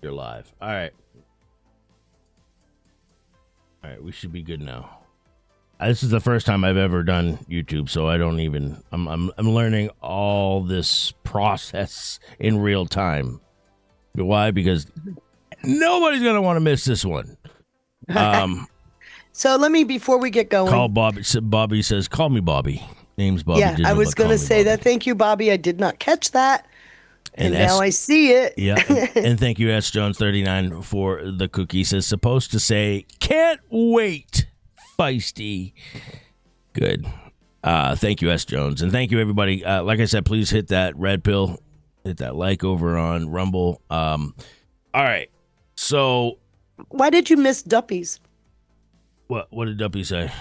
You're live. All right. All right. We should be good now. This is the first time I've ever done YouTube, so I don't even. I'm learning all this process in real time. Why? Because nobody's gonna want to miss this one. So let me, before we get going, Call Bobby. Bobby says, "Call me Bobby." Name's Bobby. Yeah, I was going to say that. Thank you, Bobby. I did not catch that. And now I see it. Yeah. And thank you, S. Jones 39 for the cookie. Says supposed to say, "Can't wait, Feisty." Good. Thank you, S. Jones. And thank you, everybody. Like I said, please hit that red pill. Hit that like over on Rumble. All right. So. Why did you miss Duppy's? What did Duppy say?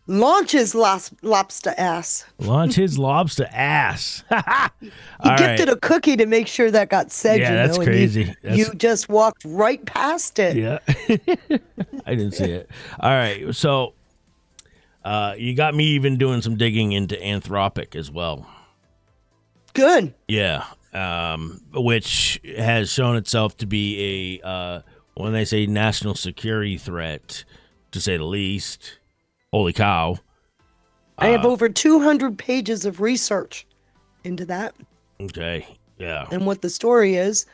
Launch his lobster ass. Launch his lobster ass. He gifted a cookie to make sure that got said. Yeah, that's crazy. You just walked right past it. Yeah. I didn't see it. All right. So you got me even doing some digging into Anthropic as well. Good. Yeah. Which has shown itself to be a, when they say national security threat, to say the least. Holy cow. I have over 200 pages of research into that. Okay, yeah. And what the story is.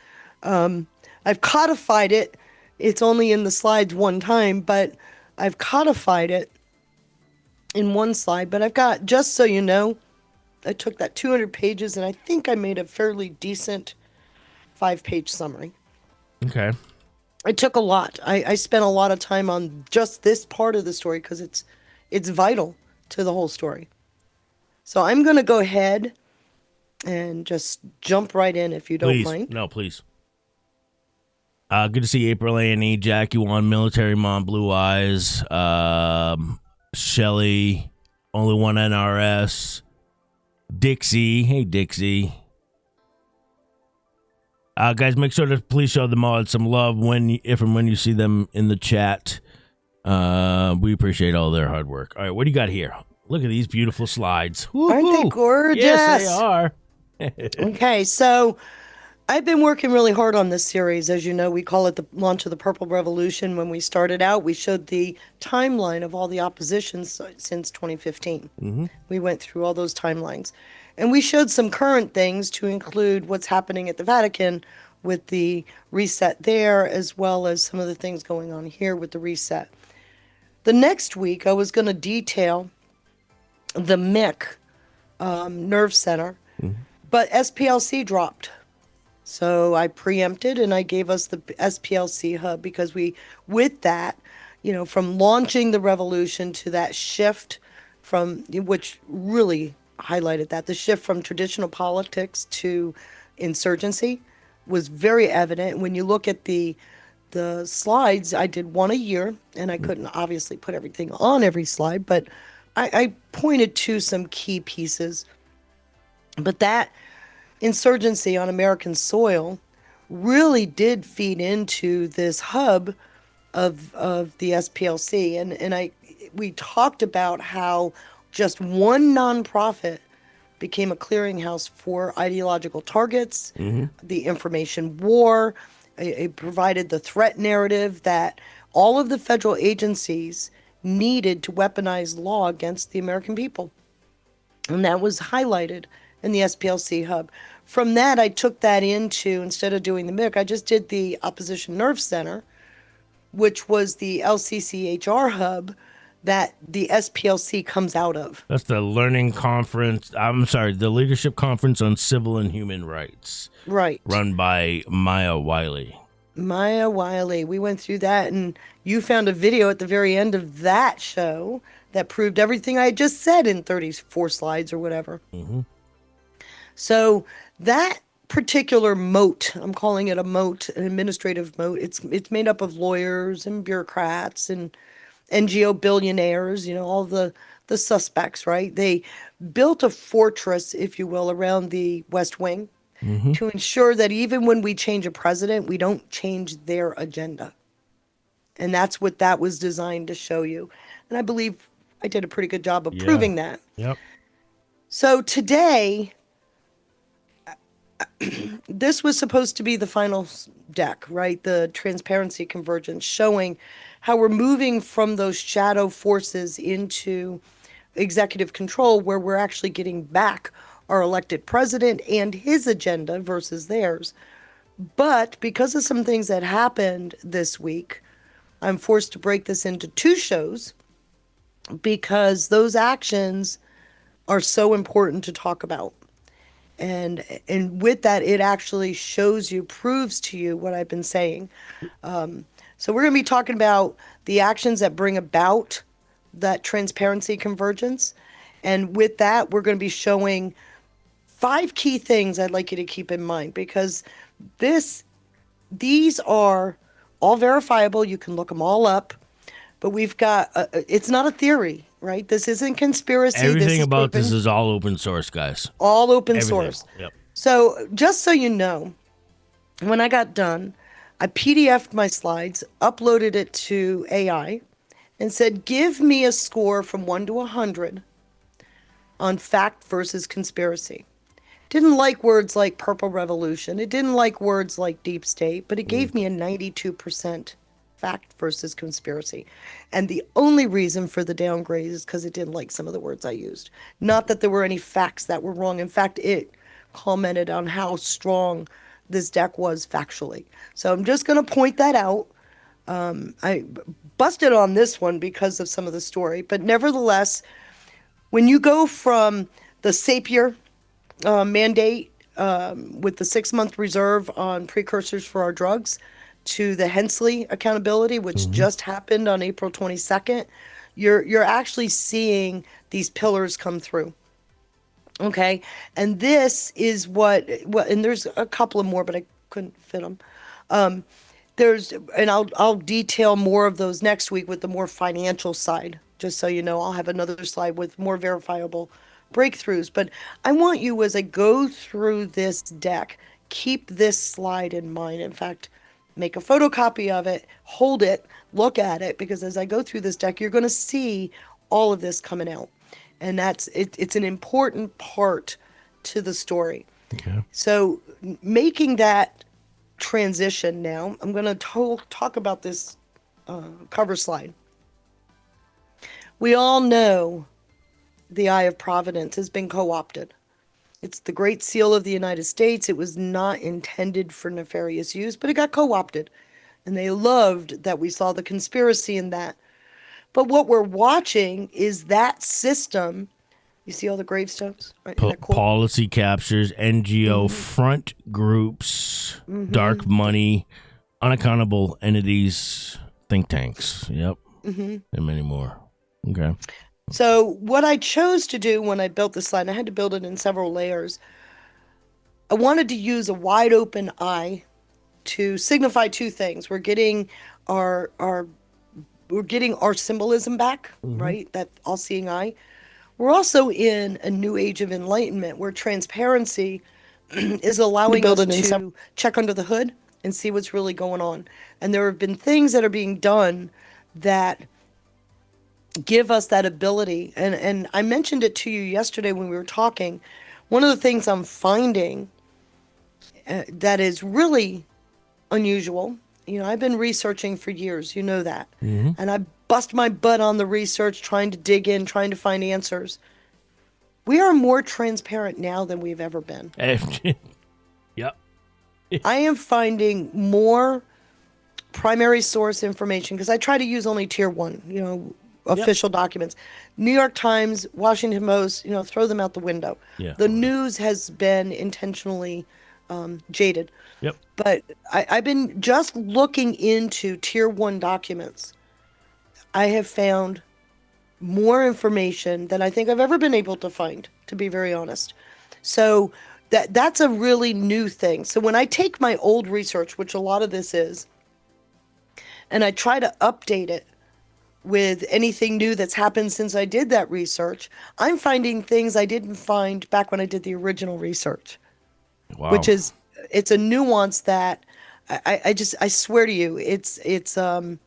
I've codified it. It's only in the slides one time, but I've codified it in one slide. But I've got, just so you know, I took that 200 pages and I think I made a fairly decent 5-page summary. Okay. It took a lot. I spent a lot of time on just this part of the story because it's vital to the whole story. So I'm going to go ahead and just jump right in if you don't mind. No, please. Good to see April A&E, Jackie One, Military Mom, Blue Eyes, Shelly, Only One NRS, Dixie. Hey, Dixie. Guys, make sure to please show the mods some love if and when you see them in the chat. We appreciate all their hard work. All right, what do you got here? Look at these beautiful slides. Woo-hoo. Aren't they gorgeous? Yes, they are. Okay, so I've been working really hard on this series. As you know, we call it the launch of the Purple Revolution. When we started out, we showed the timeline of all the oppositions since 2015. Mm-hmm. We went through all those timelines. And we showed some current things to include what's happening at the Vatican with the reset there, as well as some of the things going on here with the reset. The next week, I was going to detail the MIC nerve center, but SPLC dropped. So I preempted and I gave us the SPLC hub because with that, from launching the revolution to that shift which really highlighted that, the shift from traditional politics to insurgency was very evident. When you look at the slides, I did one a year, and I couldn't obviously put everything on every slide, but I pointed to some key pieces. But that insurgency on American soil really did feed into this hub of the SPLC, and we talked about how just one nonprofit became a clearinghouse for ideological targets, the information war. It provided the threat narrative that all of the federal agencies needed to weaponize law against the American people. And that was highlighted in the SPLC hub. From that, I took that into, instead of doing the MIC, I just did the Opposition Nerve Center, which was the LCCHR hub that the SPLC comes out of. That's the learning conference. The Leadership Conference on Civil and Human Rights. Right. Run by Maya Wiley. Maya Wiley. We went through that, and you found a video at the very end of that show that proved everything I just said in 34 slides or whatever. Mm-hmm. So that particular moat, I'm calling it a moat, an administrative moat. It's made up of lawyers and bureaucrats and NGO billionaires, all the suspects, right? They built a fortress, if you will, around the West Wing to ensure that even when we change a president, we don't change their agenda. And that's what that was designed to show you. And I believe I did a pretty good job of proving that. Yep. So today, this was supposed to be the final deck, right? The transparency convergence, showing how we're moving from those shadow forces into executive control, where we're actually getting back our elected president and his agenda versus theirs. But because of some things that happened this week, I'm forced to break this into two shows because those actions are so important to talk about. And with that, it actually shows you, proves to you what I've been saying. So we're going to be talking about the actions that bring about that transparency convergence. And with that, we're going to be showing 5 key things I'd like you to keep in mind, because these are all verifiable. You can look them all up, but we've got, it's not a theory, right? This isn't conspiracy. Everything is about proven. this is all open source, guys. All open Everything. source. Yep. So just so you know, when I got done, I PDF'd my slides, uploaded it to AI, and said, give me a score from 1 to 100 on fact versus conspiracy. Didn't like words like purple revolution. It didn't like words like deep state, but it gave me a 92% fact versus conspiracy. And the only reason for the downgrade is because it didn't like some of the words I used. Not that there were any facts that were wrong. In fact, it commented on how strong this deck was factually. So I'm just going to point that out. I busted on this one because of some of the story, but nevertheless, when you go from the Sapir mandate with the 6-month reserve on precursors for our drugs to the Hensley accountability, which just happened on April 22nd, you're actually seeing these pillars come through. Okay, and this is what, and there's a couple of more, but I couldn't fit them. And I'll detail more of those next week with the more financial side. Just so you know, I'll have another slide with more verifiable breakthroughs. But I want you, as I go through this deck, keep this slide in mind. In fact, make a photocopy of it, hold it, look at it, because as I go through this deck, you're going to see all of this coming out. And it's an important part to the story. Okay. So making that transition now, I'm going to talk about this cover slide. We all know the Eye of Providence has been co-opted. It's the Great Seal of the United States. It was not intended for nefarious use, but it got co-opted. And they loved that we saw the conspiracy in that. But what we're watching is that system. You see all the gravestones? Right? Isn't that cool? Policy captures, NGO front groups, dark money, unaccountable entities, think tanks. Yep. And many more. Okay. So what I chose to do when I built this slide, and I had to build it in several layers, I wanted to use a wide open eye to signify 2 things. We're getting our symbolism back, right? That all-seeing eye. We're also in a new age of enlightenment where transparency is allowing us to check under the hood and see what's really going on. And there have been things that are being done that give us that ability. And I mentioned it to you yesterday when we were talking. One of the things I'm finding that is really unusual, I've been researching for years, you know that. And I bust my butt on the research, trying to dig in, trying to find answers. We are more transparent now than we've ever been. Yep. I am finding more primary source information because I try to use only tier 1, official documents. New York Times, Washington Post, throw them out the window. Yeah. The news has been intentionally jaded. Yep. But I've been just looking into tier 1 documents. I have found more information than I think I've ever been able to find, to be very honest. So that's a really new thing. So when I take my old research, which a lot of this is, and I try to update it with anything new that's happened since I did that research, I'm finding things I didn't find back when I did the original research. Wow. Which is, it's a nuance that I swear to you, it's an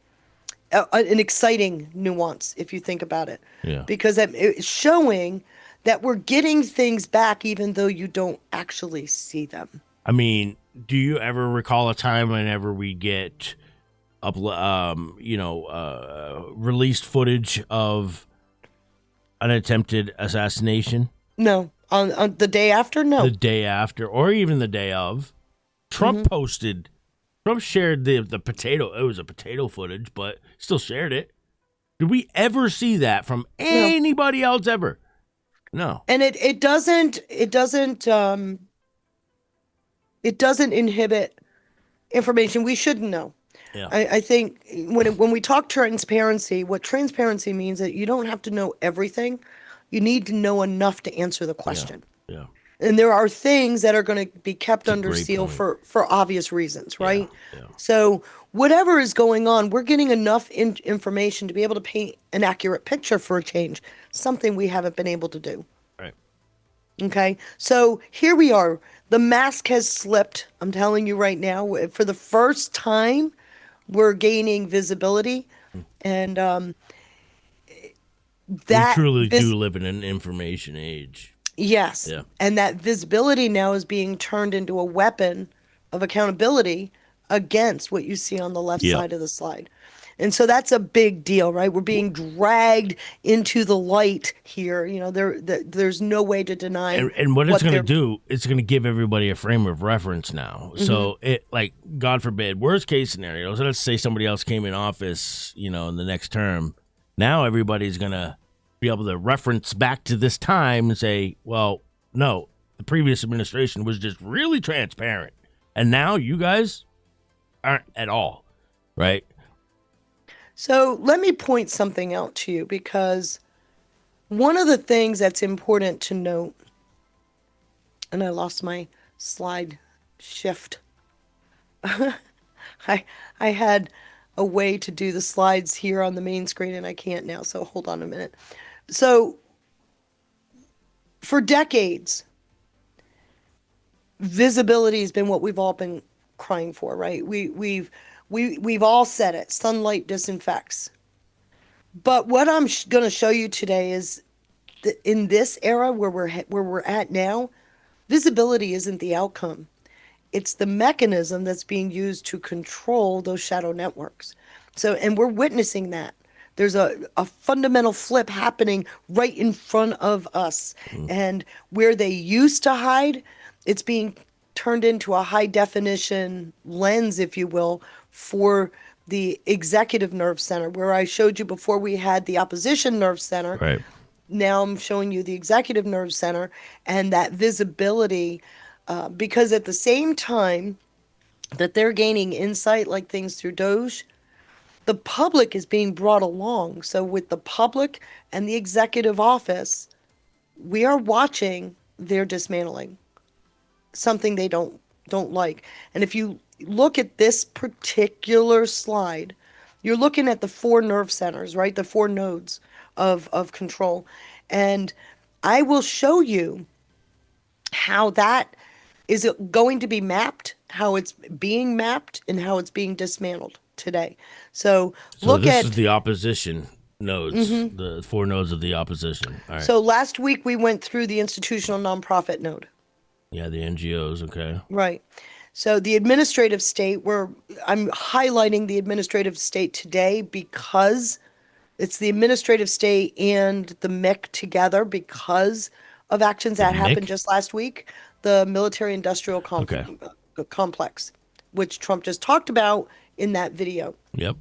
exciting nuance if you think about it. Yeah. Because it's showing that we're getting things back even though you don't actually see them. I mean, do you ever recall a time whenever we get released footage of an attempted assassination? No. On the day after? The No. day after, or even the day of. Trump shared the potato. It was a potato footage, but still shared it. Did we ever see that from No. anybody else ever? No. And it doesn't inhibit information we shouldn't know. Yeah. I think when we talk transparency, what transparency means that you don't have to know everything. You need to know enough to answer the question. Yeah. And there are things that are going to be kept under great seal point. for obvious reasons, right? Yeah. So whatever is going on, we're getting enough information to be able to paint an accurate picture for a change, something we haven't been able to do. Right. Okay, so here we are. The mask has slipped. I'm telling you right now, for the first time, we're gaining visibility, and We truly do live in an information age. Yes. Yeah. And that visibility now is being turned into a weapon of accountability against what you see on the left side of the slide. And so that's a big deal, right? We're being dragged into the light here. You know, there's no way to deny. And what it's going to do, it's going to give everybody a frame of reference now. So it, like, God forbid, worst case scenario, so let's say somebody else came in office, in the next term. Now everybody's going to be able to reference back to this time and say, well, no, the previous administration was just really transparent. And now you guys aren't at all, right? So let me point something out to you, because one of the things that's important to note, and I lost my slide shift. I had a way to do the slides here on the main screen and I can't now, so hold on a minute. So for decades, visibility has been what we've all been crying for, right? We've all said it. Sunlight disinfects. But what I'm going to show you today is that in this era where we're at now, visibility isn't the outcome. It's the mechanism that's being used to control those shadow networks. So, and we're witnessing that. There's a fundamental flip happening right in front of us. And where they used to hide, it's being turned into a high definition lens, if you will, for the executive nerve center. Where I showed you before, we had the opposition nerve center. Right. Now I'm showing you the executive nerve center and that visibility, because at the same time that they're gaining insight like things through Doge, the public is being brought along. So with the public and the executive office, we are watching their dismantling, something they don't like. And if you look at this particular slide, you're looking at the 4 nerve centers, right? The 4 nodes of control. And I will show you how that is going to be mapped, how it's being mapped, and how it's being dismantled today. So this is the opposition nodes, the 4 nodes of the opposition. All right. So last week we went through the institutional nonprofit node. Yeah, the NGOs, okay. Right. So the administrative state, I'm highlighting the administrative state today because it's the administrative state and the MIC together because of actions that happened just last week. The military industrial complex, which Trump just talked about in that video. Yep.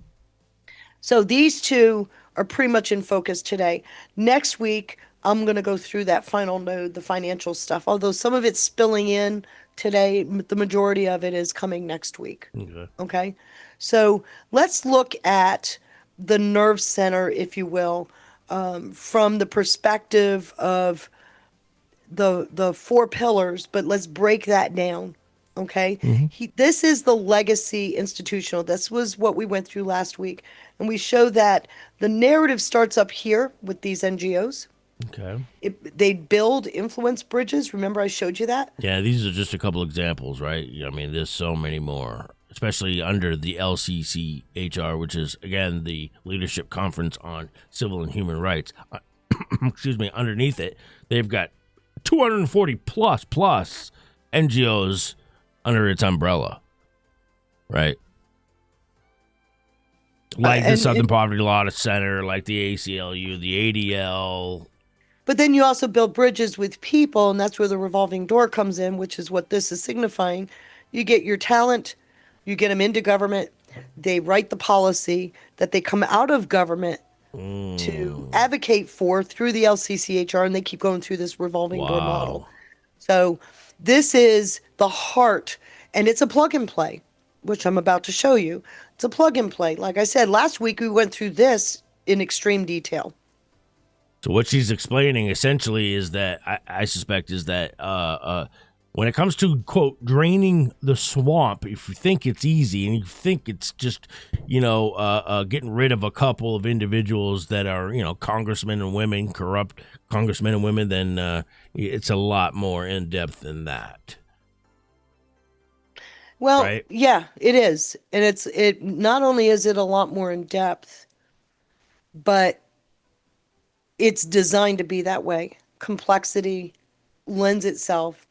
So these two are pretty much in focus today. Next week, I'm going to go through that final node, the financial stuff. Although some of it's spilling in today, the majority of it is coming next week. Okay. So let's look at the nerve center, if you will, from the perspective of the 4 pillars, but let's break that down. Okay. This is the legacy institutional. This was what we went through last week. And we show that the narrative starts up here with these NGOs. Okay. They build influence bridges. Remember I showed you that? Yeah, these are just a couple examples, right? I mean, there's so many more, especially under the LCCHR, which is, again, the Leadership Conference on Civil and Human Rights. Excuse me. Underneath it, they've got 240 plus NGOs under its umbrella, right? Like the Southern Poverty Law Center, like the ACLU, the ADL. But then you also build bridges with people, and that's where the revolving door comes in, which is what this is signifying. You get your talent, you get them into government, they write the policy that they come out of government to advocate for through the LCCHR, and they keep going through this revolving door model. So this is the heart, and it's a plug and play, which I'm about to show you. It's a plug and play. Like I said, last week we went through this in extreme detail. So what she's explaining essentially is that I suspect is that when it comes to quote draining the swamp, if you think it's easy and you think it's just getting rid of a couple of individuals that are congressmen and women, corrupt congressmen and women, then it's a lot more in depth than that. Well, right? Yeah, it is, and it not only is it a lot more in depth, but it's designed to be that way. Complexity lends itself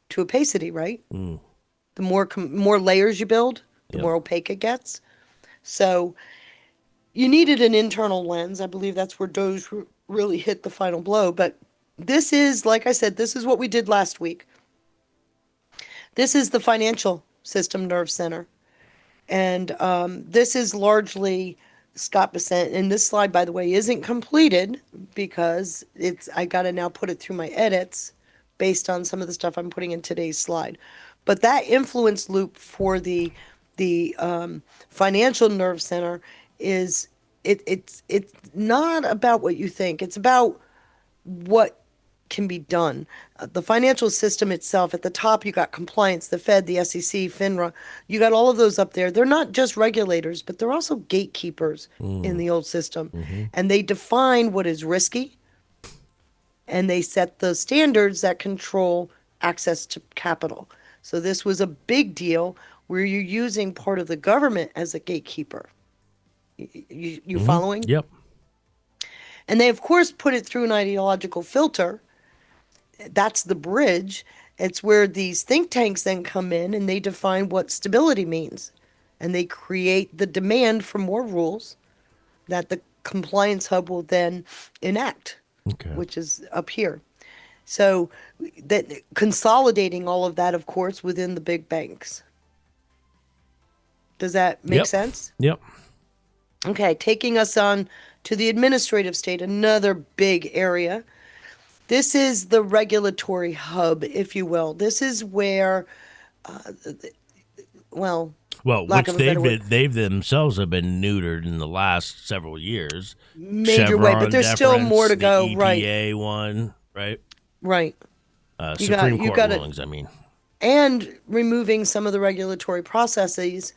to opacity, right? The more layers you build, the more opaque it gets. So you needed an internal lens. I believe that's where Doge really hit the final blow. But this is, like I said, this is what we did last week. This is the financial system nerve center. And this is largely Scott Bessent. And this slide, by the way, isn't completed because I got to now put it through my edits based on some of the stuff I'm putting in today's slide. But that influence loop for the financial nerve center is it's not about what you think. It's about what can be done. The financial system itself, at the top, you got compliance, the Fed, the SEC, FINRA. You got all of those up there. They're not just regulators, but they're also gatekeepers in the old system. And they define what is risky, and they set the standards that control access to capital. So this was a big deal where you're using part of the government as a gatekeeper. You following? Yep. And they, of course, put it through an ideological filter. That's the bridge. It's where these think tanks then come in and they define what stability means. And they create the demand for more rules that the compliance hub will then enact, which is up here. So that consolidating all of that, of course, within the big banks. Does that make sense? Yep. Okay, taking us on to the administrative state, another big area. This is the regulatory hub, if you will. This is where, which they've themselves have been neutered in the last several years. Major Chevron way, but there's still more to go. The EPA one, right? Right. Supreme Court rulings, I mean. And removing some of the regulatory processes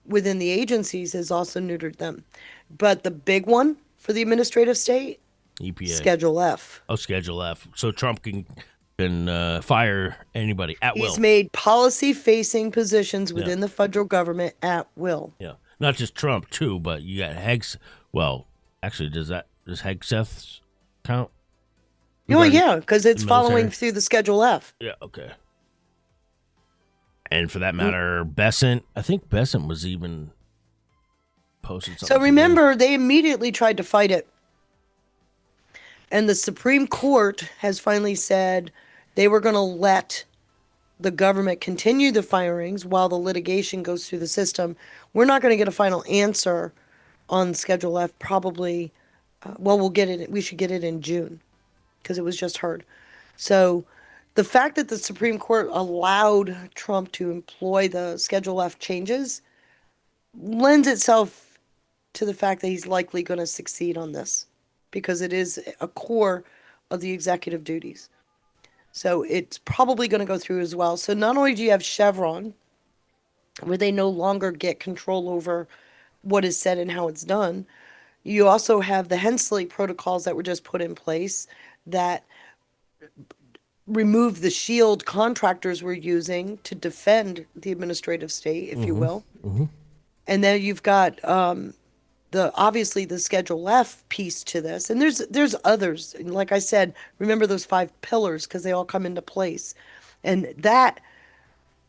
within the agencies has also neutered them. But the big one for the administrative state, EPA. Schedule F. Oh, Schedule F. So Trump can fire anybody at will. He's made policy-facing positions within the federal government at will. Yeah. Not just Trump, too, but you got Hegs. Well, actually, does Hegseth count? Oh, yeah, because it's following through the Schedule F. Yeah, okay. And for that matter, Bessent. I think Bessent was even posted something. So remember, they immediately tried to fight it. And the Supreme Court has finally said they were going to let the government continue the firings while the litigation goes through the system. We're not going to get a final answer on Schedule F probably. We'll get it. We should get it in June because it was just heard. So the fact that the Supreme Court allowed Trump to employ the Schedule F changes lends itself to the fact that he's likely going to succeed on this because it is a core of the executive duties. So it's probably going to go through as well. So not only do you have Chevron, where they no longer get control over what is said and how it's done, you also have the Hensley protocols that were just put in place that remove the shield contractors were using to defend the administrative state, if you will. And then you've got obviously the Schedule F piece to this, and there's others. Like I said, remember those 5 pillars because they all come into place, and that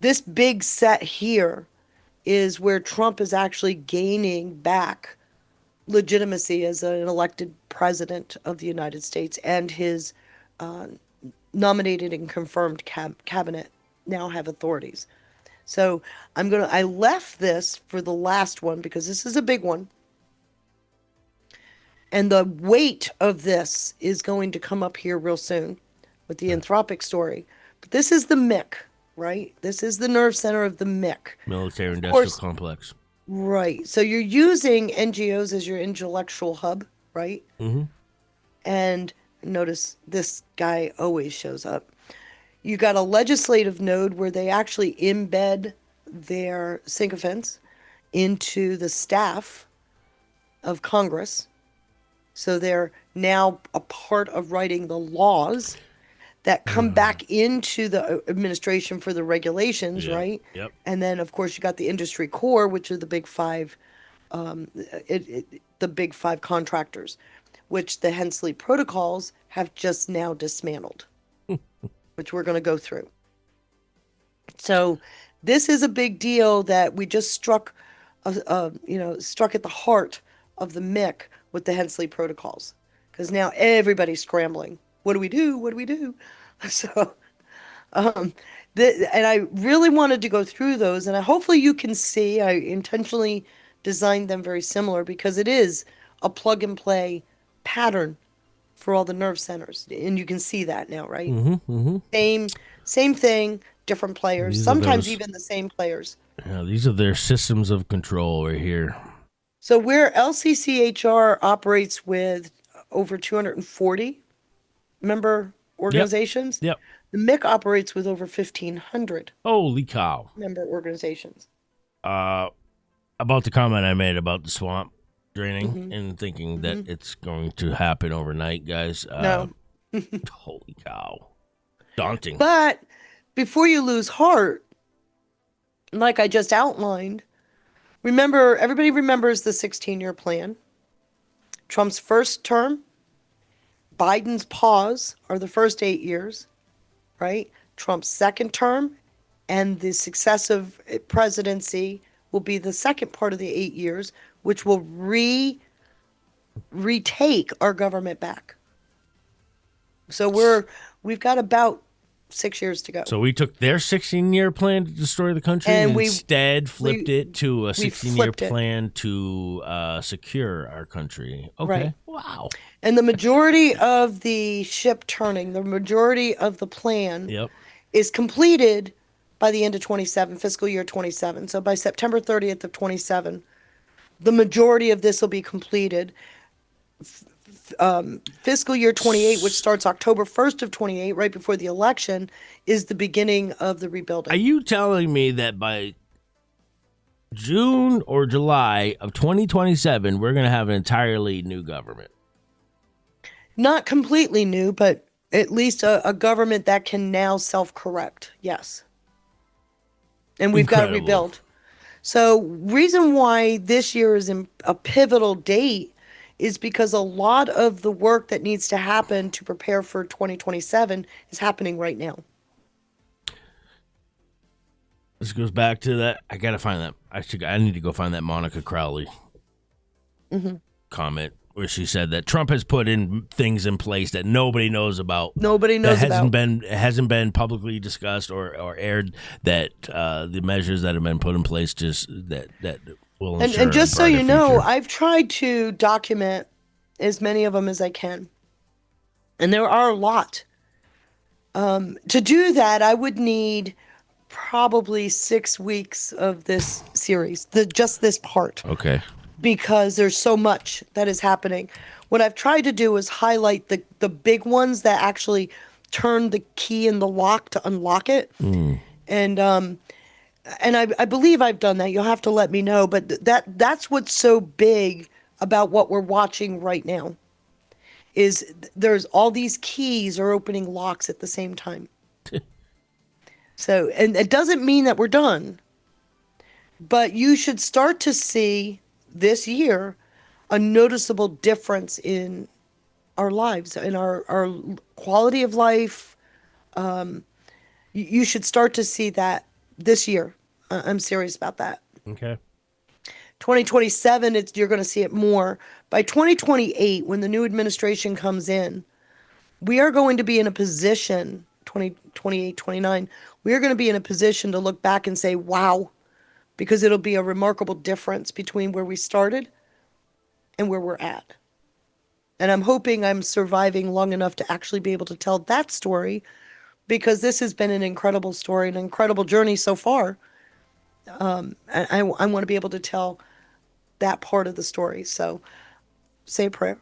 this big set here is where Trump is actually gaining back legitimacy as an elected president of the United States, and his nominated and confirmed cabinet now have authorities. So I left this for the last one because this is a big one. And the weight of this is going to come up here real soon with the Anthropic story. But this is the MIC, right? This is the nerve center of the MIC. Military industrial complex. Right. So you're using NGOs as your intellectual hub, right? Mm-hmm. And notice this guy always shows up. You got a legislative node where they actually embed their sycophants into the staff of Congress. So they're now a part of writing the laws that come back into the administration for the regulations, right? Yep. And then, of course, you got the industry core, which are the big five, the big five contractors, which the Hensley protocols have just now dismantled, which we're going to go through. So this is a big deal that we just struck at the heart of the MIC with the Hensley protocols, because now everybody's scrambling. What do we do? What do we do? So, and I really wanted to go through those, and hopefully you can see, I intentionally designed them very similar because it is a plug and play pattern for all the nerve centers, and you can see that now, right? Mm-hmm, mm-hmm. Same thing, different players, sometimes even the same players. Yeah, these are their systems of control right here. So where LCCHR operates with over 240 member organizations, Yep. the MIC operates with over 1,500 Holy cow. member organizations. About the comment I made about the swamp draining and thinking that it's going to happen overnight, guys. No. Holy cow. Daunting. But before you lose heart, like I just outlined, everybody remembers the 16-year plan. Trump's first term, Biden's pause are the first 8 years, right? Trump's second term and the successive presidency will be the second part of the 8 years, which will retake our government back. So we've got about 6 years to go. So we took their 16-year plan to destroy the country and instead flipped it to a 16-year plan to secure our country. Okay. Right. Wow. And the majority of the ship turning, the majority of the plan is completed by the end of 27, fiscal year 27. So by September 30th of 27, the majority of this will be completed. Fiscal year 28, which starts October 1st of 28, right before the election, is the beginning of the rebuilding. Are you telling me that by June or July of 2027, we're going to have an entirely new government? Not completely new, but at least a government that can now self-correct. Yes. And we've got to rebuild. So reason why this year is a pivotal date is because a lot of the work that needs to happen to prepare for 2027 is happening right now. This goes back to that. I got to find that. I need to go find that Monica Crowley comment where she said that Trump has put in things in place that nobody knows about. Nobody knows about. Hasn't been publicly discussed or aired. That the measures that have been put in place just that will ensure. And just so you know, future. I've tried to document as many of them as I can, and there are a lot. To do that, I would need probably 6 weeks of this series, just this part. Okay. Because there's so much that is happening. What I've tried to do is highlight the big ones that actually turn the key in the lock to unlock it. And I believe I've done that. You'll have to let me know. But that's what's so big about what we're watching right now is there's all these keys are opening locks at the same time. So, and it doesn't mean that we're done, but you should start to see this year a noticeable difference in our lives, in our quality of life. You should start to see that this year. I'm serious about that. Okay. 2027, you're going to see it more. By 2028, when the new administration comes in, we are going to be in a position, 2028, 29, we are going to be in a position to look back and say, wow, because it'll be a remarkable difference between where we started and where we're at. And I'm hoping I'm surviving long enough to actually be able to tell that story, because this has been an incredible story, an incredible journey so far. I want to be able to tell that part of the story. So say a prayer.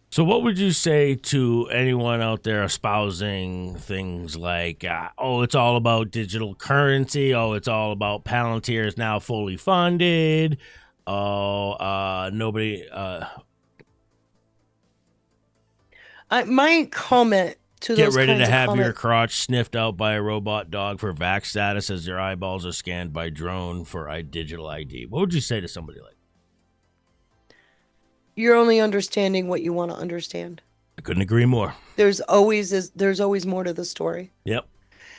So, what would you say to anyone out there espousing things like, oh, it's all about digital currency. Oh, it's all about Palantir is now fully funded. Oh, nobody. My comment to Get those ready to kinds of have your comments. crotch sniffed out by a robot dog for vax status as their eyeballs are scanned by drone for digital ID. What would you say to somebody like that? You're only understanding what you want to understand. I couldn't agree more. There's always more to the story. Yep.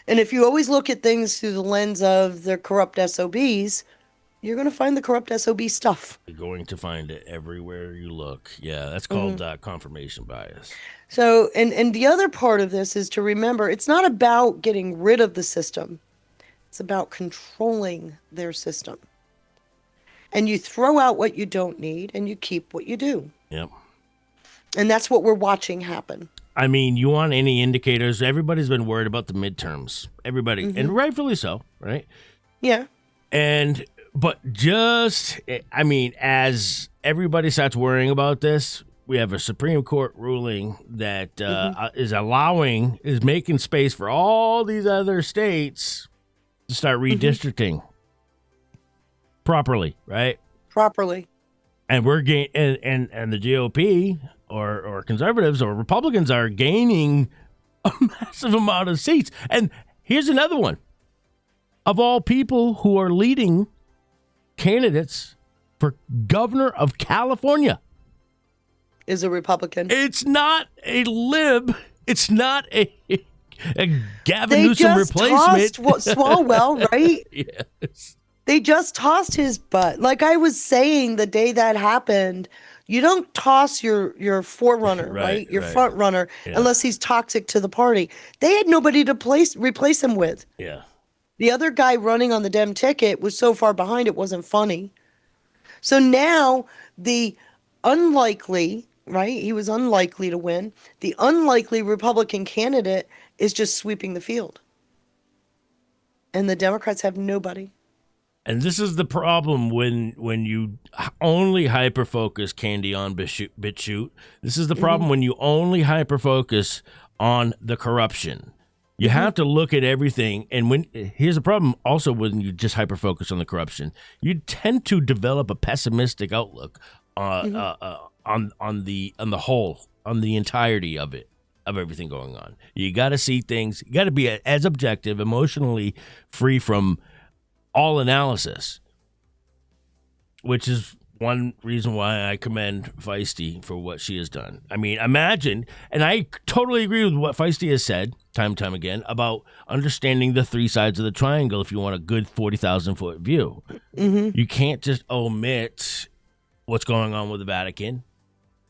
And if you always look at things through the lens of the corrupt SOBs, you're going to find the corrupt SOB stuff. You're going to find it everywhere you look. Yeah, that's called confirmation bias. So, and the other part of this is to remember, it's not about getting rid of the system. It's about controlling their system. And you throw out what you don't need and you keep what you do. Yep. And that's what we're watching happen. I mean, you want any indicators? Everybody's been worried about the midterms. Everybody, and rightfully so, right? Yeah. But I mean, as everybody starts worrying about this, we have a Supreme Court ruling that is making space for all these other states to start redistricting properly, right? Properly. And we're and the GOP or conservatives or Republicans are gaining a massive amount of seats. And here's another one. Of all people who are leading candidates for governor of California Is a Republican. it's not a lib. It's not a Gavin Newsom replacement. Tossed Swalwell, right? Yes. They just tossed his butt. Like I was saying the day that happened, you don't toss your forerunner, right? Your front runner, unless he's toxic to the party. They had nobody to replace him with. Yeah. The other guy running on the Dem ticket was so far behind it wasn't funny. So now the unlikely, right? He was unlikely to win. The unlikely Republican candidate is just sweeping the field. And the Democrats have nobody. And this is the problem when you only hyper-focus Candy on BitChute. This is the problem when you only hyper-focus on the corruption. You have to look at everything. And here's the problem also when you just hyper-focus on the corruption. You tend to develop a pessimistic outlook on the whole, on the entirety of it, of everything going on. You got to see things. You got to be as objective, emotionally free from all analysis, which is one reason why I commend Feisty for what she has done. I mean, imagine, and I totally agree with what Feisty has said time and time again about understanding the three sides of the triangle if you want a good 40,000-foot view. You can't just omit what's going on with the Vatican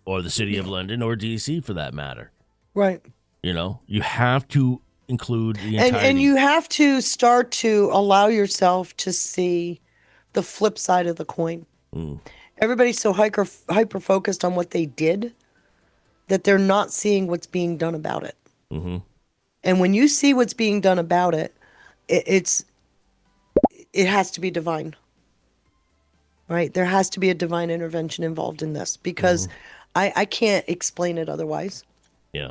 or the City of London or D.C. for that matter. Right. You know, you have to include the entirety. And you have to start to allow yourself to see the flip side of the coin. Everybody's so hyper focused on what they did that they're not seeing what's being done about it. And when you see what's being done about it, it has to be divine. Right? There has to be a divine intervention involved in this because I can't explain it otherwise. Yeah.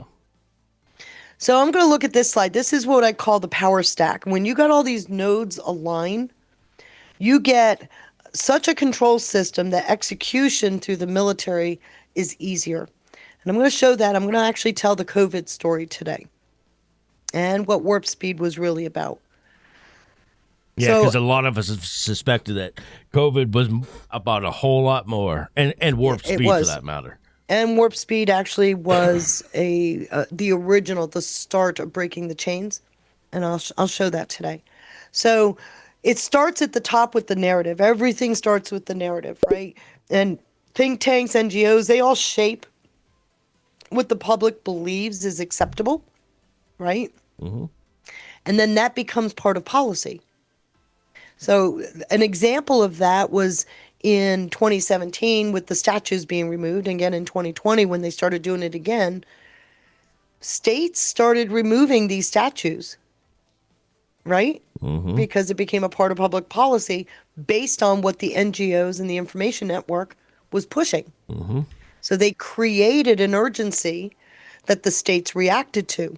So I'm going to look at this slide. This is what I call the power stack. When you got all these nodes align, you get such a control system that execution through the military is easier. And I'm going to show that. I'm going to actually tell the COVID story today and what warp speed was really about. Yeah, because a lot of us have suspected that COVID was about a whole lot more, and warp speed for that matter. And warp speed actually was the original, the start of breaking the chains, and I'll show that today. So it starts at the top with the narrative. Everything starts with the narrative, right? And think tanks, NGOs, they all shape what the public believes is acceptable, right? Mm-hmm. And then that becomes part of policy. So an example of that was in 2017 with the statues being removed, and again in 2020 when they started doing it again. States started removing these statues, right? Mm-hmm. Because it became a part of public policy based on what the NGOs and the information network was pushing. Mm-hmm. So they created an urgency that the states reacted to.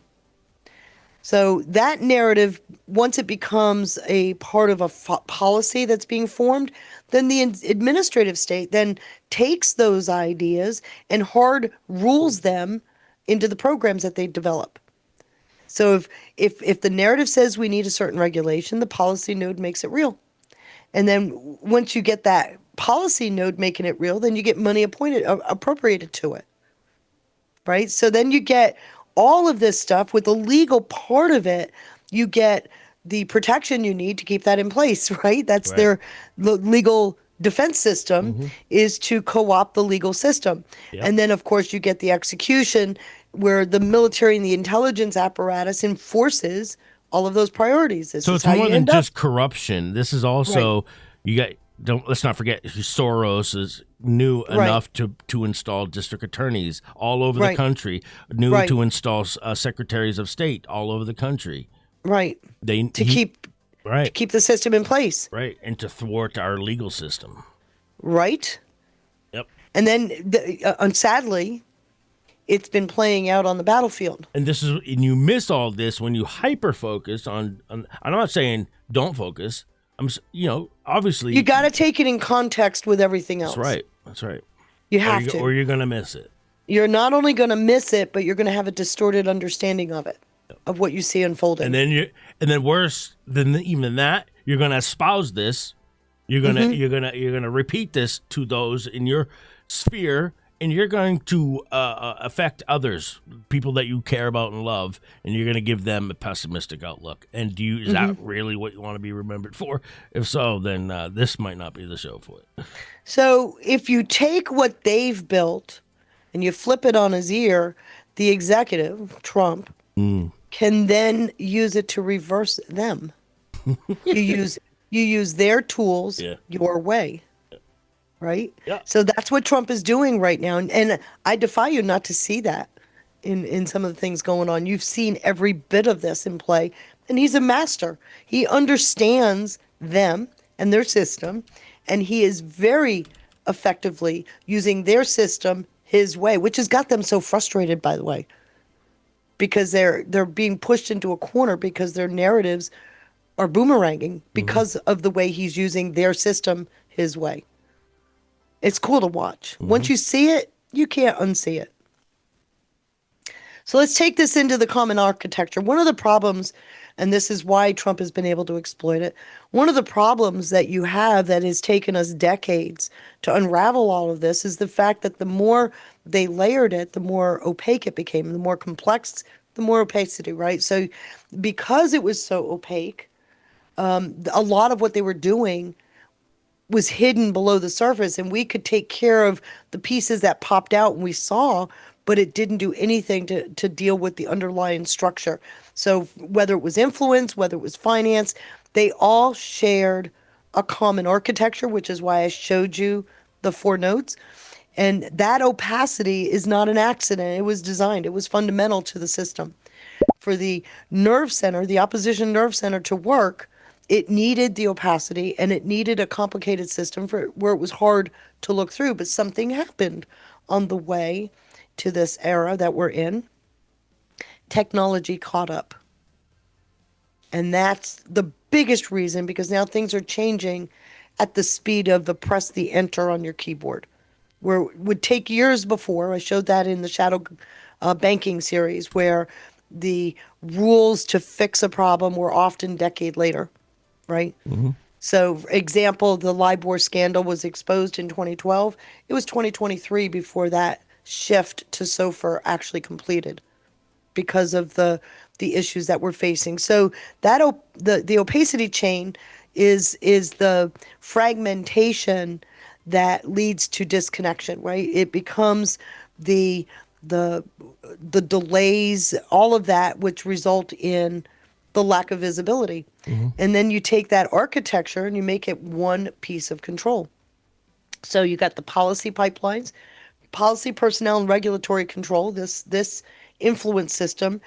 So that narrative, once it becomes a part of a policy that's being formed, then the administrative state then takes those ideas and hard rules them into the programs that they develop. So if the narrative says we need a certain regulation, the policy node makes it real. And then once you get that policy node making it real, then you get money appropriated to it. Right? So then you get all of this stuff with the legal part of it. You get the protection you need to keep that in place, right? That's Right. their legal defense system, is to co-opt the legal system. Yep. And then of course you get the execution where the military and the intelligence apparatus enforces all of those priorities. This So is it's how more you than end up. just corruption. This is also you got. Don't let's not forget Soros is new enough to install district attorneys all over the Right. country, new Right. to install secretaries of state all over the country. Right. They To keep right, the system in place. right, and to thwart our legal system. Right? Yep. And then sadly, it's been playing out on the battlefield. And this is and you miss all this when you hyper focus on. I'm not saying don't focus. Obviously You got to take it in context with everything else. That's right. That's right. You have to. Or you're gonna miss it. You're not only going to miss it, but you're going to have a distorted understanding of it, of what you see unfolding. And then worse than even that, you're gonna espouse this. You're gonna repeat this to those in your sphere, and you're going to affect others, people that you care about and love, and you're going to give them a pessimistic outlook. And is that really what you want to be remembered for? If so, then this might not be the show for it. So if you take what they've built and you flip it on his ear, the executive, Trump, can then use it to reverse them. You use their tools your way. Right? Yeah. So that's what Trump is doing right now. And I defy you not to see that in some of the things going on. You've seen every bit of this in play. And he's a master. He understands them and their system. And he is very effectively using their system his way, which has got them so frustrated, by the way. Because they're being pushed into a corner because their narratives are boomeranging because of the way he's using their system his way. It's cool to watch. Once you see it, you can't unsee it. So let's take this into the common architecture. One of the problems, and this is why Trump has been able to exploit it, one of the problems that you have that has taken us decades to unravel all of this is the fact that the more they layered it, the more opaque it became, the more complex, the more opacity, right? So because it was so opaque, a lot of what they were doing was hidden below the surface, and we could take care of the pieces that popped out and we saw, but it didn't do anything to deal with the underlying structure. So whether it was influence, whether it was finance, they all shared a common architecture, which is why I showed you the 4 notes. And that opacity is not an accident. It was designed. It was fundamental to the system. For the nerve center, the opposition nerve center to work, it needed the opacity and it needed a complicated system for where it was hard to look through. But something happened on the way to this era that we're in. Technology caught up. And that's the biggest reason, because now things are changing at the speed of the press the enter on your keyboard. Where it would take years before, I showed that in the shadow banking series, where the rules to fix a problem were often decade later. Right? So, for example, the LIBOR scandal was exposed in 2012. It was 2023 before that shift to SOFR actually completed because of the the issues that we're facing. So that the opacity chain is the fragmentation that leads to disconnection, right? It becomes the the the delays, all of that, which result in the lack of visibility. And then you take that architecture and you make it one piece of control. So you got the policy pipelines, policy, personnel, and regulatory control. This influence system,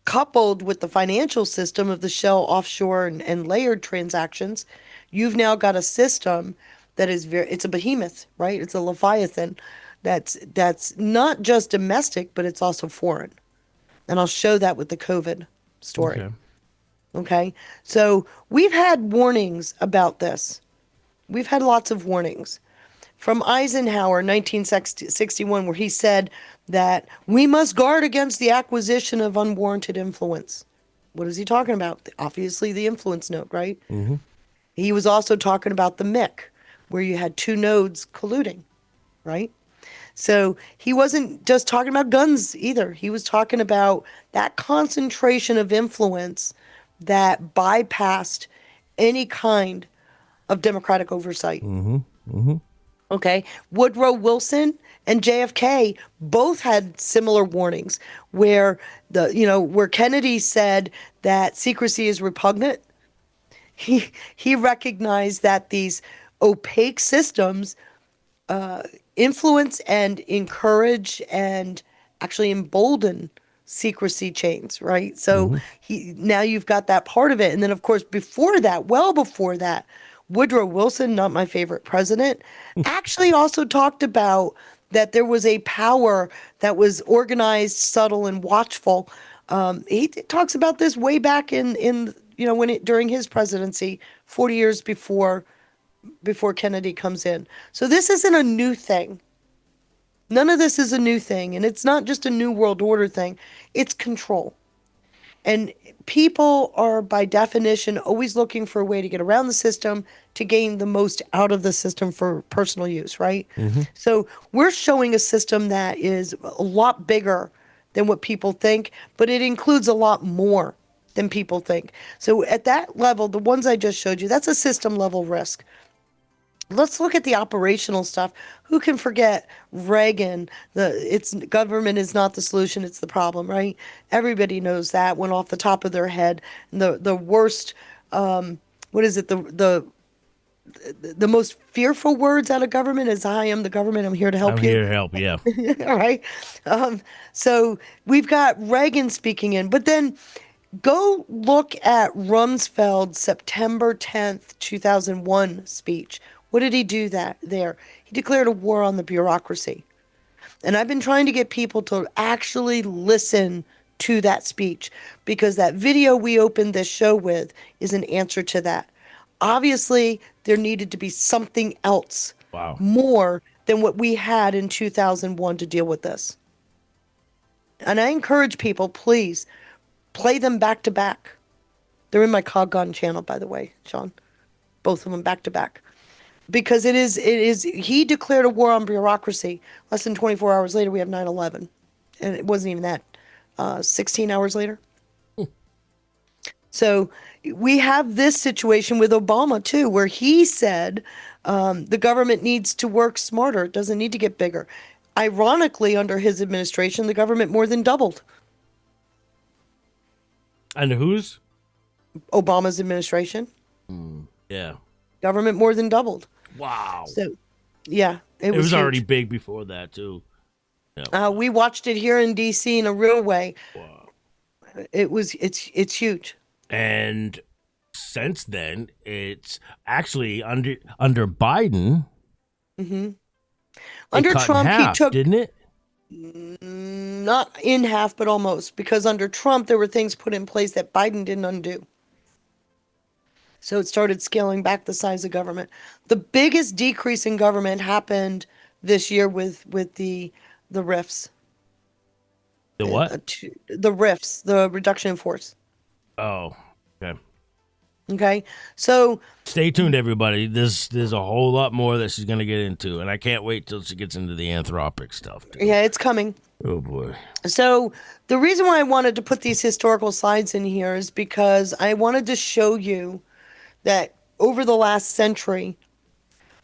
coupled with the financial system of the shell, offshore, and layered transactions, you've now got a system that is it's a behemoth, right? It's a leviathan that's not just domestic, but it's also foreign. And I'll show that with the COVID story. Okay. Okay. So we've had warnings about this. We've had lots of warnings from Eisenhower, 1961, where he said that we must guard against the acquisition of unwarranted influence. What is he talking about? Obviously, the influence node, right? He was also talking about the MIC, where you had two nodes colluding, right? So he wasn't just talking about guns either. He was talking about that concentration of influence that bypassed any kind of democratic oversight. Okay. Woodrow Wilson and JFK both had similar warnings where where Kennedy said that secrecy is repugnant. He recognized that these opaque systems influence and encourage and actually embolden secrecy chains, right? So now you've got that part of it. And then of course before that, well before that, Woodrow Wilson, not my favorite president, actually also talked about that there was a power that was organized, subtle, and watchful. He talks about this way back in during his presidency, 40 years before Kennedy comes in. So this isn't a new thing. None of this is a new thing, and it's not just a new world order thing. It's control. And people are, by definition, always looking for a way to get around the system to gain the most out of the system for personal use, right? So we're showing a system that is a lot bigger than what people think, but it includes a lot more than people think. So at that level, the ones I just showed you, that's a system level risk. Let's look at the operational stuff. Who can forget Reagan? It's government is not the solution, it's the problem, right? Everybody knows that, went off the top of their head. And the worst, what is it? The most fearful words out of government is "I am the government. I'm here to help I'm you." here to help. Yeah. All right. So we've got Reagan speaking in, but then go look at Rumsfeld's September 10th, 2001 speech. What did he do there? He declared a war on the bureaucracy. And I've been trying to get people to actually listen to that speech because that video we opened this show with is an answer to that. Obviously, there needed to be something else Wow. more than what we had in 2001 to deal with this. And I encourage people, please, play them back to back. They're in my Coggon channel, by the way, Sean. Both of them back to back. Because he declared a war on bureaucracy. Less than 24 hours later, we have 9/11. And it wasn't even that. 16 hours later. So we have this situation with Obama, too, where he said the government needs to work smarter. It doesn't need to get bigger. Ironically, under his administration, the government more than doubled. And whose? Obama's administration. Yeah. Government more than doubled. Wow. So, yeah, It was huge. already big before that, too. Yeah. We watched it here in D.C. in a real way. Wow. It's huge. And since then, it's actually under Biden. Under it cut Trump, in half, he took didn't it? not in half, but almost, because under Trump there were things put in place that Biden didn't undo. So it started scaling back the size of government. The biggest decrease in government happened this year with the RIFs. The what? The RIFs, the reduction in force. Oh, okay. Okay. So, Stay tuned, everybody. There's a whole lot more that she's going to get into, and I can't wait till she gets into the anthropic stuff, too. yeah, it's coming. Oh, boy. So, the reason why I wanted to put these historical slides in here is because I wanted to show you that over the last century,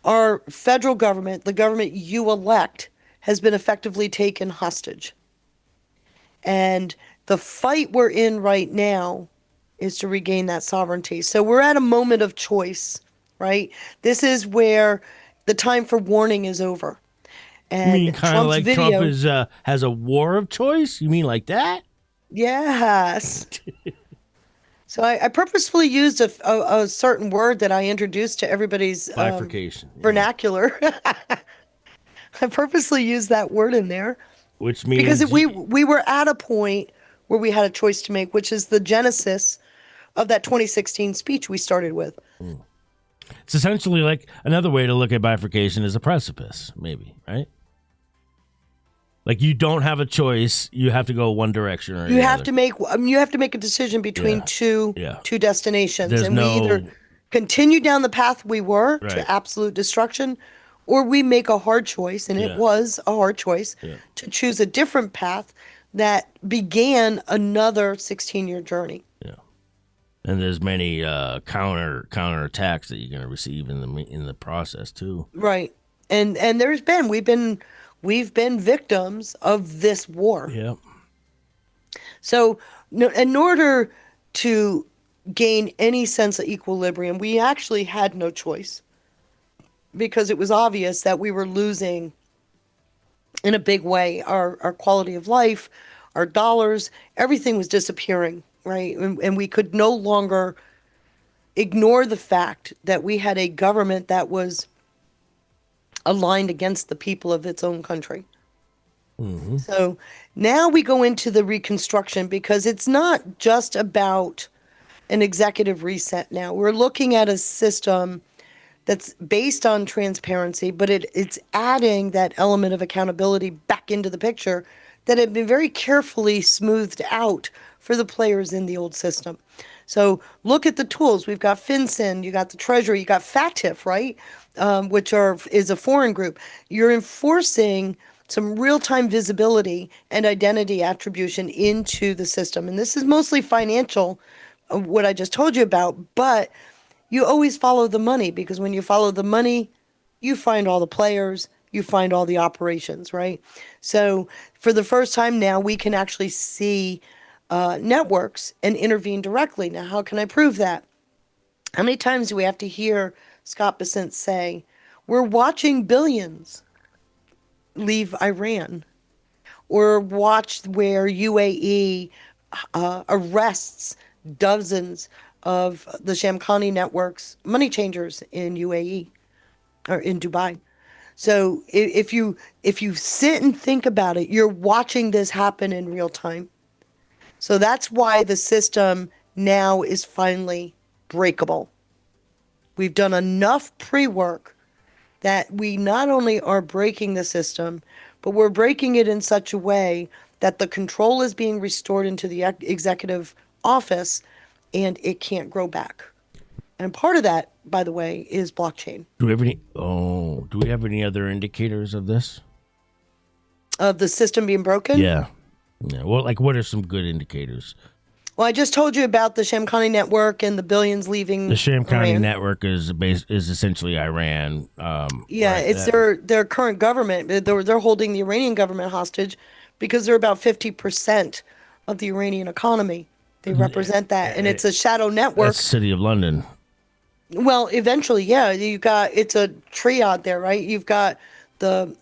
our federal government, the government you elect, has been effectively taken hostage. And the fight we're in right now is to regain that sovereignty. So we're at a moment of choice, right? This is where the time for warning is over. You And mean kind of Trump's like video, Trump is has a war of choice? You mean like that? yes. So I purposefully used a certain word that I introduced to everybody's Bifurcation. Yeah. vernacular. I purposely used that word in there Which means because we were at a point where we had a choice to make, which is the genesis of that 2016 speech we started with. it's essentially like another way to look at bifurcation is a precipice, maybe, right? Like you don't have a choice; you have to go one direction or You the have other. to make you have to make a decision between Yeah. two destinations, There's and no- we either continue down the path we were Right. to absolute destruction, or we make a hard choice, and Yeah. it was a hard choice to choose a different path that began another 16-year journey. Yeah, and there's many counter attacks that you're going to receive in the process too. Right. And we've been victims of this war. Yeah. So in order to gain any sense of equilibrium, we actually had no choice because it was obvious that we were losing in a big way our quality of life, our dollars, everything was disappearing, right? And we could no longer ignore the fact that we had a government that was aligned against the people of its own country. So now we go into the reconstruction because it's not just about an executive reset now. We're looking at a system that's based on transparency, but it's adding that element of accountability back into the picture that had been very carefully smoothed out for the players in the old system. So look at the tools. We've got FinCEN, you got the Treasury, you got FATF, right? Which is a foreign group. You're enforcing some real-time visibility and identity attribution into the system. And this is mostly financial, what I just told you about, but you always follow the money because when you follow the money, you find all the players, you find all the operations, right? So for the first time now, we can actually see networks and intervene directly. Now, how can I prove that? How many times do we have to hear Scott Bessent say, we're watching billions leave Iran, or watch where UAE arrests dozens of the Shamkhani network's money changers in UAE or in Dubai. So if you sit and think about it, you're watching this happen in real time. So that's why the system now is finally breakable. We've done enough pre-work that we not only are breaking the system, but we're breaking it in such a way that the control is being restored into the executive office and it can't grow back. And part of that, by the way, is blockchain. Do we have any other indicators of this? Of the system being broken? Yeah. Well, like what are some good indicators? Well, I just told you about the Shamkhani network and the billions leaving The Shamkhani Iran. network is essentially Iran. Yeah, right? it's their current government. They're holding the Iranian government hostage because they're about 50% of the Iranian economy. They represent that, and it's a shadow network. That's City of London. Well, eventually, yeah, it's a triad there, right? You've got the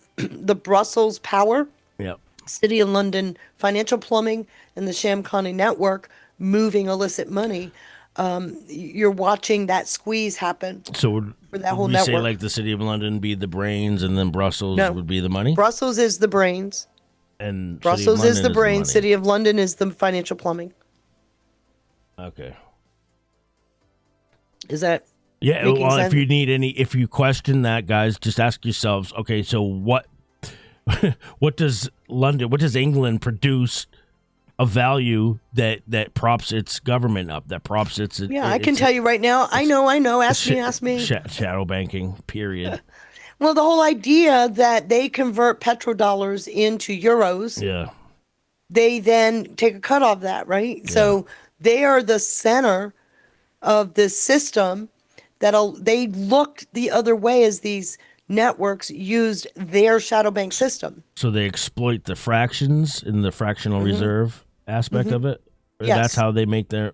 Brussels power, Yep. City of London financial plumbing, and the Shamkhani network moving illicit money. You're watching that squeeze happen. So For that whole would we say network. like the City of London be the brains and then Brussels No. would be the money? Brussels is the brains. And City of Brussels is London the brains. money. City of London is the financial plumbing. Okay. Is that Yeah, making well, sense? if you question that, guys, just ask yourselves, okay, so what does England produce a value that props its government up, that props its Yeah, I can tell you right now. I know. Ask me. Shadow banking. Period. Well, the whole idea that they convert petrodollars into euros, Yeah. they then take a cut off that, right? Yeah. So they are the center of this system they looked the other way as these networks used their shadow bank system. So they exploit the fractions in the fractional reserve aspect of it. Or Yes. That's how they make their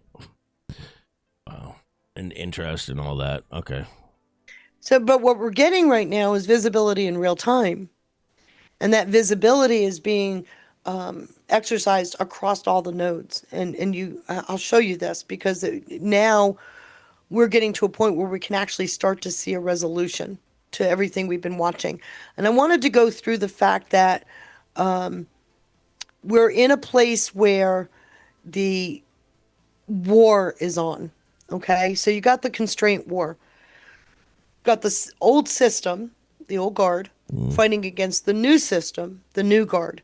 and interest and all that. Okay. So, but what we're getting right now is visibility in real time. And that visibility is being exercised across all the nodes. And I'll show you this because now we're getting to a point where we can actually start to see a resolution to everything we've been watching. And I wanted to go through the fact that we're in a place where the war is on. Okay, so you got the constraint war, got this old system, the old guard, fighting against the new system, the new guard.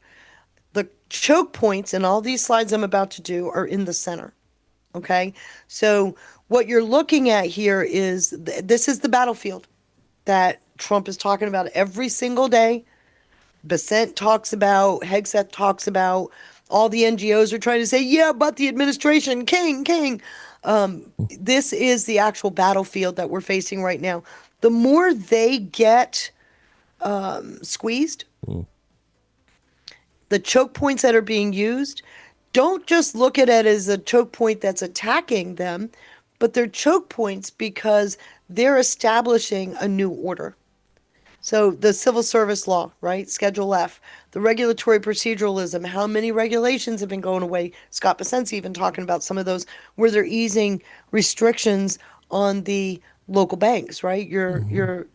The choke points in all these slides I'm about to do are in the center. Okay, so what you're looking at here is this is the battlefield that Trump is talking about every single day. Besant talks about, Hegseth talks about, all the NGOs are trying to say, yeah, but the administration, king. This is the actual battlefield that we're facing right now. The more they get squeezed, the choke points that are being used, don't just look at it as a choke point that's attacking them, but they're choke points because they're establishing a new order. So the civil service law, right? Schedule F, the regulatory proceduralism, how many regulations have been going away? Scott Besant's even talking about some of those where they're easing restrictions on the local banks, right? Your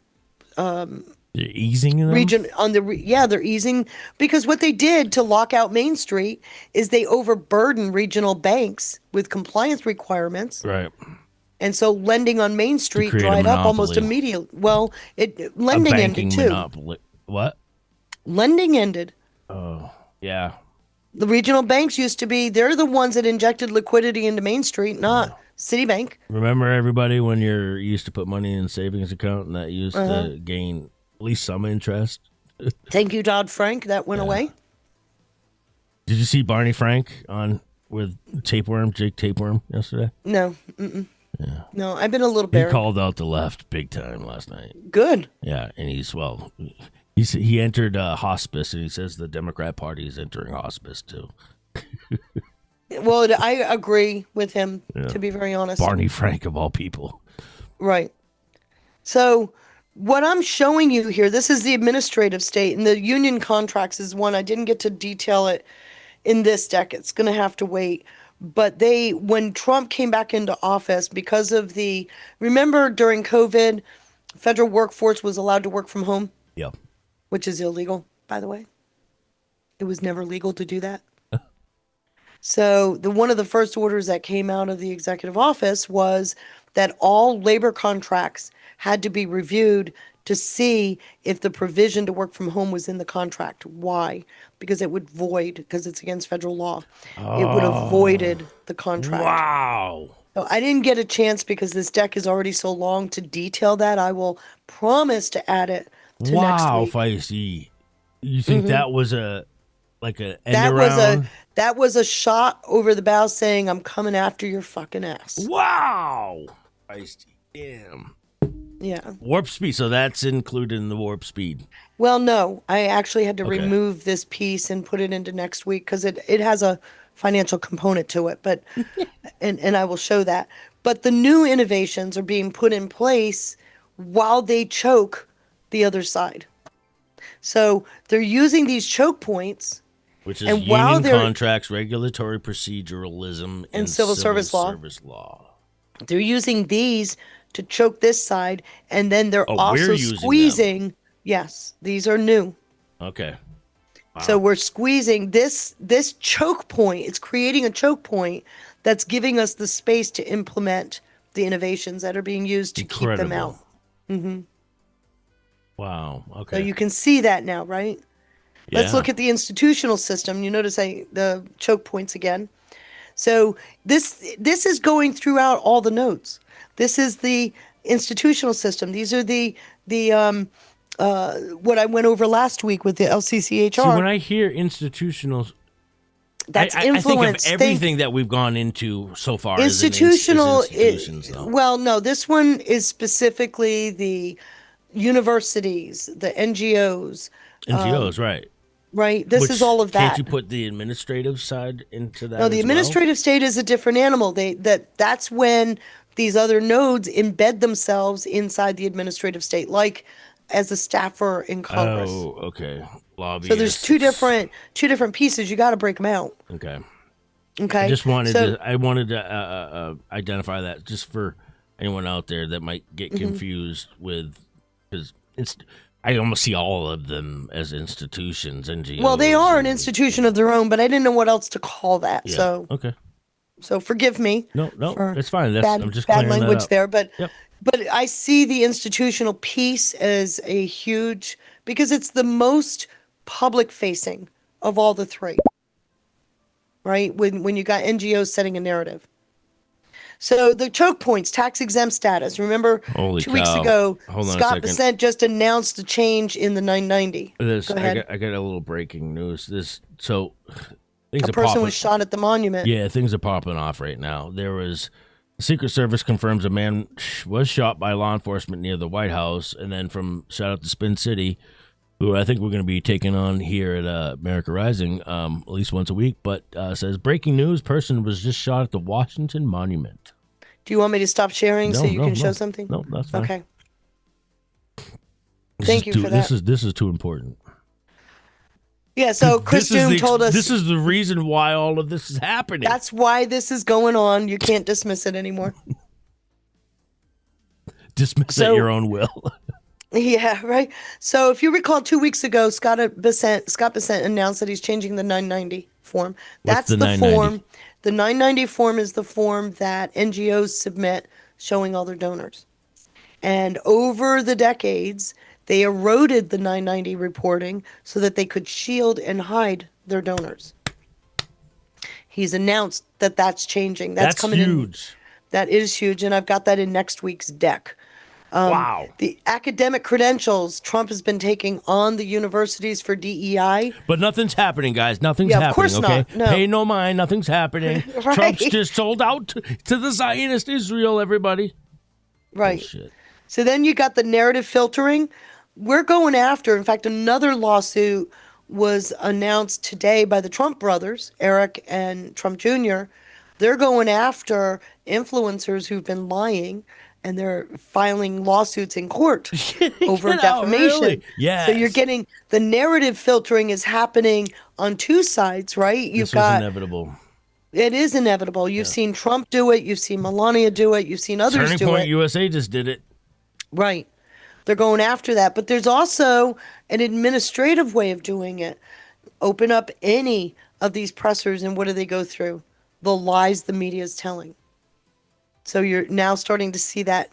They're easing them? region on they're easing because what they did to lock out Main Street is they overburdened regional banks with compliance requirements. Right. And so lending on Main Street create a dried up almost monopoly. immediately. Well, lending ended too. Monopoly. What? Lending ended. Oh, yeah. The regional banks used to be, they're the ones that injected liquidity into Main Street, not Citibank. Remember everybody when you used to put money in a savings account and that used to gain at least some interest? Thank you, Dodd-Frank. That went away. Did you see Barney Frank on with Jake Tapeworm yesterday? No. Yeah. No, I've been a little He bearish. called out the left big time last night. Good. Yeah, and he entered hospice, and he says the Democrat Party is entering hospice too. Well, I agree with him, to be very honest. Barney Frank of all people. Right. So what I'm showing you here, this is the administrative state, and the union contracts is one. I didn't get to detail it in this deck. It's going to have to wait. But when Trump came back into office, because of remember during COVID, federal workforce was allowed to work from home? Yeah. Which is illegal, by the way. It was never legal to do that. So one of the first orders that came out of the executive office was that all labor contracts had to be reviewed to see if the provision to work from home was in the contract. Why? Because it would void, because it's against federal law. It would have voided the contract. Wow. So I didn't get a chance because this deck is already so long to detail that. I will promise to add it to next week. Feisty. You think that was a end That was a shot over the bow saying, I'm coming after your fucking ass. Wow. Feisty. Damn. Yeah. Warp speed. So that's included in the warp speed. Well, no. I actually had to remove this piece and put it into next week because it has a financial component to it. But and I will show that. But the new innovations are being put in place while they choke the other side. So they're using these choke points. Which is union contracts, regulatory proceduralism, and civil service law. They're using these to choke this side, and then they're also squeezing. Yes, these are new. Okay. Wow. So we're squeezing this choke point. It's creating a choke point that's giving us the space to implement the innovations that are being used to keep them out. Mm-hmm. Wow. Okay. So you can see that now, right? Let's Yeah. look at the institutional system. You notice the choke points again. So this is going throughout all the nodes. This is the institutional system. These are the what I went over last week with the See, when LCCHR. I hear institutional, That's I think of influence. everything that we've gone into so far as Institutional. institutions, though. Well, no, this one is specifically the universities, the NGOs, NGOs, right? right? This is Which all of can't that. you put the administrative side into that No, the as well? administrative state is a different animal. That's when these other nodes embed themselves inside the administrative state, like as a staffer in Congress. Oh, okay. So there's Lobbyists. two different pieces. You got to break them out. Okay. I Okay. just wanted So to. I wanted to identify that just for anyone out there that might get confused with, because I almost see all of them as institutions, NGOs. well, they are an and- institution of their own, but I didn't know what else to call that. Yeah. So Okay. forgive me. No, for it's fine. I'm just bad clearing that language up. there, but Yep. but I see the institutional piece as a huge, because it's the most public facing of all the three, right? When you got NGOs setting a narrative. So the choke points, tax exempt status. Remember, Holy 2 weeks cow. ago, Hold on a Scott second. Bissett just announced a change in the 990. Go ahead. I got a little breaking news. Things A are person popping. was shot at the monument. Yeah, things are popping off right now. The Secret Service confirms a man was shot by law enforcement near the White House, and then from shout out to Spin City, who I think we're going to be taking on here at America Rising at least once a week. But says breaking news: person was just shot at the Washington Monument. Do you want me to stop sharing so you can show no. something? No, that's fine. Okay. This Thank is you for that. This is too important. Yeah, so Chris Doom told us this is the reason why all of this is happening. that's why this is going on. You can't dismiss it anymore. Dismiss at your own will. Yeah, right. So if you recall, 2 weeks ago, Scott Bissett announced that he's changing the 990 form. What's That's the the 990? form. The 990 form is the form that NGOs submit showing all their donors. And over the decades, they eroded the 990 reporting so that they could shield and hide their donors. He's announced that that's changing. That's coming huge. in. That is huge, and I've got that in next week's deck. Wow. The academic credentials Trump has been taking on the universities for DEI. But nothing's happening, guys. Nothing's Yeah, of happening, course okay? not. No. Pay no mind. Nothing's happening. Right. Trump's just sold out to the Zionist Israel, everybody. Right. Bullshit. So then you got the narrative filtering. We're going after, in fact, another lawsuit was announced today by the Trump brothers, Eric and Trump Jr. They're going after influencers who've been lying, and they're filing lawsuits in court over Get out, defamation. really? Yes. So you're getting the narrative filtering is happening on two sides, right? You've This got was inevitable. it is inevitable. You've seen Trump do it. You've seen Melania do it. You've seen others Turning do Point it. USA just did it. Right. They're going after that. But there's also an administrative way of doing it. Open up any of these pressers, and what do they go through? The lies the media is telling. So you're now starting to see that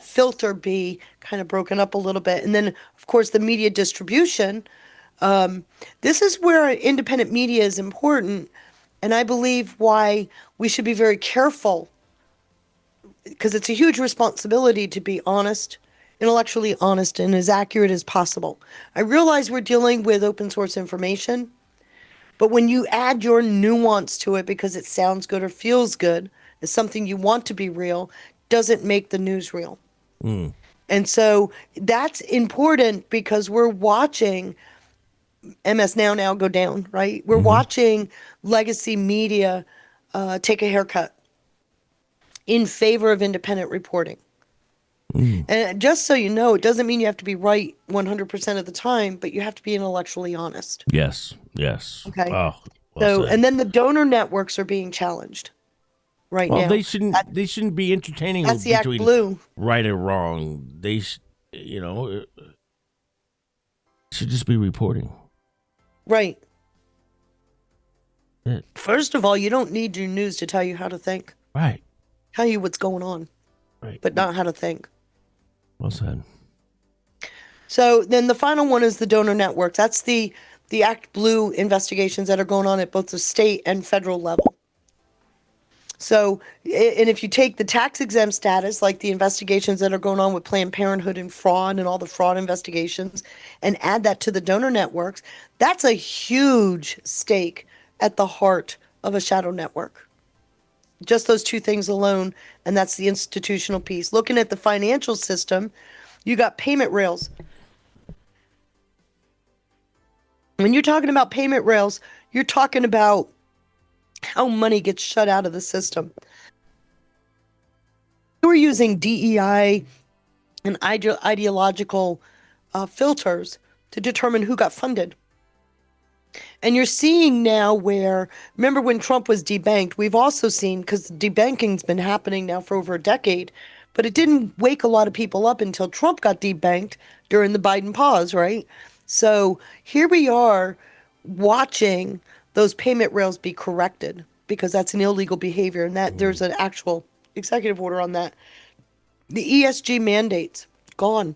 filter be kind of broken up a little bit. And then, of course, the media distribution. This is where independent media is important. And I believe why we should be very careful, because it's a huge responsibility to be honest, intellectually honest, and as accurate as possible. I realize we're dealing with open source information, but when you add your nuance to it because it sounds good or feels good, as something you want to be real, doesn't make the news real. And so that's important because we're watching MS Now go down, right? We're watching legacy media take a haircut in favor of independent reporting. And just so you know, it doesn't mean you have to be right 100% of the time, but you have to be intellectually honest. Yes. Okay. Oh, So, and then the donor networks are being challenged right now. they shouldn't be entertaining That's the Act between Blue. right or wrong. They should just be reporting. Right. Yeah. First of all, you don't need your news to tell you how to think, Right. tell you what's going on, Right. but not how to think. Well said. So then the final one is the donor networks. That's the the Act Blue investigations that are going on at both the state and federal level. So, and if you take the tax exempt status, like the investigations that are going on with Planned Parenthood and fraud and all the fraud investigations, and add that to the donor networks, that's a huge stake at the heart of a shadow network. Just those two things alone, and that's the institutional piece. Looking at the financial system, you got payment rails. When you're talking about payment rails, you're talking about how money gets shut out of the system. We're using DEI and ideological filters to determine who got funded. And you're seeing now where, remember when Trump was debanked, we've also seen, because debanking's been happening now for over a decade, but it didn't wake a lot of people up until Trump got debanked during the Biden pause, right? So here we are watching those payment rails be corrected because that's an illegal behavior, and that there's an actual executive order on that. The ESG mandates gone,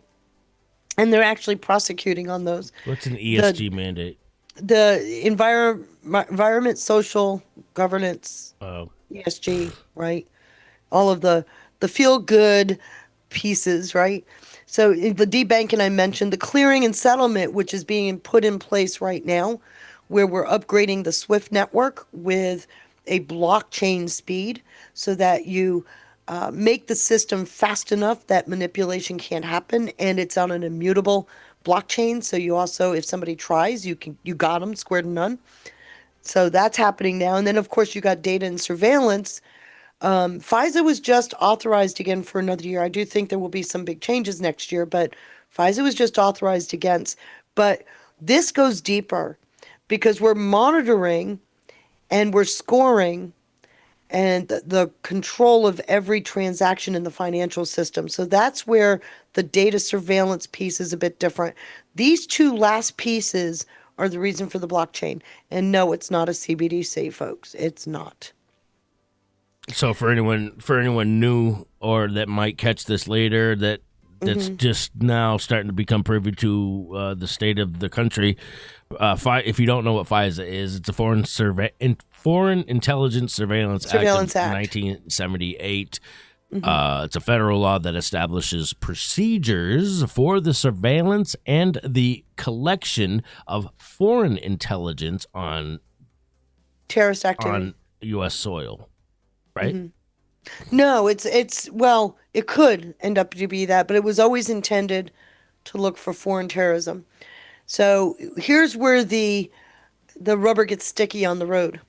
and they're actually prosecuting on those. What's an ESG mandate? The environment, social governance, ESG, right? All of the feel good pieces, right? So the debanking I mentioned, the clearing and settlement, which is being put in place right now, where we're upgrading the SWIFT network with a blockchain speed so that you make the system fast enough that manipulation can't happen, and it's on an immutable blockchain. So you also, if somebody tries, you got them square to none. So that's happening now. And then of course you got data and surveillance. FISA was just authorized again for another year. I do think there will be some big changes next year, but FISA was just authorized against. But this goes deeper because we're monitoring and we're scoring and the control of every transaction in the financial system. So that's where the data surveillance piece is a bit different. These two last pieces are the reason for the blockchain. And no, it's not a CBDC, folks. It's not. So for anyone new or that might catch this later, that's just now starting to become privy to the state of the country. If you don't know what FISA is, it's a Foreign Intelligence Surveillance Act of 1978. It's a federal law that establishes procedures for the surveillance and the collection of foreign intelligence on terrorist activity on U.S. soil. Right? No, it's well, it could end up to be that, but it was always intended to look for foreign terrorism. So here's where the rubber gets sticky on the road.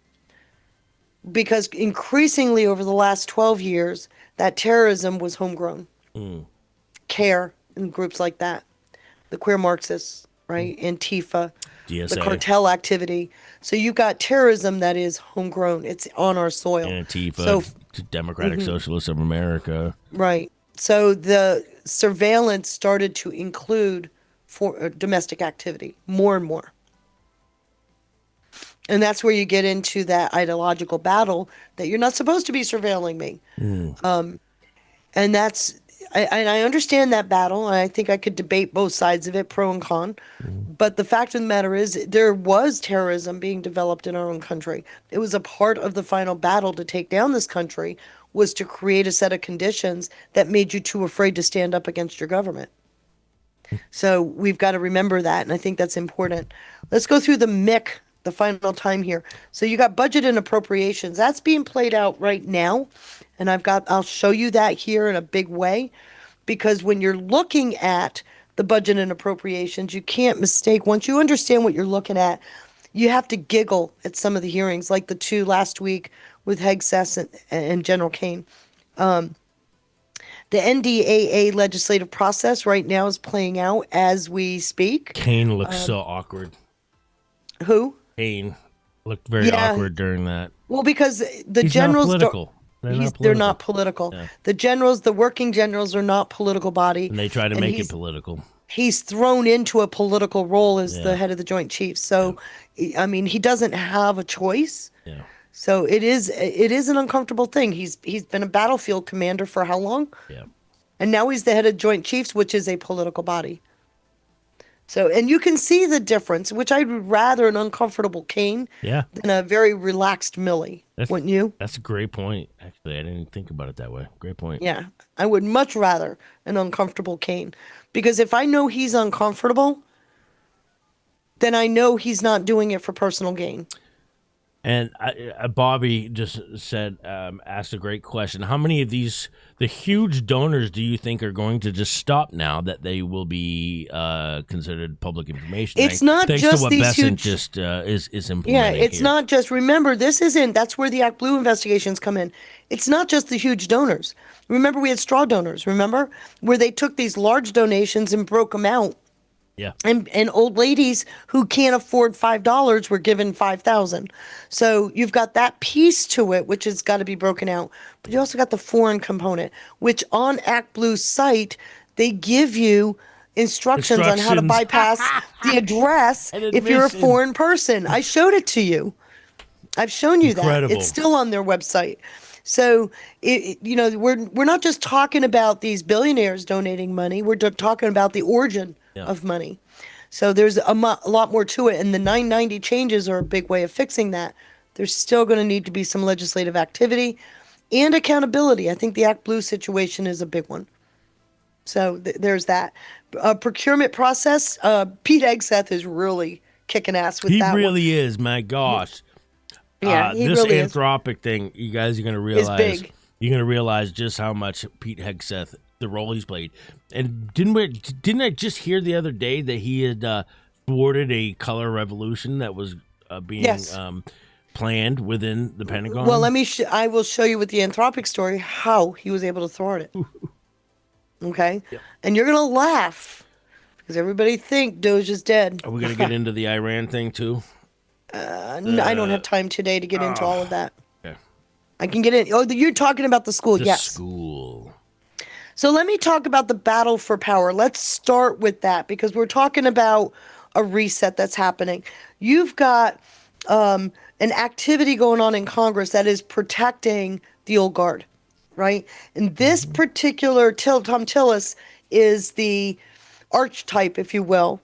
Because increasingly over the last 12 years, that terrorism was homegrown. CARE and groups like that. The queer Marxists, right? Antifa. DSA. The cartel activity. So you got terrorism that is homegrown. It's on our soil. Antifa, so, Democratic Socialists of America. Right. So the surveillance started to include domestic activity more and more. And that's where you get into that ideological battle that you're not supposed to be surveilling me. And that's, I understand that battle, and I think I could debate both sides of it, pro and con. But the fact of the matter is, there was terrorism being developed in our own country. It was a part of the final battle to take down this country, was to create a set of conditions that made you too afraid to stand up against your government. So we've got to remember that, and I think that's important. Let's go through the MIC, the final time here. So you got budget and appropriations. That's being played out right now. And I'll show you that here in a big way, because when you're looking at the budget and appropriations, you can't mistake. Once you understand what you're looking at, you have to giggle at some of the hearings, like the two last week with Hegseth and General Kane. The NDAA legislative process right now is playing out as we speak. Kane looks so awkward. Who? Kane looked very awkward during that. Well, because the He's generals not political. They're not political. Yeah. The generals, the working generals, are not political body. And they try to make it political. He's thrown into a political role as the head of the Joint Chiefs. So, I mean, he doesn't have a choice. Yeah. So it is an uncomfortable thing. He's been a battlefield commander for how long? Yeah. And now he's the head of Joint Chiefs, which is a political body. So, and you can see the difference, which I'd rather an uncomfortable cane Yeah. than a very relaxed Millie, That's wouldn't you? that's a great point. Actually, I didn't think about it that way. Great point. Yeah, I would much rather an uncomfortable cane because if I know he's uncomfortable, then I know he's not doing it for personal gain. And Bobby just said, asked a great question. How many of the huge donors, do you think are going to just stop now that they will be considered public information? It's not thanks just to what these Besant huge. just is Yeah, implementing it's here. not just, remember, this isn't, that's where the Act Blue investigations come in. It's not just the huge donors. Remember, we had straw donors, remember? Where they took these large donations and broke them out. Yeah. And old ladies who can't afford $5 were given 5,000. So you've got that piece to it, which has got to be broken out. But you also got the foreign component, which on Act Blue's site, they give you instructions on how to Instructions. bypass the address An if you're a admission. foreign person. I showed it to you. I've shown you that. Incredible. It's still on their website. So, we're not just talking about these billionaires donating money. We're talking about the origin of money. So there's a lot more to it, and the 990 changes are a big way of fixing that. There's still going to need to be some legislative activity and accountability. I think the Act Blue situation is a big one. So there's that. Procurement process. Pete Hegseth is really kicking ass with He that one. really is. My gosh. Yeah, he this really is. Anthropic thing, you guys are going to realize. big. You're going to realize just how much Pete Hegseth, the role he's played. And didn't I just hear the other day that he had thwarted a color revolution that was being Yes. planned within the Pentagon? Well, I will show you with the Anthropic story how he was able to thwart it. Okay? Yep. And you're going to laugh because everybody think Doge is dead. Are we going to get into the Iran thing too? No, I don't have time today to get into all of that. Okay. I can get in. Oh, you're talking about the school. The Yes. school. So let me talk about the battle for power. Let's start with that because we're talking about a reset that's happening. You've got an activity going on in Congress that is protecting the old guard, right? And this particular Tom Tillis is the archetype, if you will,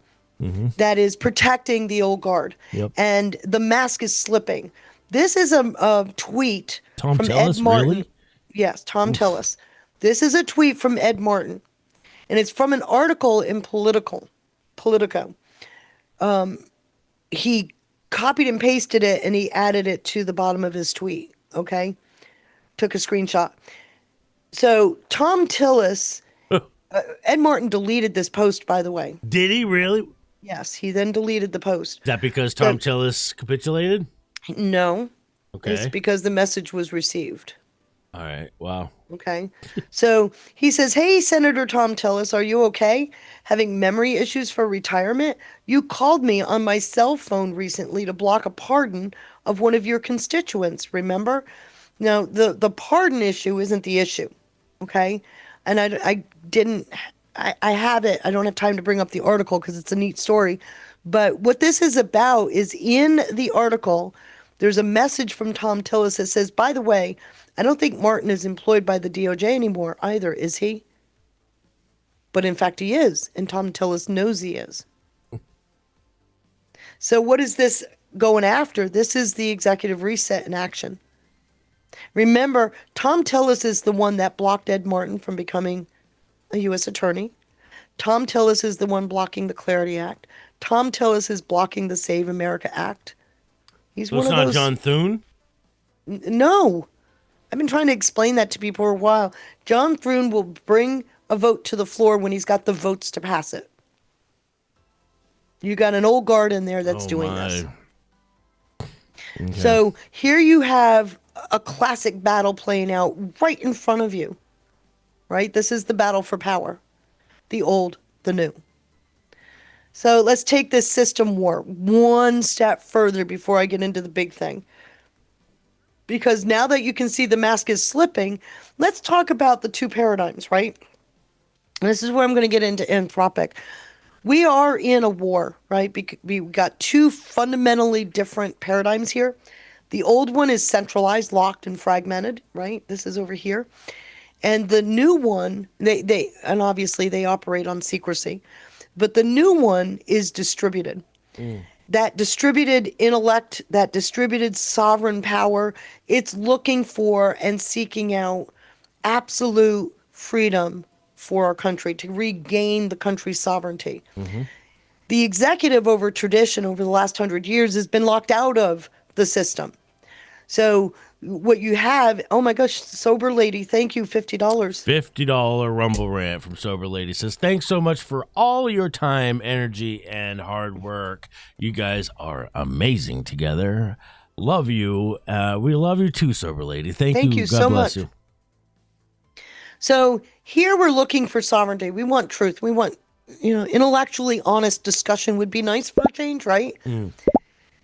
that is protecting the old guard. Yep. And the mask is slipping. This is a tweet Tom from Tillis, Ed Martin. really? Yes, Tom Tillis. This is a tweet from Ed Martin, and it's from an article in Politico. He copied and pasted it, and he added it to the bottom of his tweet, okay? Took a screenshot. So Tom Tillis, Ed Martin deleted this post, by the way. Did he really? Yes, he then deleted the post. Is that because Tom Tillis capitulated? No, Okay. it's because the message was received. All right. Wow. Okay. So he says, "Hey, Senator Tom Tillis, are you okay? Having memory issues for retirement? You called me on my cell phone recently to block a pardon of one of your constituents, remember? Now, the pardon issue isn't the issue, okay? And I have it. I don't have time to bring up the article because it's a neat story. But what this is about is in the article, there's a message from Tom Tillis that says, by the way, I don't think Martin is employed by the DOJ anymore either, is he? But in fact, he is. And Tom Tillis knows he is. So what is this going after? This is the executive reset in action. Remember, Tom Tillis is the one that blocked Ed Martin from becoming a U.S. attorney. Tom Tillis is the one blocking the Clarity Act. Tom Tillis is blocking the Save America Act. He's So one it's of not those. John Thune? No. I've been trying to explain that to people for a while. John Thune will bring a vote to the floor when he's got the votes to pass it. You got an old guard in there that's doing this. Okay. So here you have a classic battle playing out right in front of you. Right? This is the battle for power. The old, the new. So let's take this system war one step further before I get into the big thing. Because now that you can see the mask is slipping, let's talk about the two paradigms, right? And this is where I'm going to get into Anthropic. We are in a war, right? We've got two fundamentally different paradigms here. The old one is centralized, locked, and fragmented, right? This is over here. And the new one, they and obviously they operate on secrecy. But the new one is distributed. That distributed intellect, that distributed sovereign power, it's looking for and seeking out absolute freedom for our country, to regain the country's sovereignty. The executive over tradition over the last 100 years has been locked out of the system. So what you have, oh my gosh, Sober Lady, thank you, $50. $50 Rumble Rant from Sober Lady says, thanks so much for all your time, energy, and hard work. You guys are amazing together. Love you. We love you too, Sober Lady. Thank you. You God so bless much. you. So here we're looking for sovereignty. We want truth. We want, intellectually honest discussion would be nice for a change, right?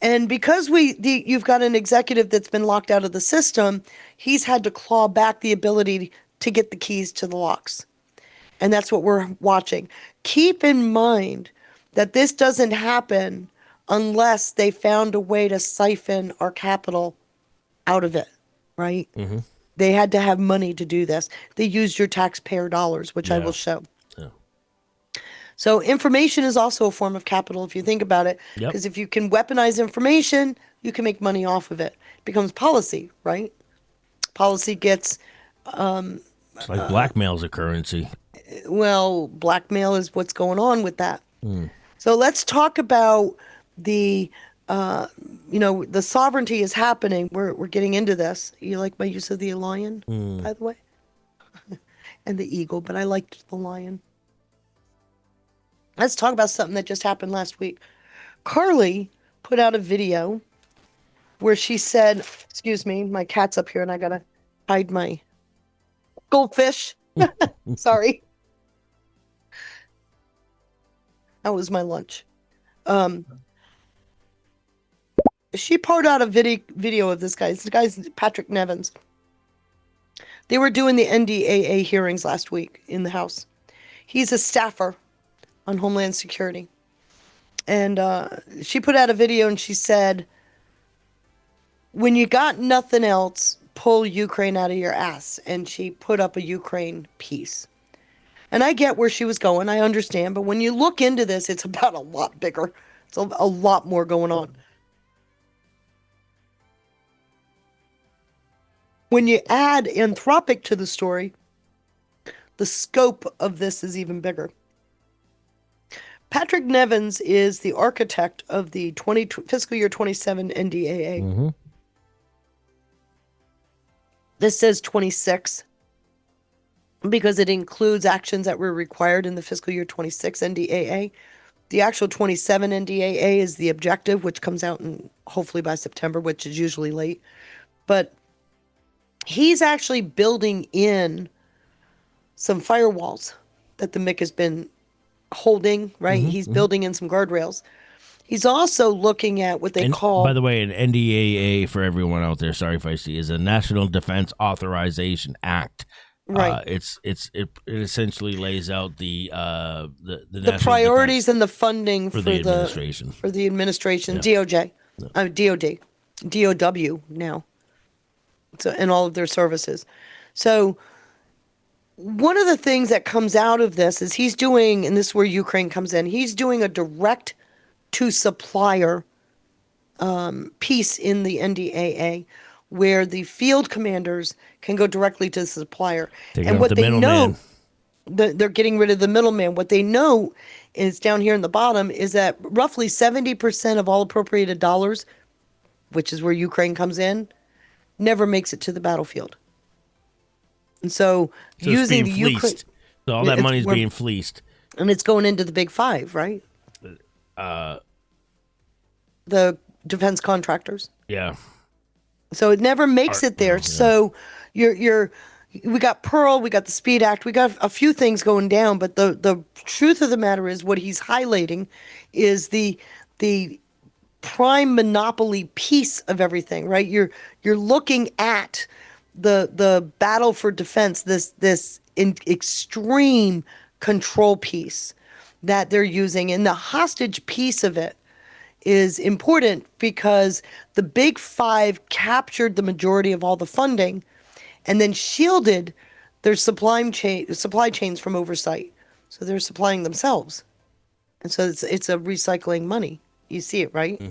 And because you've got an executive that's been locked out of the system, he's had to claw back the ability to get the keys to the locks. And that's what we're watching. Keep in mind that this doesn't happen unless they found a way to siphon our capital out of it, right? They had to have money to do this. They used your taxpayer dollars, which I will show. So information is also a form of capital if you think about it. Yep. Because if you can weaponize information, you can make money off of it. It becomes policy, right? Policy gets, It's like blackmail's a currency. well, blackmail is what's going on with that. So let's talk about the, the sovereignty is happening. We're getting into this. You like my use of the lion, by the way? And the eagle, but I liked the lion. Let's talk about something that just happened last week. Carly put out a video where she said, excuse me, my cat's up here and I gotta hide my goldfish. Sorry. That was my lunch. She put out a video of this guy. This guy's Patrick Nevins. They were doing the NDAA hearings last week in the House. He's a staffer on Homeland Security. And she put out a video and she said, when you got nothing else, pull Ukraine out of your ass. And she put up a Ukraine piece. And I get where she was going. I understand. But when you look into this, it's about a lot bigger. It's a lot more going on. When you add Anthropic to the story, the scope of this is even bigger. Patrick Nevins is the architect of the fiscal year 27 NDAA. This says 26 because it includes actions that were required in the fiscal year 26 NDAA. The actual 27 NDAA is the objective, which comes out hopefully by September, which is usually late. But he's actually building in some firewalls that the MIC has been holding, right? He's building in some guardrails. He's also looking at what they call... By the way, an NDAA, for everyone out there, sorry, Feisty, is a National Defense Authorization Act. Right. It essentially lays out the priorities and the funding for the administration. For the administration, DOJ, DOD, DOW now. So, and all of their services. So one of the things that comes out of this is he's doing, and this is where Ukraine comes in, he's doing a direct to supplier piece in the NDAA where the field commanders can go directly to the supplier. And what they know, they're getting rid of the middleman. What they know is down here in the bottom is that roughly 70% of all appropriated dollars, which is where Ukraine comes in, never makes it to the battlefield. And so using the Ukraine, so all that money's being fleeced, and it's going into the big five, right? The defense contractors. Yeah. So it never makes it there. Yeah. So we got Pearl, we got the Speed Act, we got a few things going down, but the truth of the matter is what he's highlighting is the prime monopoly piece of everything, right? You're looking at the battle for defense, this extreme control piece that they're using, and the hostage piece of it is important because the big five captured the majority of all the funding and then shielded their supply chains from oversight. So they're supplying themselves. And so it's a recycling money. You see it, right?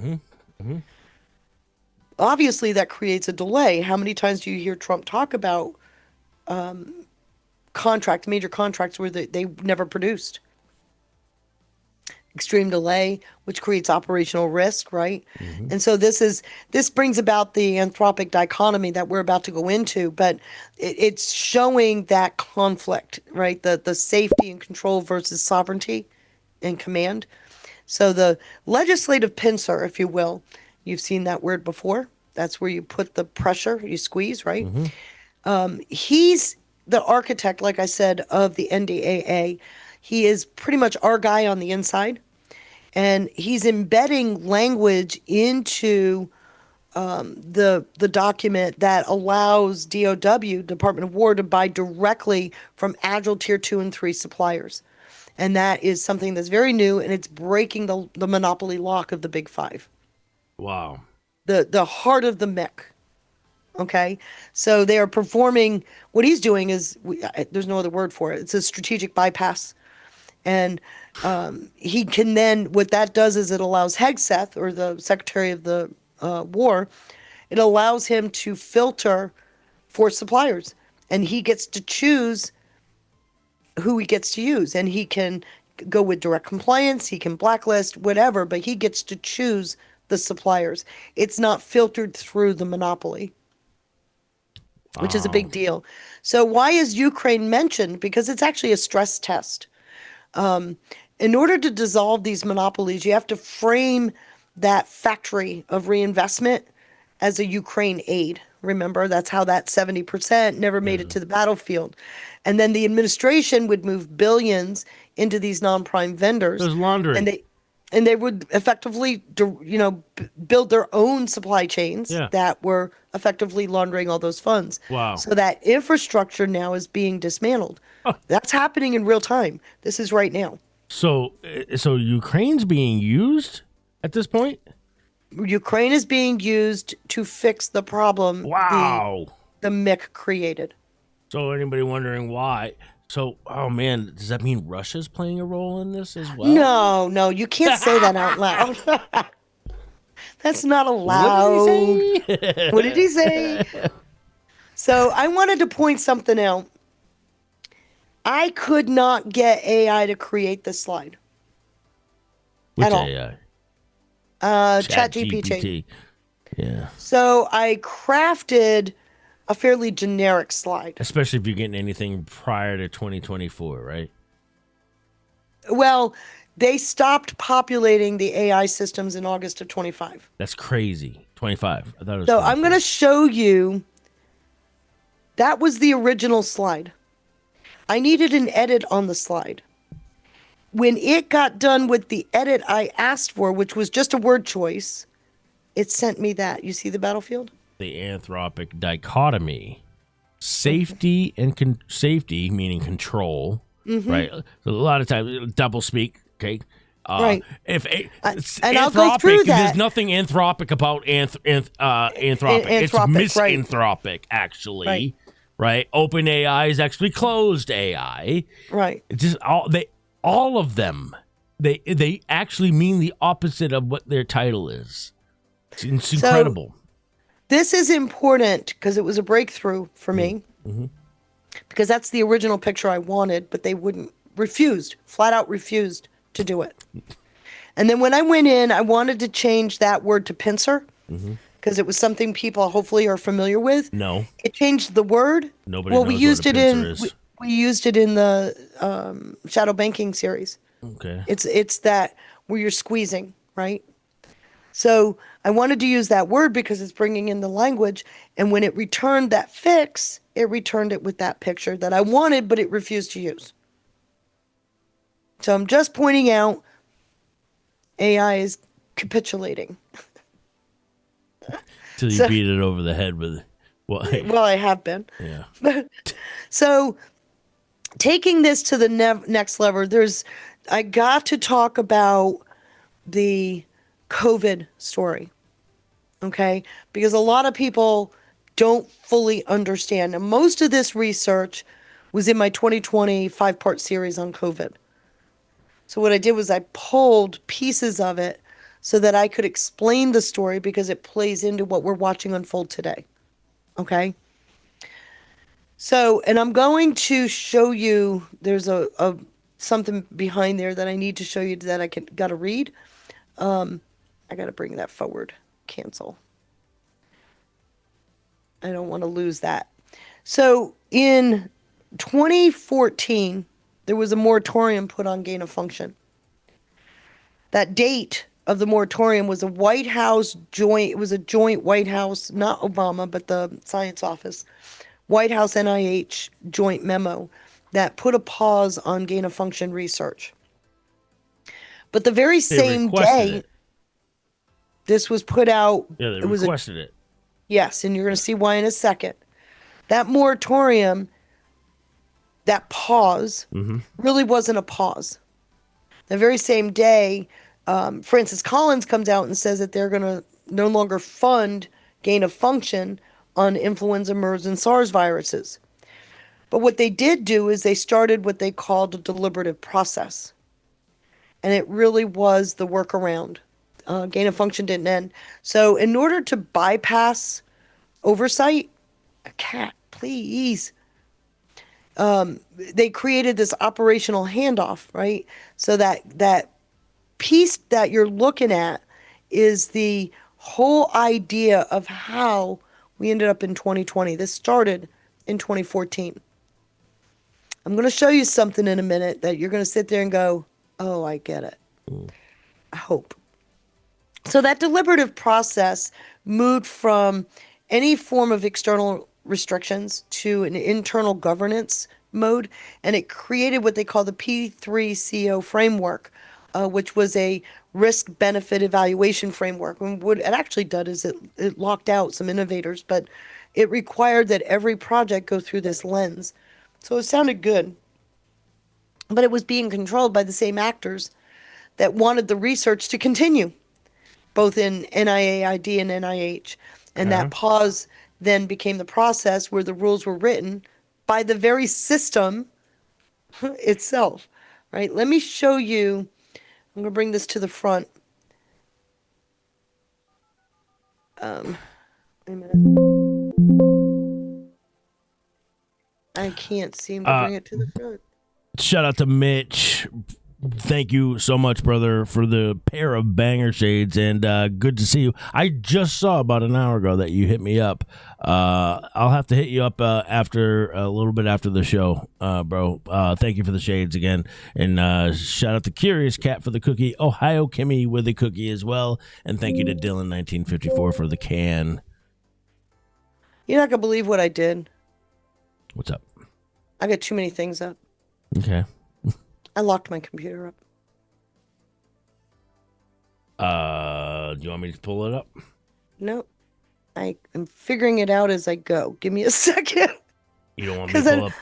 Obviously, that creates a delay. How many times do you hear Trump talk about major contracts where they never produced? Extreme delay, which creates operational risk, right? And so this brings about the anthropic dichotomy that we're about to go into, but it's showing that conflict, right? The safety and control versus sovereignty and command. So the legislative pincer, if you will, you've seen that word before. That's where you put the pressure, you squeeze, right? He's the architect, like I said, of the NDAA. He is pretty much our guy on the inside, and he's embedding language into the document that allows DOW, Department of War, to buy directly from Agile Tier 2 and 3 suppliers. And that is something that's very new, and it's breaking the monopoly lock of the Big Five, Wow. the heart of the MIC. Okay, so they are performing. What he's doing is, there's no other word for it. It's a strategic bypass, and he can then. What that does is it allows Hegseth, or the Secretary of the War, it allows him to filter for suppliers, and he gets to choose who he gets to use, and he can go with direct compliance, he can blacklist, whatever, but he gets to choose the suppliers. It's not filtered through the monopoly, which is a big deal. So why is Ukraine mentioned? Because it's actually a stress test. In order to dissolve these monopolies, you have to frame that factory of reinvestment as a Ukraine aid. Remember, that's how that 70% never made it to the battlefield. And then the administration would move billions into these non-prime vendors. There's laundering. And they would effectively, build their own supply chains that were effectively laundering all those funds. Wow. So that infrastructure now is being dismantled. That's happening in real time. This is right now. So Ukraine's being used at this point? Ukraine is being used to fix the problem the MIC created. So anybody wondering why? So, oh man, does that mean Russia's playing a role in this as well? No, you can't say that out loud. That's not allowed. What did he say? So I wanted to point something out. I could not get AI to create this slide. Which at all. AI? ChatGPT. Yeah. So I crafted a fairly generic slide. Especially if you're getting anything prior to 2024, right? Well, they stopped populating the AI systems in August of 25. That's crazy. 25. I thought it was. So I'm going to show you. That was the original slide. I needed an edit on the slide. When it got done with the edit I asked for, which was just a word choice, it sent me that. You see the battlefield? The anthropic dichotomy. Safety and safety, meaning control, right? So a lot of times, double speak, okay? Right. If it's and anthropic, I'll go through that. There's nothing anthropic about anthropic. It's misanthropic, actually. Right. Open AI is actually closed AI. Right. It's just all of them. They actually mean the opposite of what their title is. It's incredible. So, this is important because it was a breakthrough for me. Mm-hmm. Because that's the original picture I wanted, but they flat out refused to do it. And then when I went in, I wanted to change that word to pincer because it was something people hopefully are familiar with. No. It changed the word. Nobody knows what a pincer is. We used it in the shadow banking series. Okay. It's that where you're squeezing, right? So I wanted to use that word because it's bringing in the language. And when it returned that fix, it returned it with that picture that I wanted, but it refused to use. So I'm just pointing out AI is capitulating. Till you beat it over the head with Well, I have been. Yeah. So taking this to the next level, I got to talk about the COVID story, okay? Because a lot of people don't fully understand. And most of this research was in my 2020 5-part series on COVID. So what I did was I pulled pieces of it so that I could explain the story because it plays into what we're watching unfold today. Okay? So, and I'm going to show you, there's a something behind there that I need to show you that I gotta read. I gotta bring that forward. Cancel. I don't want to lose that. So in 2014, there was a moratorium put on gain of function. That date of the moratorium was a White House joint, it was a joint White House, not Obama, but the science office, White House NIH joint memo that put a pause on gain of function research. But the very They same requested day, it. this was put out. Yeah, they It was a, requested it. yes, and you're going to see why in a second. That moratorium, that pause, really wasn't a pause. The very same day, Francis Collins comes out and says that they're going to no longer fund gain of function on influenza, MERS, and SARS viruses. But what they did do is they started what they called a deliberative process. And it really was the workaround. Gain of function didn't end. So in order to bypass oversight, a cat, please. They created this operational handoff, right? So that piece that you're looking at is the whole idea of how we ended up in 2020. This started in 2014. I'm going to show you something in a minute that you're going to sit there and go, oh, I get it. I hope. So that deliberative process moved from any form of external restrictions to an internal governance mode, and it created what they call the P3CO framework, which was a risk-benefit evaluation framework. And what it actually did is it locked out some innovators, but it required that every project go through this lens. So it sounded good, but it was being controlled by the same actors that wanted the research to continue, both in NIAID and NIH. And that pause then became the process where the rules were written by the very system itself, right? Let me show you. I'm going to bring this to the front. Wait a minute. I can't seem to bring it to the front. Shout out to Mitch. Thank you so much, brother, for the pair of banger shades, and good to see you. I just saw about an hour ago that you hit me up. I'll have to hit you up after a little bit after the show, bro. Thank you for the shades again, and shout out to Curious Cat for the cookie, Ohio Kimmy with the cookie as well, and thank you to Dylan 1954 for the can. You're not gonna believe what I did. What's up? I got too many things up. Okay. I locked my computer up. Do you want me to pull it up? No, I am figuring it out as I go. Give me a second. You don't want me to pull up?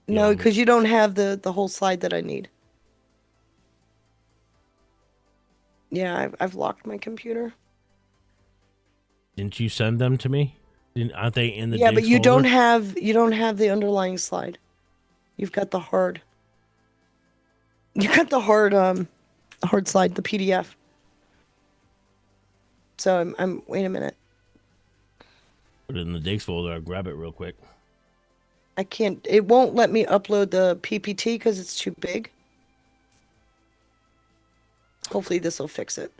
No, because you don't have the whole slide that I need. Yeah, I've locked my computer. Didn't you send them to me? Aren't they in the Yeah, but Diggs you folder? don't have the underlying slide. You've got the hard. You got the hard slide, the PDF. So I'm wait a minute. Put it in the Diggs folder. I'll grab it real quick. I can't. It won't let me upload the PPT because it's too big. Hopefully this will fix it.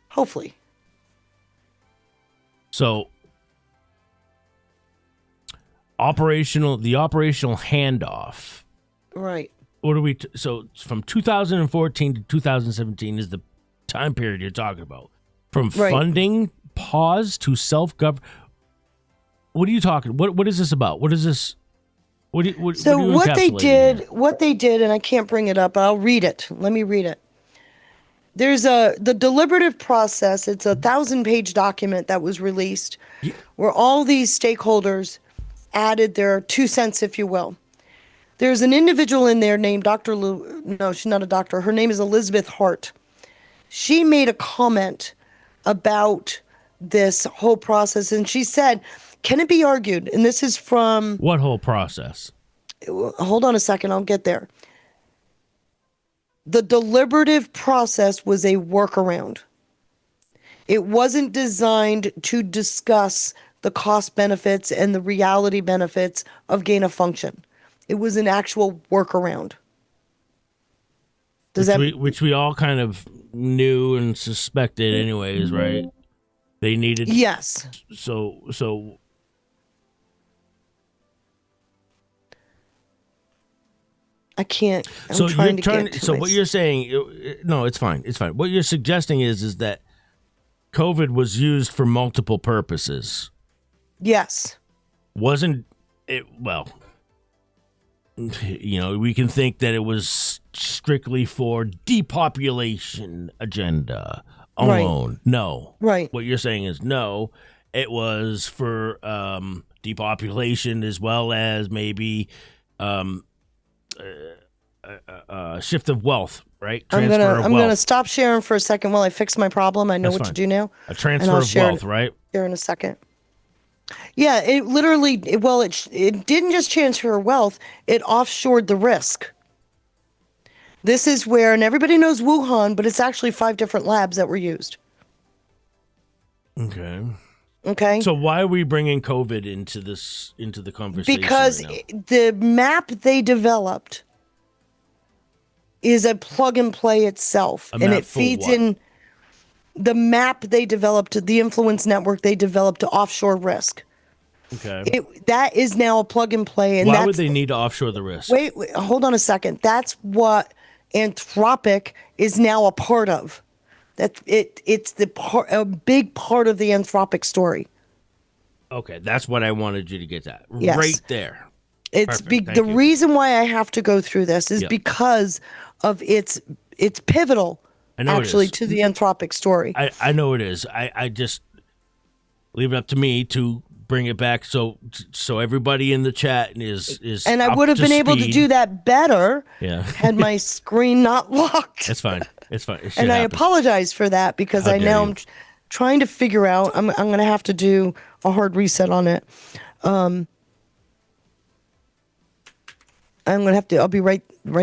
Hopefully. So the operational handoff. Right. What are we? So from 2014 to 2017 is the time period you're talking about. From funding pause to self-govern. What are you talking? What is this about? What is this? What are you what they encapsulating did, and I can't bring it up. I'll read it. Let me read it. There's the deliberative process. It's a 1,000-page document that was released, where all these stakeholders added their 2 cents, if you will. There's an individual in there named Dr. No, she's not a doctor. Her name is Elizabeth Hart. She made a comment about this whole process, and she said, "Can it be argued?" And this is from what whole process? hold on a second, I'll get there. The deliberative process was a workaround. It wasn't designed to discuss the cost benefits and the reality benefits of gain of function. It was an actual workaround. Which we all kind of knew and suspected anyways, right? They needed. Yes. So I can't. I'm so trying you're to trying. get to So my what you're saying? No, it's fine. It's fine. What you're suggesting is that COVID was used for multiple purposes. Yes. Wasn't it? Well, we can think that it was strictly for depopulation agenda alone. Right. No. Right. What you're saying is no. It was for depopulation as well as maybe shift of wealth, right? I'm gonna stop sharing for a second while I fix my problem. I know That's what fine. to do now. A transfer of wealth, right? Share in a second. Yeah, it literally. It didn't just transfer wealth; it offshored the risk. This is where, and everybody knows Wuhan, but it's actually 5 different labs that were used. Okay. Okay. So why are we bringing COVID into the conversation? Because right now? the map they developed is a plug and play itself, and it feeds in the map they developed, the influence network they developed to offshore risk. Okay. That is now a plug and play. And why would they need to offshore the risk? Wait, hold on a second. That's what Anthropic is now a part of. It's a big part of the Anthropic story. Okay, that's what I wanted you to get at. Yes. Right there. It's the reason why I have to go through this is because of it's pivotal actually to the Anthropic story. I know it is. I just leave it up to me to bring it back so everybody in the chat is and I would have been able to do that better had my screen not locked. It's fine. It's fine. And I apologize for that because I now am trying to figure out. I'm going to have to do a hard reset on it. I'm going to have to. I'll be right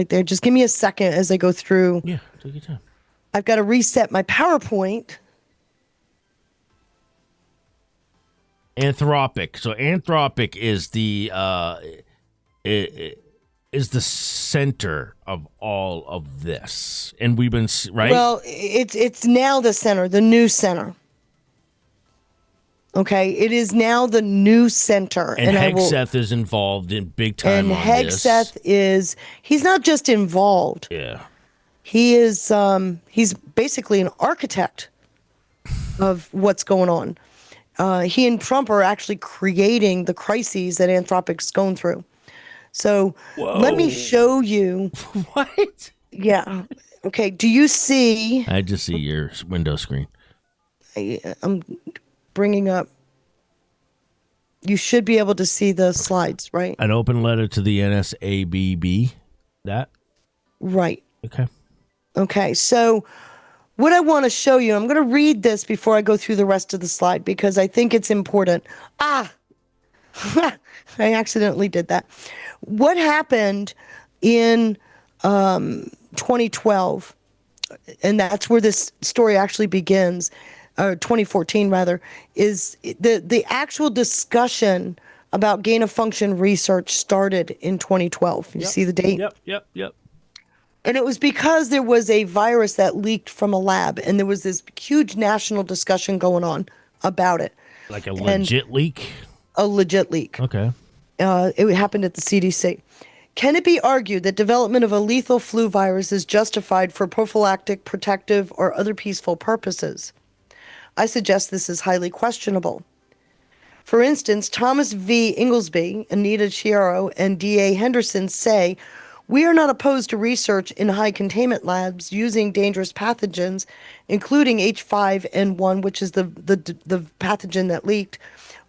there. Just give me a second as I go through. Yeah, take your time. I've got to reset my PowerPoint. Anthropic. So Anthropic is the center of all of this, and we've been right. Well, it's now the center, the new center. Okay, it is now the new center, and Hegseth is involved in big time. And Hegseth he's not just involved. Yeah, he is. He's basically an architect of what's going on. He and Trump are actually creating the crises that Anthropic's going through. So let me show you. What? Yeah. Okay. Do you see? I just see your window screen. I'm bringing up. You should be able to see the slides, right? An open letter to the NSABB. That? Right. Okay. Okay. So what I want to show you, I'm going to read this before I go through the rest of the slide because I think it's important. I accidentally did that. What happened in 2012, and that's where this story actually begins, or 2014 rather, is the actual discussion about gain of function research started in 2012. You see the date? Yep. And it was because there was a virus that leaked from a lab, and there was this huge national discussion going on about it. Like a legit leak? A legit leak. Okay. It happened at the CDC. Can it be argued that development of a lethal flu virus is justified for prophylactic, protective, or other peaceful purposes? I suggest this is highly questionable. For instance, Thomas V. Inglesby, Anita Chiaro, and D.A. Henderson say, we are not opposed to research in high containment labs using dangerous pathogens, including H5N1, which is the pathogen that leaked.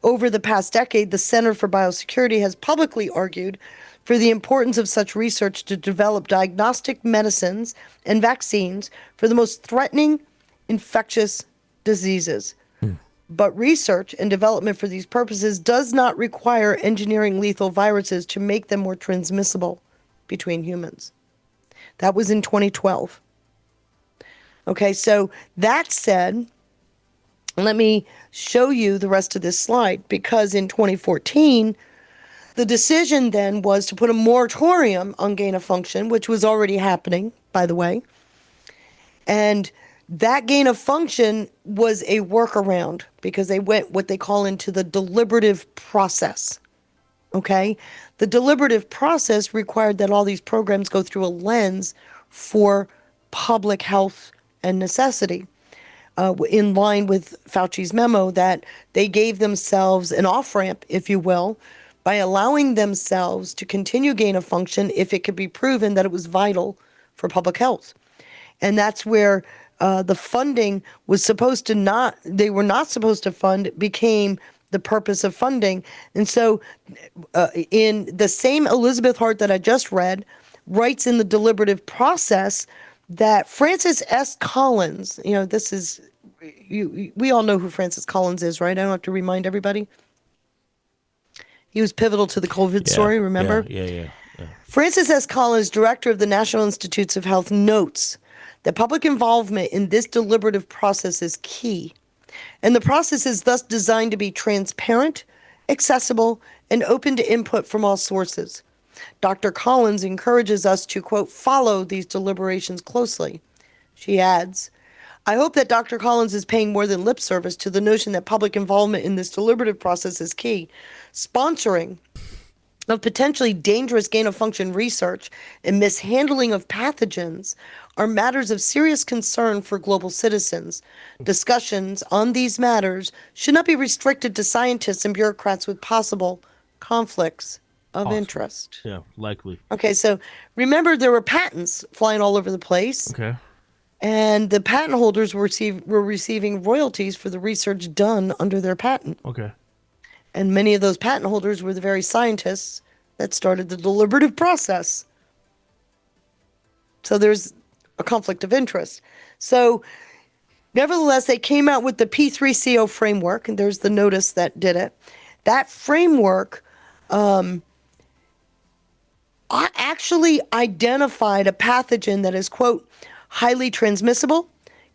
Over the past decade, the Center for Biosecurity has publicly argued for the importance of such research to develop diagnostic medicines and vaccines for the most threatening infectious diseases. but research and development for these purposes does not require engineering lethal viruses to make them more transmissible between humans. That was in 2012. Okay, so that said, let me show you the rest of this slide, because in 2014, the decision then was to put a moratorium on gain of function, which was already happening, by the way. And that gain of function was a workaround because they went what they call into the deliberative process. Okay? The deliberative process required that all these programs go through a lens for public health and necessity, in line with Fauci's memo, that they gave themselves an off-ramp, if you will, by allowing themselves to continue gain of function if it could be proven that it was vital for public health. And that's where the funding was supposed to not, they were not supposed to fund, became the purpose of funding. And so in the same Elizabeth Hart that I just read, writes in the deliberative process that Francis S. Collins, this is, we all know who Francis Collins is, right? I don't have to remind everybody. He was pivotal to the COVID story, remember? Yeah. Francis S. Collins, director of the National Institutes of Health, notes that public involvement in this deliberative process is key, and the process is thus designed to be transparent, accessible, and open to input from all sources. Dr. Collins encourages us to, quote, follow these deliberations closely. She adds, I hope that Dr. Collins is paying more than lip service to the notion that public involvement in this deliberative process is key. Sponsoring of potentially dangerous gain-of-function research and mishandling of pathogens are matters of serious concern for global citizens. Discussions on these matters should not be restricted to scientists and bureaucrats with possible conflicts of interest. Yeah, likely. Okay, so remember there were patents flying all over the place. Okay. And the patent holders were receiving royalties for the research done under their patent. Okay. And many of those patent holders were the very scientists that started the deliberative process. So there's a conflict of interest. So nevertheless, they came out with the P3CO framework, and there's the notice that did it. That framework actually identified a pathogen that is, quote, highly transmissible,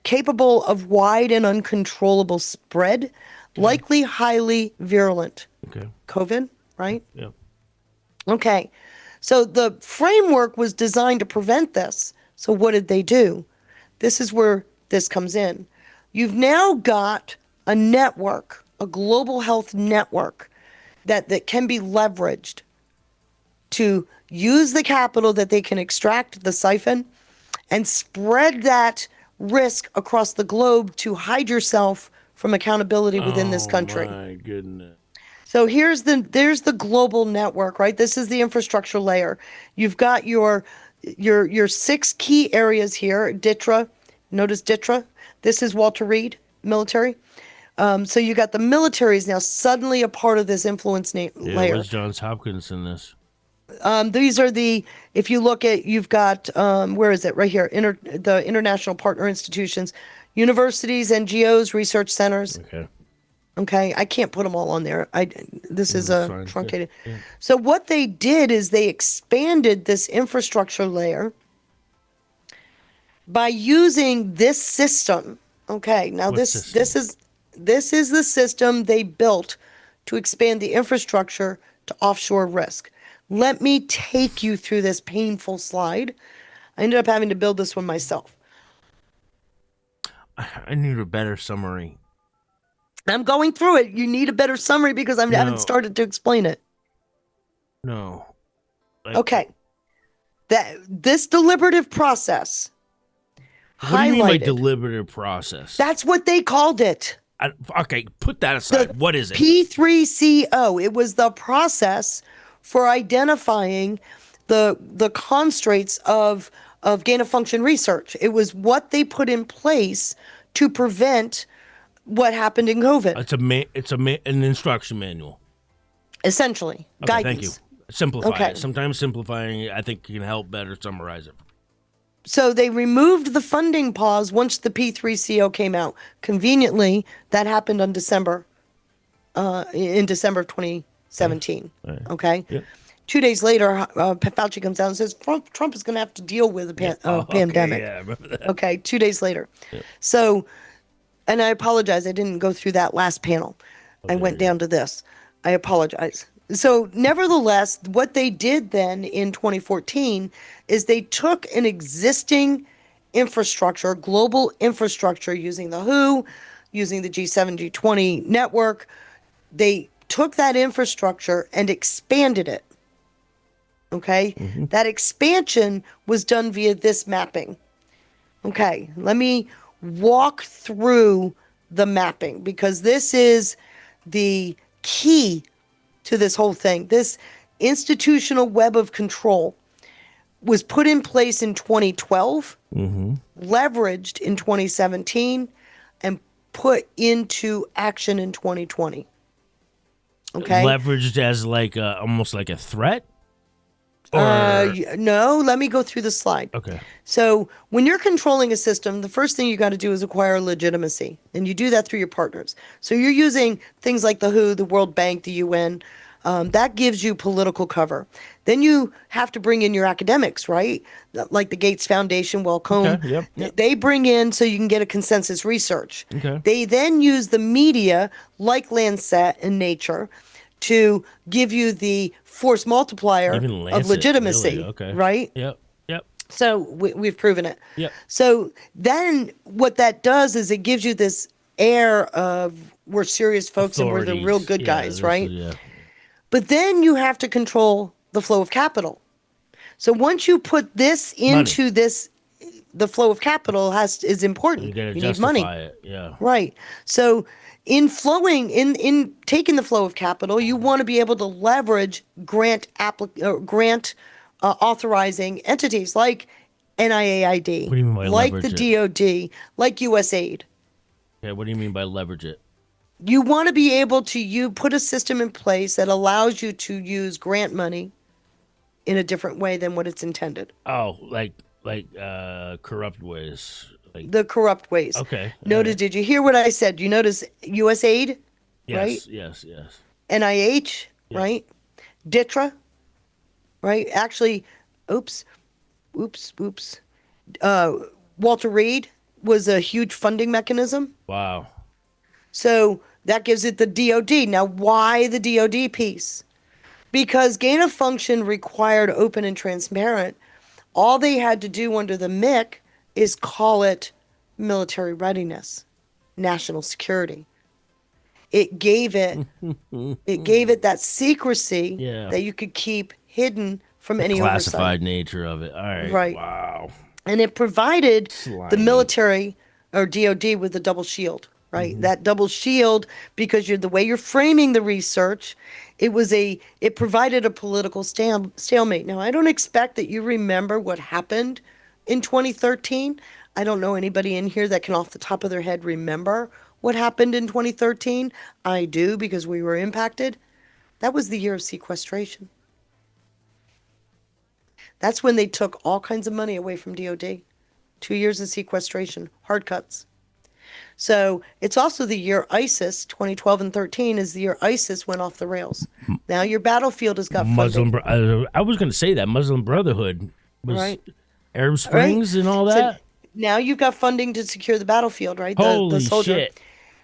capable of wide and uncontrollable spread, likely highly virulent. Okay. COVID, right? Yeah. Okay. So the framework was designed to prevent this. So what did they do? This is where this comes in. You've now got a network, a global health network that can be leveraged to use the capital that they can extract, the siphon, and spread that risk across the globe to hide yourself from accountability within this country. Oh my goodness. So there's the global network, right? This is the infrastructure layer. You've got your 6 key areas here. DITRA, notice DITRA. This is Walter Reed military. So you got the military is now suddenly a part of this influence layer. Where's Johns Hopkins in this? These are if you look at, you've got, where is it? Right here, the international partner institutions, universities, NGOs, research centers. Okay, I can't put them all on there. This is a truncated. Yeah. So what they did is they expanded this infrastructure layer by using this system. Okay, now this is the system they built to expand the infrastructure to offshore risk. Let me take you through this painful slide. I ended up having to build this one myself. I need a better summary. I'm going through it. You need a better summary because I haven't started to explain it. No. Okay. This deliberative process. What do you mean by deliberative process? That's what they called it. Okay, put that aside. What is it? P3CO. It was the process for identifying the constraints of gain of function research. It was what they put in place to prevent what happened in COVID. It's an instruction manual. Essentially, guidance. Thank you. Simplify it. Sometimes simplifying, I think, can help better summarize it. So they removed the funding pause once the P3CO came out. Conveniently, that happened on in December of 2017. Right. Okay. Yep. 2 days later, Fauci comes out and says Trump is going to have to deal with a Okay, pandemic. yeah, I remember that. Okay, 2 days later. Yep. So, and I apologize, I didn't go through that last panel. I Okay, went yeah. down to this. I apologize. So, nevertheless, what they did then in 2014 is they took an existing infrastructure, global infrastructure, using the WHO, using the G7, G20 network. They took that infrastructure and expanded it. Okay? Mm-hmm. That expansion was done via this mapping. Okay, let me walk through the mapping because this is the key to this whole thing. This institutional web of control was put in place in 2012, leveraged in 2017, and put into action in 2020. Okay? Leveraged as like almost like a threat? No, let me go through the slide. Okay. So when you're controlling a system, the first thing you got to do is acquire legitimacy, and you do that through your partners. So you're using things like the WHO, the World Bank, the UN. That gives you political cover. Then you have to bring in your academics, right? Like the Gates Foundation, Wellcome. Okay, yep. They bring in so you can get a consensus research. Okay. They then use the media like Lancet and Nature to give you the force multiplier Even of Lancet, legitimacy, really? Okay. right? Yep. So we've proven it. Yep. So then what that does is it gives you this air of we're serious folks and we're the real Authorities. good Yeah, guys, this right? is- yeah. But then you have to control the flow of capital. So once you put this into this, the flow of capital is important. You gotta You need justify money. it. Yeah. Right. So in flowing in taking the flow of capital, you want to be able to leverage grant authorizing entities like NIAID, What do you mean by like leverage the DoD, like USAID. Okay, what do you mean by leverage it? You want to be able to put a system in place that allows you to use grant money in a different way than what it's intended. Oh, like corrupt ways. Like The corrupt ways. okay. Notice, did you hear what I said? You notice USAID, Yes, right? yes. NIH, Yeah. right? DITRA, right? Actually, oops. Walter Reed was a huge funding mechanism. Wow. So that gives it the DOD. Now, why the DOD piece? Because gain of function required open and transparent. All they had to do under the MIC is call it military readiness, national security. It gave it that secrecy Yeah. that you could keep hidden from any Classified oversight. nature of it. All right. Right. Wow. And it provided the Slimy. military or DOD with a double shield, right? That double shield, because the way you're framing the research, it provided a political stalemate. Now, I don't expect that you remember what happened in 2013. I don't know anybody in here that can off the top of their head remember what happened in 2013. I do because we were impacted. That was the year of sequestration. That's when they took all kinds of money away from DOD. 2 years of sequestration, hard cuts. So it's also the year ISIS, 2012 and 13, is the year ISIS went off the rails. Now your battlefield has got funding. I was going to say that Muslim Brotherhood was Right. Arab Springs and all So that. now you've got funding to secure the battlefield, right? Holy the soldier. shit!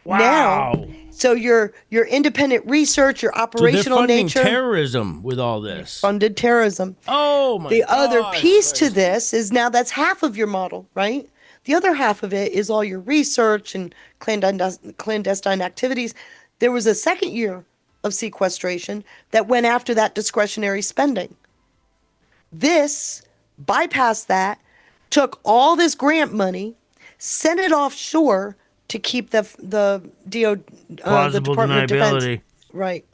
Now, Wow. so your independent research, your So they're operational funding nature, terrorism with all this. funded terrorism. Oh my! The other gosh, piece to Feisty. this is now that's half of your model, right? The other half of it is all your research and clandestine activities. There was a second year of sequestration that went after that discretionary spending. This bypassed that, took all this grant money, sent it offshore to keep the Plausible Department of Defense. deniability. Right.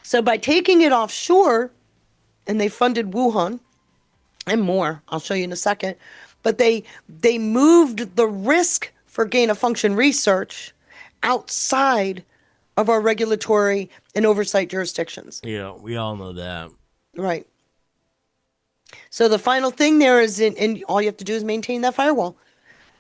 So by taking it offshore, and they funded Wuhan and more, I'll show you in a second, but they moved the risk for gain of function research outside of our regulatory and oversight jurisdictions. Yeah, we all know that. Right. So the final thing there is, and all you have to do is maintain that firewall.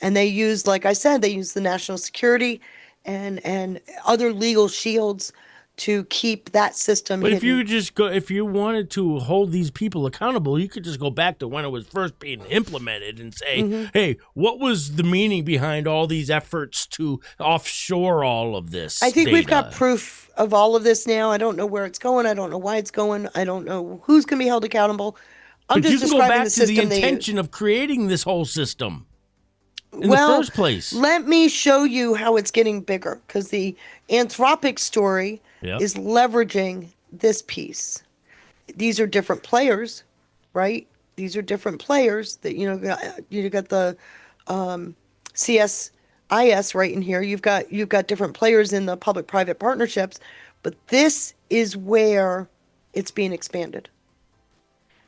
And they use, like I said, they use the national security and other legal shields to keep that system But hidden. if you wanted to hold these people accountable, you could just go back to when it was first being implemented and say, hey, what was the meaning behind all these efforts to offshore all of this I think data? we've got proof of all of this now. I don't know where it's going. I don't know why it's going. I don't know who's going to be held accountable. I'm But you just can go describing back the to the system they use. intention of creating this whole system in Well, the first place. let me show you how it's getting bigger, because the Anthropic story Yep. is leveraging this piece. These are different players, right? These are different players that, you got the CSIS right in here. You've got different players in the public-private partnerships, but this is where it's being expanded.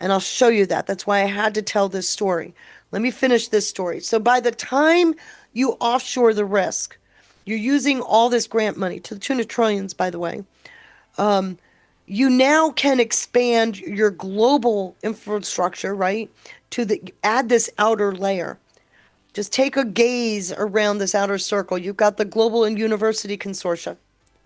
And I'll show you that. That's why I had to tell this story. Let me finish this story. So by the time you offshore the risk, you're using all this grant money to the tune of trillions, by the way. You now can expand your global infrastructure, right? Add this outer layer. Just take a gaze around this outer circle. You've got the global and university consortia,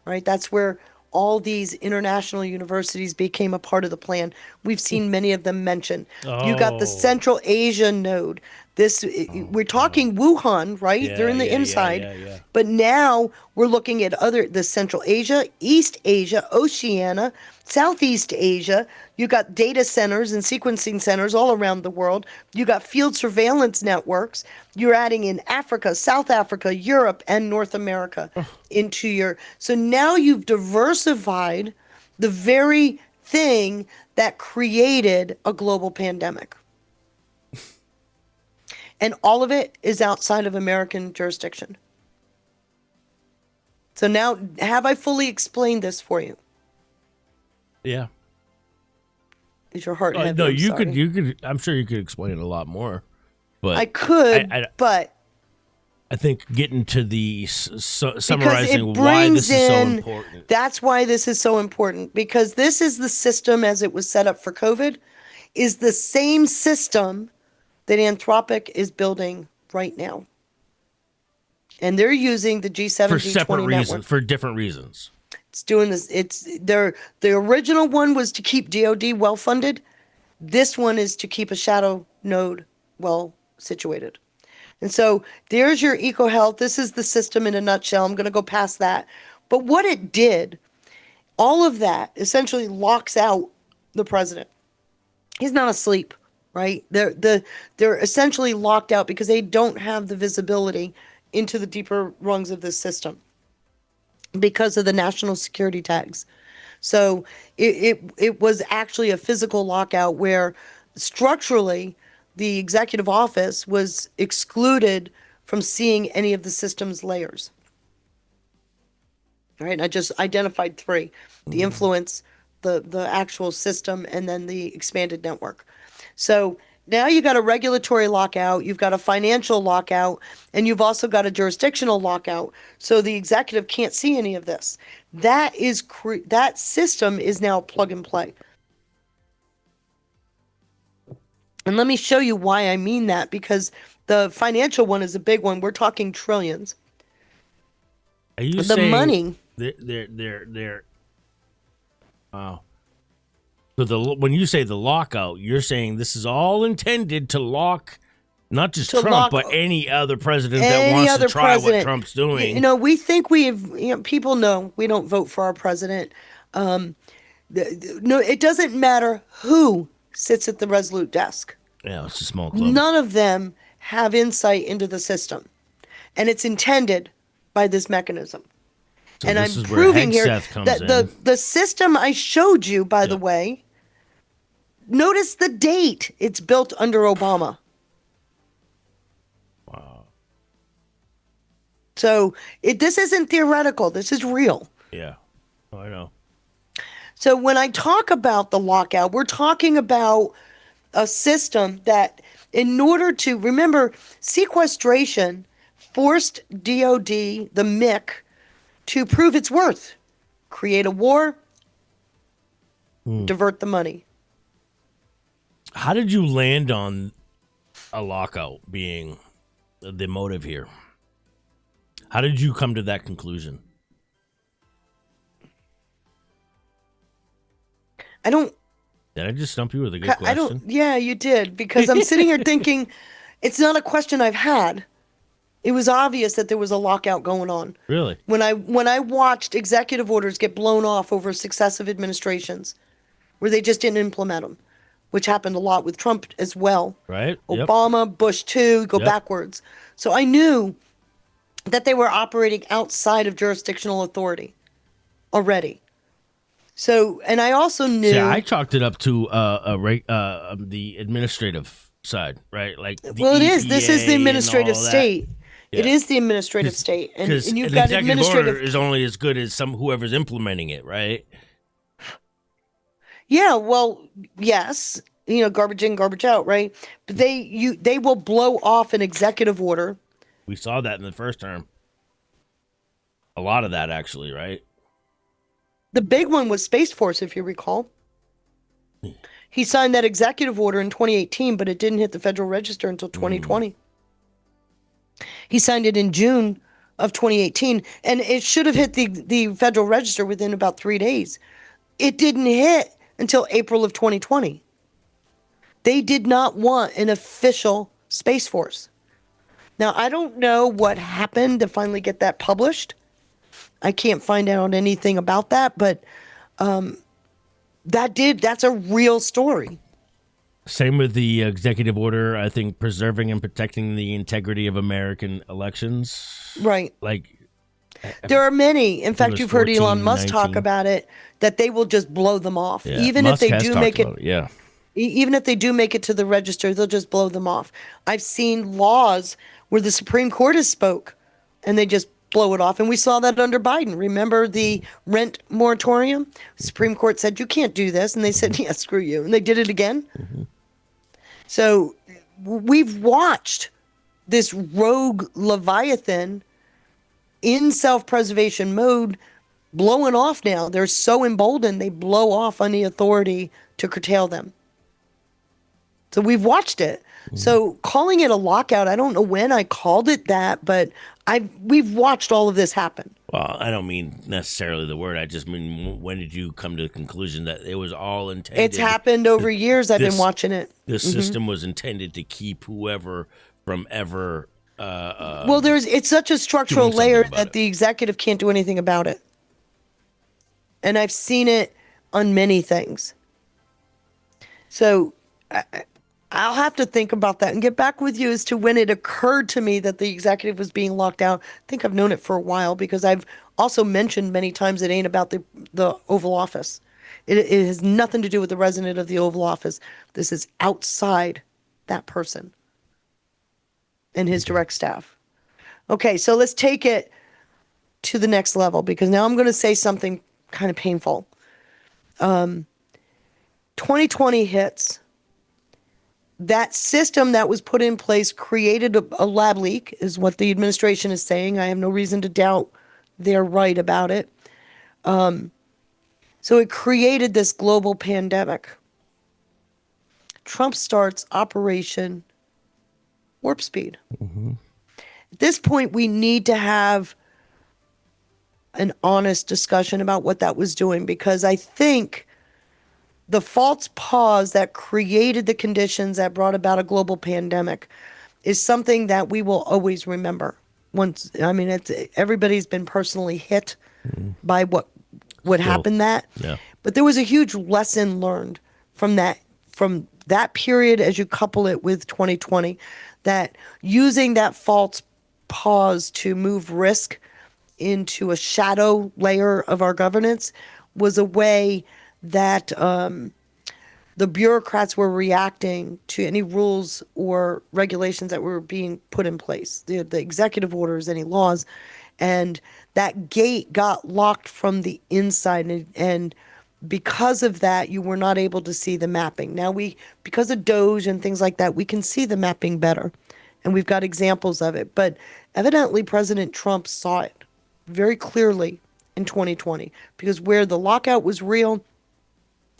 right? That's where all these international universities became a part of the plan. We've seen many of them mentioned. You got the Central Asia node. We're talking Wuhan, right? They're in the inside. Yeah. But now we're looking at the Central Asia, East Asia, Oceania, Southeast Asia. You got data centers and sequencing centers all around the world. You got field surveillance networks. You're adding in Africa, South Africa, Europe, and North America into your. So now you've diversified the very thing that created a global pandemic. And all of it is outside of American jurisdiction. So now, have I fully explained this for you? Yeah. Is your heart heavy? No, I'm you sorry. could. I'm sure you could explain it a lot more. But I could, but I think getting to the summarizing because it why brings this is so in, important. that's why this is so important, because this is the system as it was set up for COVID, is the same system that Anthropic is building right now. And they're using the G7, For G20 separate network. reasons, for different reasons. It's doing this. The original one was to keep DoD well funded. This one is to keep a shadow node well situated. And so there's your EcoHealth. This is the system in a nutshell. I'm going to go past that. But what it did, all of that essentially locks out the president. He's not asleep, right? They're essentially locked out because they don't have the visibility into the deeper rungs of this system because of the national security tags. So it was actually a physical lockout where structurally the executive office was excluded from seeing any of the system's layers. All right, and I just identified three: the influence, the actual system, and then the expanded network. So now you got a regulatory lockout, you've got a financial lockout, and you've also got a jurisdictional lockout. So the executive can't see any of this. That system is now plug and play. And let me show you why I mean that, because the financial one is a big one. We're talking trillions. Are you The saying money. They're wow. So when you say the lockout, you're saying this is all intended to lock not just Trump, but any other president that wants to try what Trump's doing. We think people know we don't vote for our president. No, it doesn't matter who sits at the Resolute desk. Yeah, it's a small club. None of them have insight into the system. And it's intended by this mechanism. So and this I'm is where proving here Hegseth comes that the system I showed you, by the way, notice the date. It's built under Obama. Wow. So this isn't theoretical. This is real. Yeah, I know. So when I talk about the lockout, we're talking about a system that, in order to, remember, sequestration forced DOD, the MIC, to prove its worth. Create a war, divert the money. How did you land on a lockout being the motive here? How did you come to that conclusion? I don't, Did I just stump you with a good I don't, question? yeah, you did, because I'm sitting here thinking it's not a question I've had. It was obvious that there was a lockout going on. Really? When I watched executive orders get blown off over successive administrations where they just didn't implement them, which happened a lot with Trump as well. Right? Yep. Obama, Bush too, go Yep. backwards. So I knew that they were operating outside of jurisdictional authority already. So, and I also knew. See, I chalked it up to the administrative side, right? Like, Well, it is. This is the EPA and administrative all that. sit. It Yeah. is the administrative state, and Because you've an got executive administrative. order is only as good as whoever's implementing it, right? Yeah, well, yes, garbage in, garbage out, right? But they will blow off an executive order. We saw that in the first term. A lot of that, actually, right? The big one was Space Force, if you recall. He signed that executive order in 2018, but it didn't hit the Federal Register until 2020. He signed it in June of 2018, and it should have hit the Federal Register within about 3 days. It didn't hit until April of 2020. They did not want an official Space Force. Now, I don't know what happened to finally get that published. I can't find out anything about that, but that's a real story. Same with the executive order, I think, preserving and protecting the integrity of American elections. Right. Like, there are many. In fact, was you've heard 14, Elon Musk 19. talk about it, that they will just blow them off. yeah, Even Musk if they has do talked make it, about yeah. even if they do make it to the register, they'll just blow them off. I've seen laws where the Supreme Court has spoke and they just blow it off. And we saw that under Biden. Remember the rent moratorium? The Supreme Court said, you can't do this. And they said, yeah, screw you. And they did it again. So we've watched this rogue Leviathan in self-preservation mode blowing off now. They're so emboldened, they blow off any authority to curtail them. So we've watched it. So calling it a lockout, I don't know when I called it that, but we've watched all of this happen. Well, I don't mean necessarily the word. I just mean, when did you come to the conclusion that it was all intended? It's happened over years. I've been watching it. This system was intended to keep whoever from ever. Well, it's such a structural doing something layer about that it. the executive can't do anything about it. And I've seen it on many things. So I'll have to think about that and get back with you as to when it occurred to me that the executive was being locked out. I think I've known it for a while because I've also mentioned many times it ain't about the Oval Office. It has nothing to do with the resident of the Oval Office. This is outside that person and his direct staff. Okay, so let's take it to the next level because now I'm going to say something kind of painful. 2020 hits. That system that was put in place created a lab leak, is what the administration is saying. I have no reason to doubt they're right about it. So it created this global pandemic. Trump starts Operation Warp Speed. At this point, we need to have an honest discussion about what that was doing, because I think the false pause that created the conditions that brought about a global pandemic is something that we will always remember. Everybody's been personally hit by what happened that. Yeah. But there was a huge lesson learned from that period as you couple it with 2020, that using that false pause to move risk into a shadow layer of our governance was a way that the bureaucrats were reacting to any rules or regulations that were being put in place, the executive orders, any laws, and that gate got locked from the inside, and because of that, you were not able to see the mapping. Now because of Doge and things like that, we can see the mapping better, and we've got examples of it. But evidently, President Trump saw it very clearly in 2020, because where the lockout was real,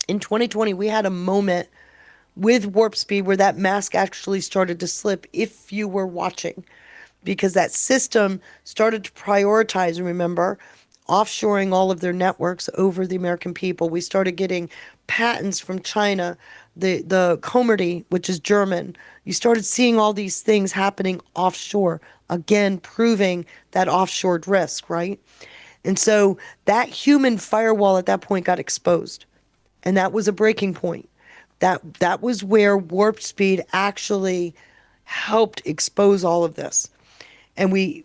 in 2020, we had a moment with warp speed where that mask actually started to slip if you were watching, because that system started to prioritize, remember, offshoring all of their networks over the American people. We started getting patents from China, the Comirnaty, which is German. You started seeing all these things happening offshore, again proving that offshored risk, right? And so that human firewall at that point got exposed. And that was a breaking point. That was where warp speed actually helped expose all of this. And we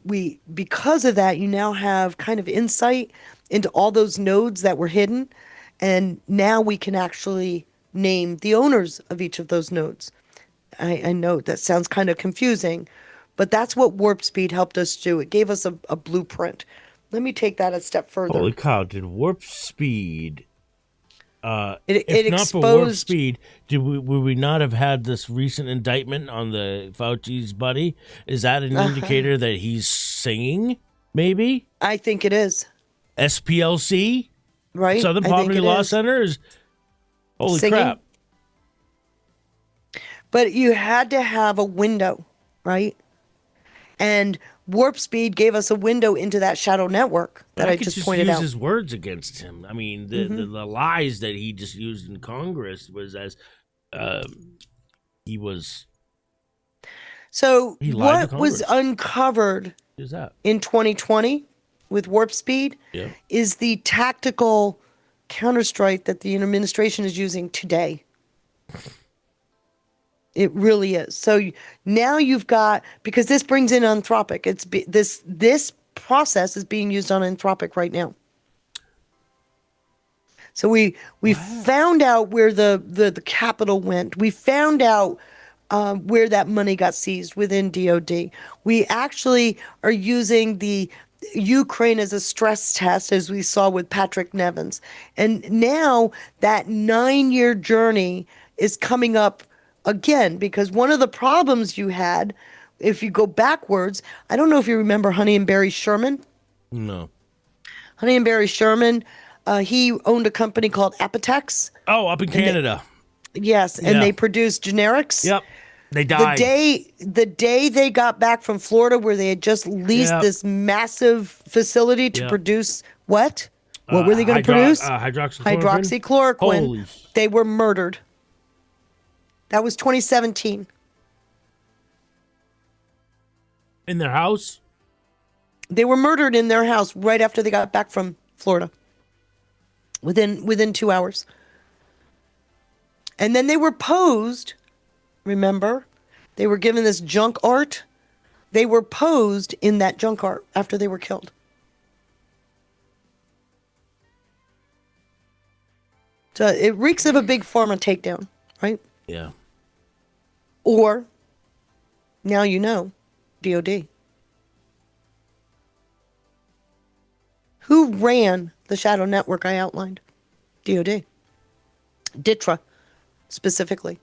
because of that, you now have kind of insight into all those nodes that were hidden. And now we can actually name the owners of each of those nodes. I know that sounds kind of confusing, but that's what warp speed helped us do. It gave us a blueprint. Let me take that a step further. Holy cow! Did warp speed? It If not for warp exposed. speed, would we not have had this recent indictment on the Fauci's buddy? Is that an indicator that he's singing? Maybe I think it is, SPLC, right? Southern I think Poverty it Law is. Center is. Holy Singing. crap! But you had to have a window, right? And warp speed gave us a window into that shadow network But that I I could just just pointed use out. his words against him. I mean, the lies that he just used in Congress was as he was So he lied to what was Congress. uncovered Who's that? in 2020 with warp speed Yeah. is the tactical counterstrike that the administration is using today. It really is. So now you've got, because this brings in Anthropic. This process is being used on Anthropic right now. So we found out where the capital went. We found out where that money got seized within DoD. We actually are using the Ukraine as a stress test, as we saw with Patrick Nevins. And now that 9-year journey is coming up again, because one of the problems you had, if you go backwards, I don't know if you remember Honey and Barry Sherman. No. Honey and Barry Sherman, he owned a company called Apotex. Oh, up in Canada. Yes, and Yeah. they produced generics. Yep. They The died. day they got back from Florida, where they had just leased Yep. this massive facility to Yep. produce what? What were they going to produce? Hydroxychloroquine. Hydroxychloroquine. Holy. They were murdered. That was 2017. In their house? They were murdered in their house right after they got back from Florida. Within 2 hours. And then they were posed, remember? They were given this junk art. They were posed in that junk art after they were killed. So it reeks of a big pharma takedown, right? Yeah. Or, now you know, DOD. Who ran the shadow network I outlined? DOD. DITRA, specifically.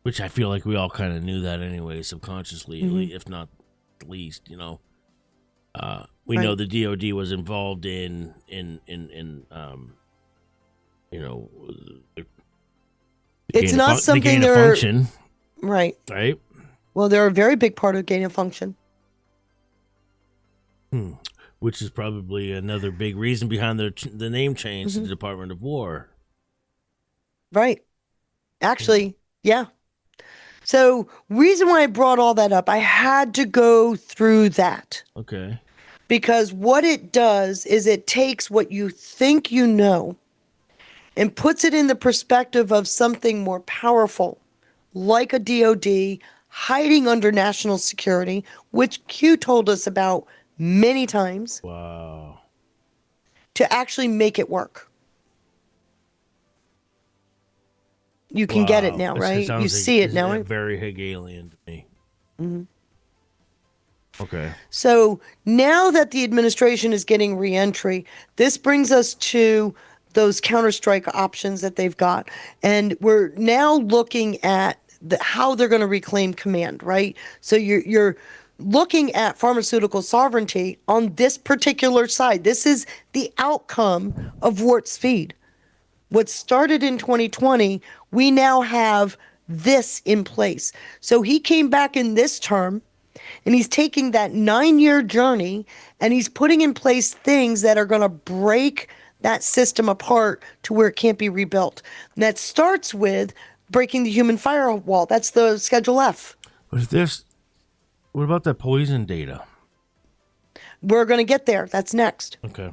Which I feel like we all kind of knew that anyway, subconsciously, if not the least, you know. We know the DOD was involved in you know, It's not the something gain of they're function, right. right? Well, they're a very big part of gain of function. Which is probably another big reason behind the name change to the Department of War. Right. Actually, yeah. So, reason why I brought all that up, I had to go through that. Okay. Because what it does is it takes what you think you know and puts it in the perspective of something more powerful, like a DOD hiding under national security, which Q told us about many times, Wow. to actually make it work. You can get it now, right? You see it now, right? Very Hegelian to me. Okay. So now that the administration is getting reentry, this brings us to those counterstrike options that they've got. And we're now looking at how they're going to reclaim command, right? So you're looking at pharmaceutical sovereignty on this particular side. This is the outcome of warp speed. What started in 2020, we now have this in place. So he came back in this term and he's taking that 9-year journey and he's putting in place things that are going to break that system apart to where it can't be rebuilt. And that starts with breaking the human firewall. That's the Schedule F. But if there's, what about the poison data? We're going to get there. That's next. Okay.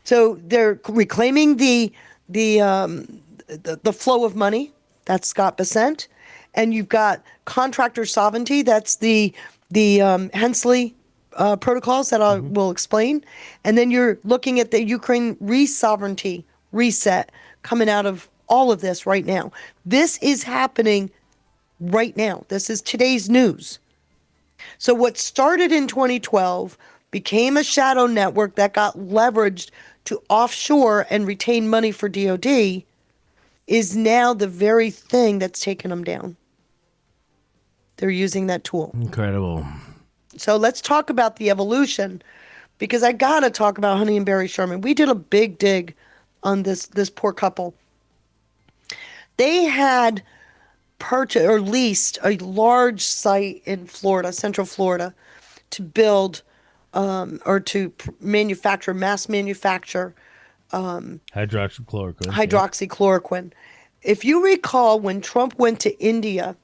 So they're reclaiming the flow of money. That's Scott Bessent, and you've got contractor sovereignty. That's the Hensley protocols that I will explain, and then you're looking at the Ukraine re-sovereignty reset coming out of all of this right now. This is happening right now. This is today's news. So what started in 2012 became a shadow network that got leveraged to offshore and retain money for DOD is now the very thing that's taken them down. They're using that tool. Incredible. So let's talk about the evolution, because I got to talk about Honey and Barry Sherman. We did a big dig on this poor couple. They had purchased or leased a large site in Florida, Central Florida, to build or to mass manufacture hydroxychloroquine. Hydroxychloroquine. If you recall, when Trump went to India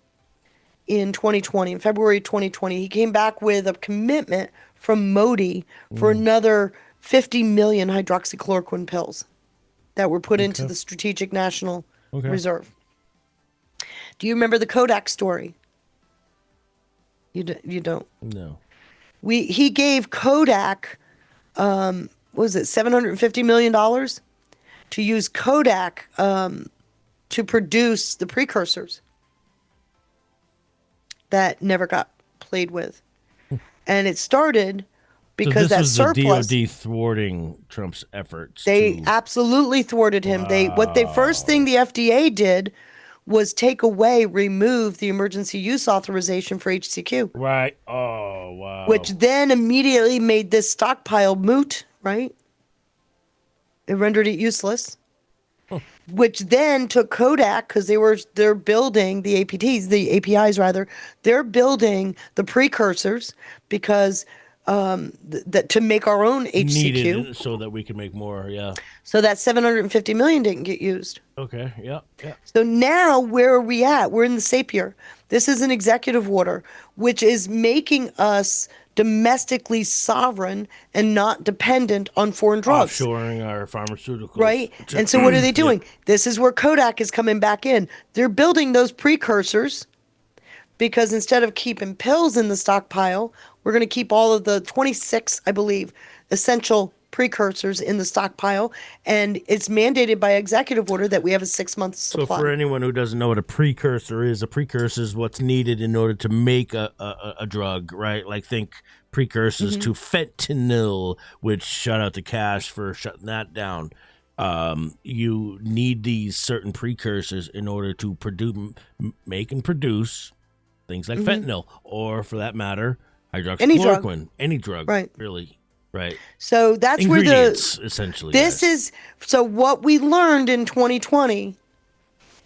in 2020, in February 2020, he came back with a commitment from Modi for another 50 million hydroxychloroquine pills that were put into the Strategic National Reserve. Do you remember the Kodak story? You don't? No. He gave Kodak, what was it, $750 million to use Kodak to produce the precursors that never got played with. And it started because so this that was surplus. The DOD thwarting Trump's efforts. They absolutely thwarted him. Wow. First thing the FDA did was remove the emergency use authorization for HCQ. Right. Oh, wow. Which then immediately made this stockpile moot, right? It rendered it useless. Which then took Kodak, because they're building the APIs rather. They're building the precursors because that to make our own HCQ. Needed so that we can make more, yeah. So that 750 million didn't get used. Okay, yeah. So now where are we at? We're in the SAPIR. This is an executive order, which is making us domestically sovereign and not dependent on foreign drugs. Offshoring our pharmaceuticals. Right? And so what are they doing? This is where Kodak is coming back in. They're building those precursors because instead of keeping pills in the stockpile, we're going to keep all of the 26, I believe, essential precursors in the stockpile, and it's mandated by executive order that we have a 6-month supply. So for anyone who doesn't know what a precursor is what's needed in order to make a drug, right? Like think precursors to fentanyl, which shout out to Cash for shutting that down. You need these certain precursors in order to make and produce things like fentanyl, or for that matter, hydroxychloroquine. Any drug, right? Really. Right. So that's ingredients, essentially. This is so what we learned in 2020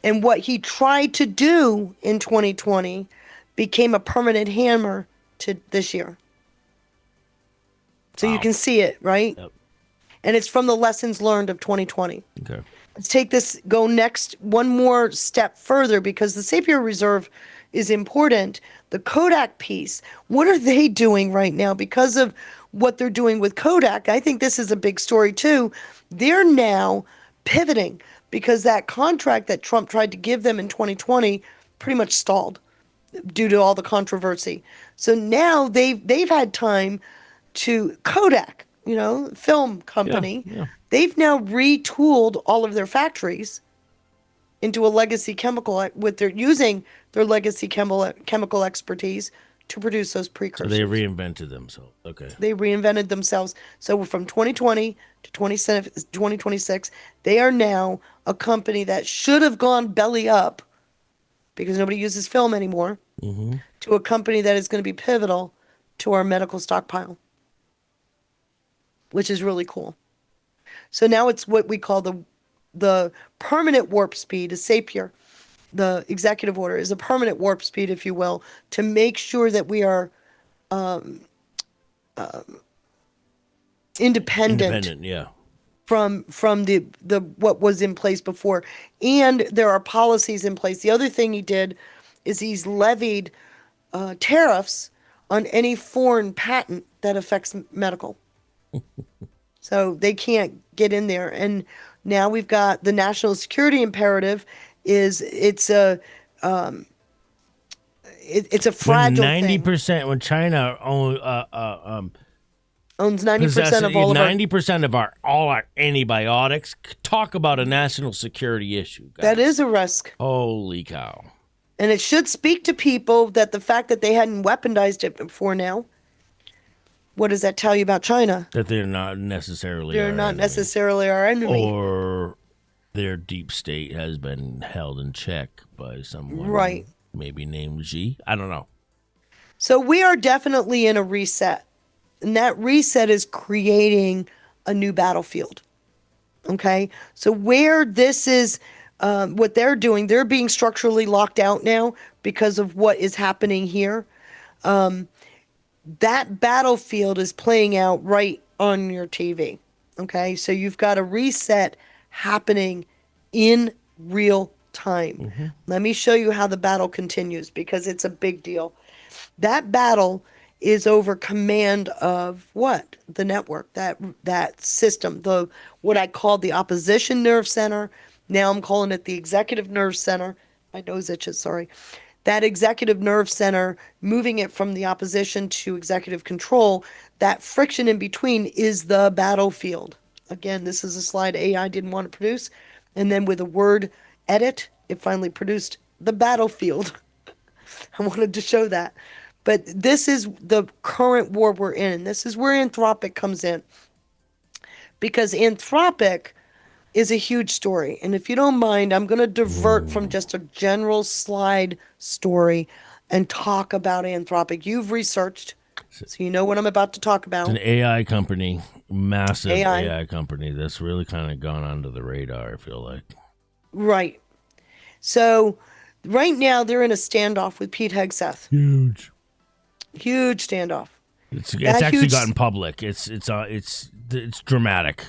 and what he tried to do in 2020 became a permanent hammer to this year. So you can see it, right? Yep. And it's from the lessons learned of 2020. Okay. Let's go next one more step further, because the SAPIR Reserve is important. The Kodak piece, what are they doing right now? Because of what they're doing with Kodak, I think this is a big story too. They're now pivoting because that contract that Trump tried to give them in 2020 pretty much stalled due to all the controversy. So now they've had time to Kodak, film company. Yeah. They've now retooled all of their factories into a legacy chemical using their legacy chemical expertise to produce those precursors. So they reinvented themselves. Okay. They reinvented themselves. So from 2020 to 2026, they are now a company that should have gone belly up because nobody uses film anymore, to a company that is going to be pivotal to our medical stockpile, which is really cool. So now it's what we call the the permanent warp speed is Sapir. The executive order is a permanent warp speed, if you will, to make sure that we are independent Independent, yeah. from the what was in place before, and there are policies in place. The other thing he did is he's levied tariffs on any foreign patent that affects medical. So they can't get in there. And now we've got the national security imperative. It's a When fragile thing. 90%, when China Owns 90% possesses of all of our 90% of all our antibiotics, talk about a national security issue, guys. that is a risk. Holy cow. And it should speak to people that the fact that they hadn't weaponized it before now. What does that tell you about China? That they're not necessarily They're our not enemy. necessarily our enemy. Or their deep state has been held in check by someone, Right. maybe named Xi. I don't know. So we are definitely in a reset. And that reset is creating a new battlefield. Okay? So where this is, what they're doing, they're being structurally locked out now because of what is happening here. That battlefield is playing out right on your TV. Okay? So you've got a reset happening in real time. Let me show you how the battle continues because it's a big deal. That battle is over command of what? The network, that system, the what I called the opposition nerve center. Now I'm calling it the executive nerve center. My nose itches, sorry. That executive nerve center, moving it from the opposition to executive control, that friction in between is the battlefield. Again, this is a slide AI didn't want to produce. And then with a word edit, it finally produced the battlefield. I wanted to show that. But this is the current war we're in. This is where Anthropic comes in. Because Anthropic is a huge story. And if you don't mind, I'm going to divert from just a general slide story and talk about Anthropic. You've researched, so you know what I'm about to talk about. It's an AI company, massive AI. AI company that's really kind of gone under the radar, I feel like. Right. So right now they're in a standoff with Pete Hegseth. Huge standoff. It's That actually huge- gotten public. It's dramatic.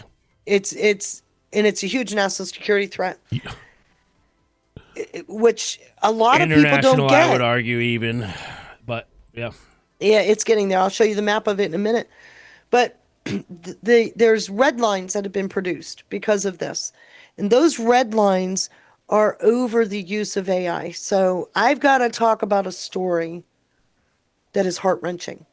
It's a huge national security threat, which a lot of people International, don't I would get. argue, even, but yeah. Yeah, it's getting there. I'll show you the map of it in a minute. But there's red lines that have been produced because of this. And those red lines are over the use of AI. So I've got to talk about a story that is heart-wrenching.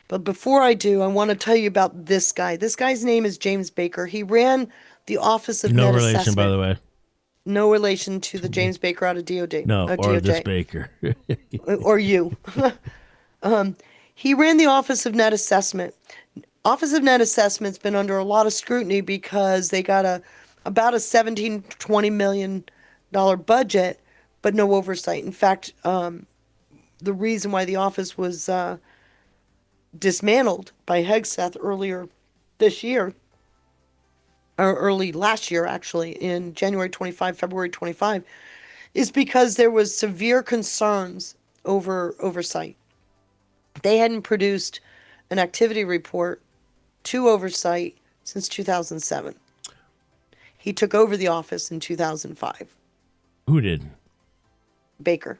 But before I do, I want to tell you about this guy. This guy's name is James Baker. He ran the Office of No Net relation, Assessment. by the way. No relation to the James Baker out of DOD. No, or DOJ. this baker. Or you. He ran the Office of Net Assessment. Office of Net Assessment's been under a lot of scrutiny because they got about a $17-20 million budget, but no oversight. In fact, the reason why the office was dismantled by Hegseth earlier this year, or early last year actually, in January 25, February 25, is because there was severe concerns over oversight. They hadn't produced an activity report to oversight since 2007. He took over the office in 2005. Who did? Baker.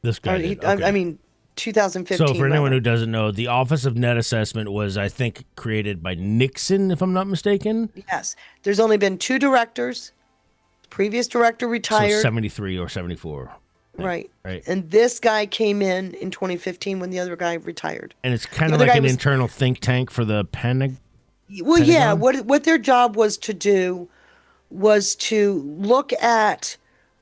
This guy Or did. Okay. I mean, 2015. So for anyone rather. who doesn't know, the Office of Net Assessment was, I think, created by Nixon, if I'm not mistaken. Yes. There's only been 2 directors. Previous director So retired. 73 or 74. Right. Right. And this guy came in 2015 when the other guy retired. And it's kind of The other like guy an was- internal think tank for the Pentagon. Well, yeah, Pentagon? what their job was to do was to look at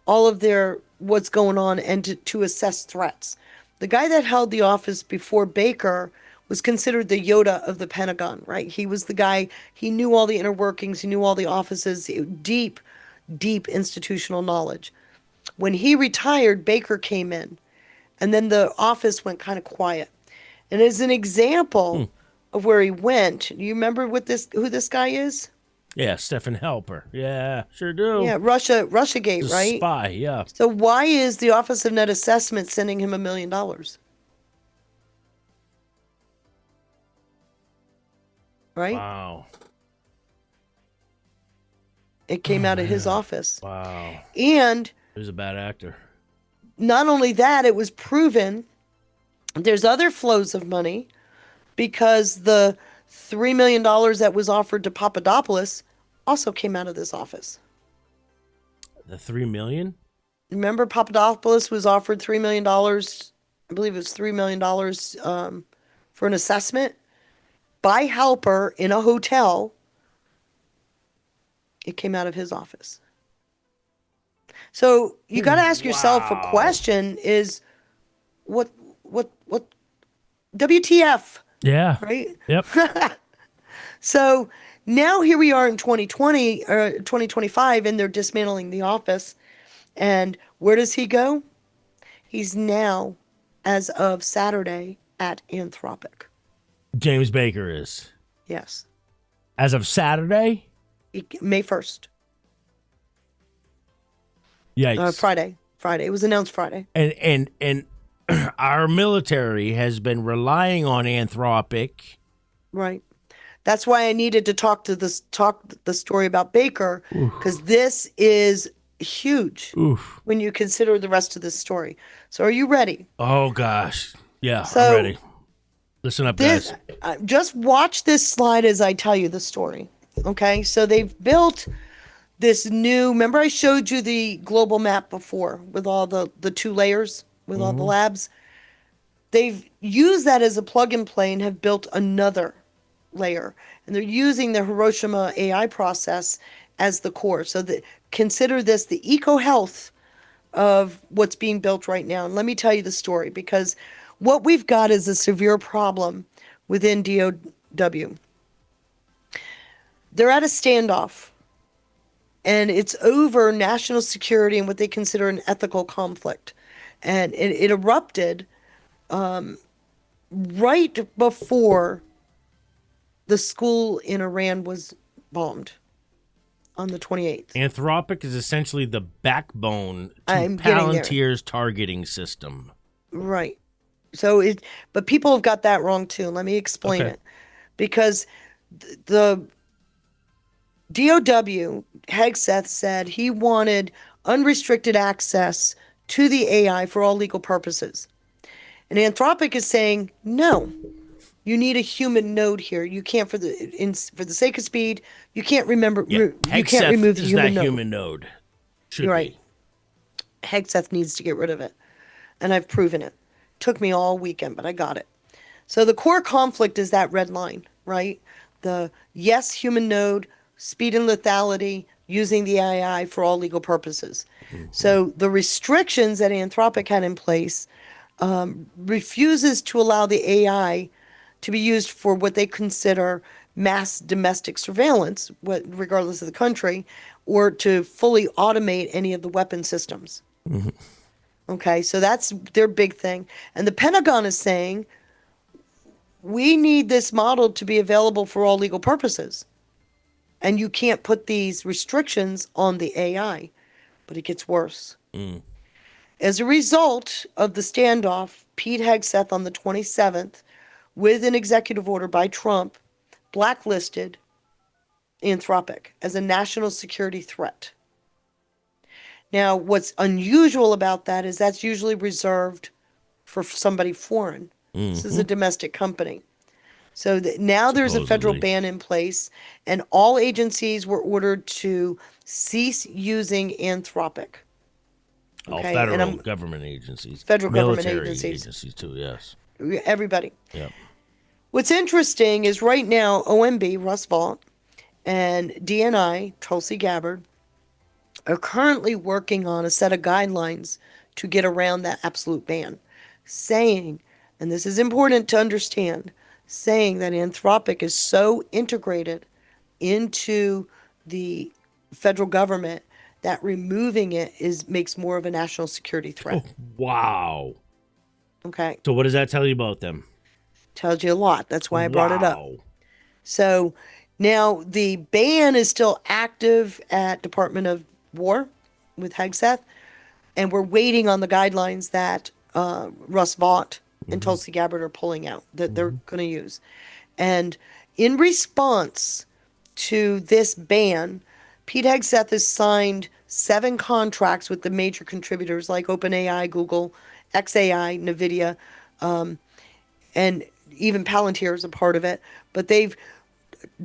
all of their what's going on and to assess threats. The guy that held the office before Baker was considered the Yoda of the Pentagon, right? He was the guy, he knew all the inner workings, he knew all the offices, deep institutional knowledge. When he retired, Baker came in, and then the office went kind of quiet. And as an example of where he went, you remember who this guy is? Yeah, Stephen Helper. Yeah, sure do. Yeah, Russiagate, The right? spy, yeah. So why is the Office of Net Assessment sending him $1 million? Right? Wow. It came out of his office. Wow. And He was a bad actor. not only that, it was proven there's other flows of money because the $3 million that was offered to Papadopoulos also came out of this office. The $3 million? Remember, Papadopoulos was offered $3 million. I believe it was $3 million for an assessment by Halper in a hotel. It came out of his office. So you got to ask yourself a question: is what WTF? Yeah. Right? Yep. So now here we are in 2020 or 2025, and they're dismantling the office. And where does he go? He's now, as of Saturday, at Anthropic. James Baker is. Yes. As of Saturday? May 1st. Yikes. Friday. It was announced Friday. And our military has been relying on Anthropic. Right. That's why I needed to talk the story about Baker, because this is huge when you consider the rest of this story. So are you ready? Oh, gosh. Yeah, So I'm ready. Listen up, guys. Just watch this slide as I tell you the story. Okay? So they've built this new, remember I showed you the global map before with all the 2 layers with all the labs? They've used that as a plug and play and have built another layer. And they're using the Hiroshima AI process as the core. So consider this the eco-health of what's being built right now. And let me tell you the story, because what we've got is a severe problem within DOW. They're at a standoff, and it's over national security and what they consider an ethical conflict. And it erupted right before the school in Iran was bombed on the 28th. Anthropic is essentially the backbone to I'm getting there. Palantir's targeting system. Right. So but people have got that wrong too. Let me explain it. Because the DOW, Hegseth said he wanted unrestricted access to the AI for all legal purposes. And Anthropic is saying, no, you need a human node here. You can't, for the sake of speed, you can't remember. You can't remove the human node. Human node. You're right. Hegseth needs to get rid of it, and I've proven it. Took me all weekend, but I got it. So the core conflict is that red line, right? The yes, human node, speed and lethality, using the AI for all legal purposes. So the restrictions that Anthropic had in place refuses to allow the AI to be used for what they consider mass domestic surveillance, regardless of the country, or to fully automate any of the weapon systems. Okay, so that's their big thing. And the Pentagon is saying, we need this model to be available for all legal purposes. And you can't put these restrictions on the AI. But it gets worse. As a result of the standoff, Pete Hegseth on the 27th, with an executive order by Trump, blacklisted Anthropic as a national security threat. Now, what's unusual about that is that's usually reserved for somebody foreign. This is a domestic company. So now there's a federal ban in place, and all agencies were ordered to cease using Anthropic. All federal government agencies. Federal government military agencies too, yes. Everybody. Yep. What's interesting is right now, OMB, Russ Vought, and DNI, Tulsi Gabbard, are currently working on a set of guidelines to get around that absolute ban, saying, and this is important to understand, saying that Anthropic is so integrated into the federal government that removing it makes more of a national security threat. Oh, wow. Okay. So what does that tell you about them? Tells you a lot. That's why I brought it up. So Now, the ban is still active at Department of War with Hegseth, and we're waiting on the guidelines that Russ Vought and Mm-hmm. Tulsi Gabbard are pulling out that they're Mm-hmm. going to use. And in response to this ban, Pete Hegseth has signed 7 contracts with the major contributors like OpenAI, Google, XAI, NVIDIA, and even Palantir is a part of it. But they've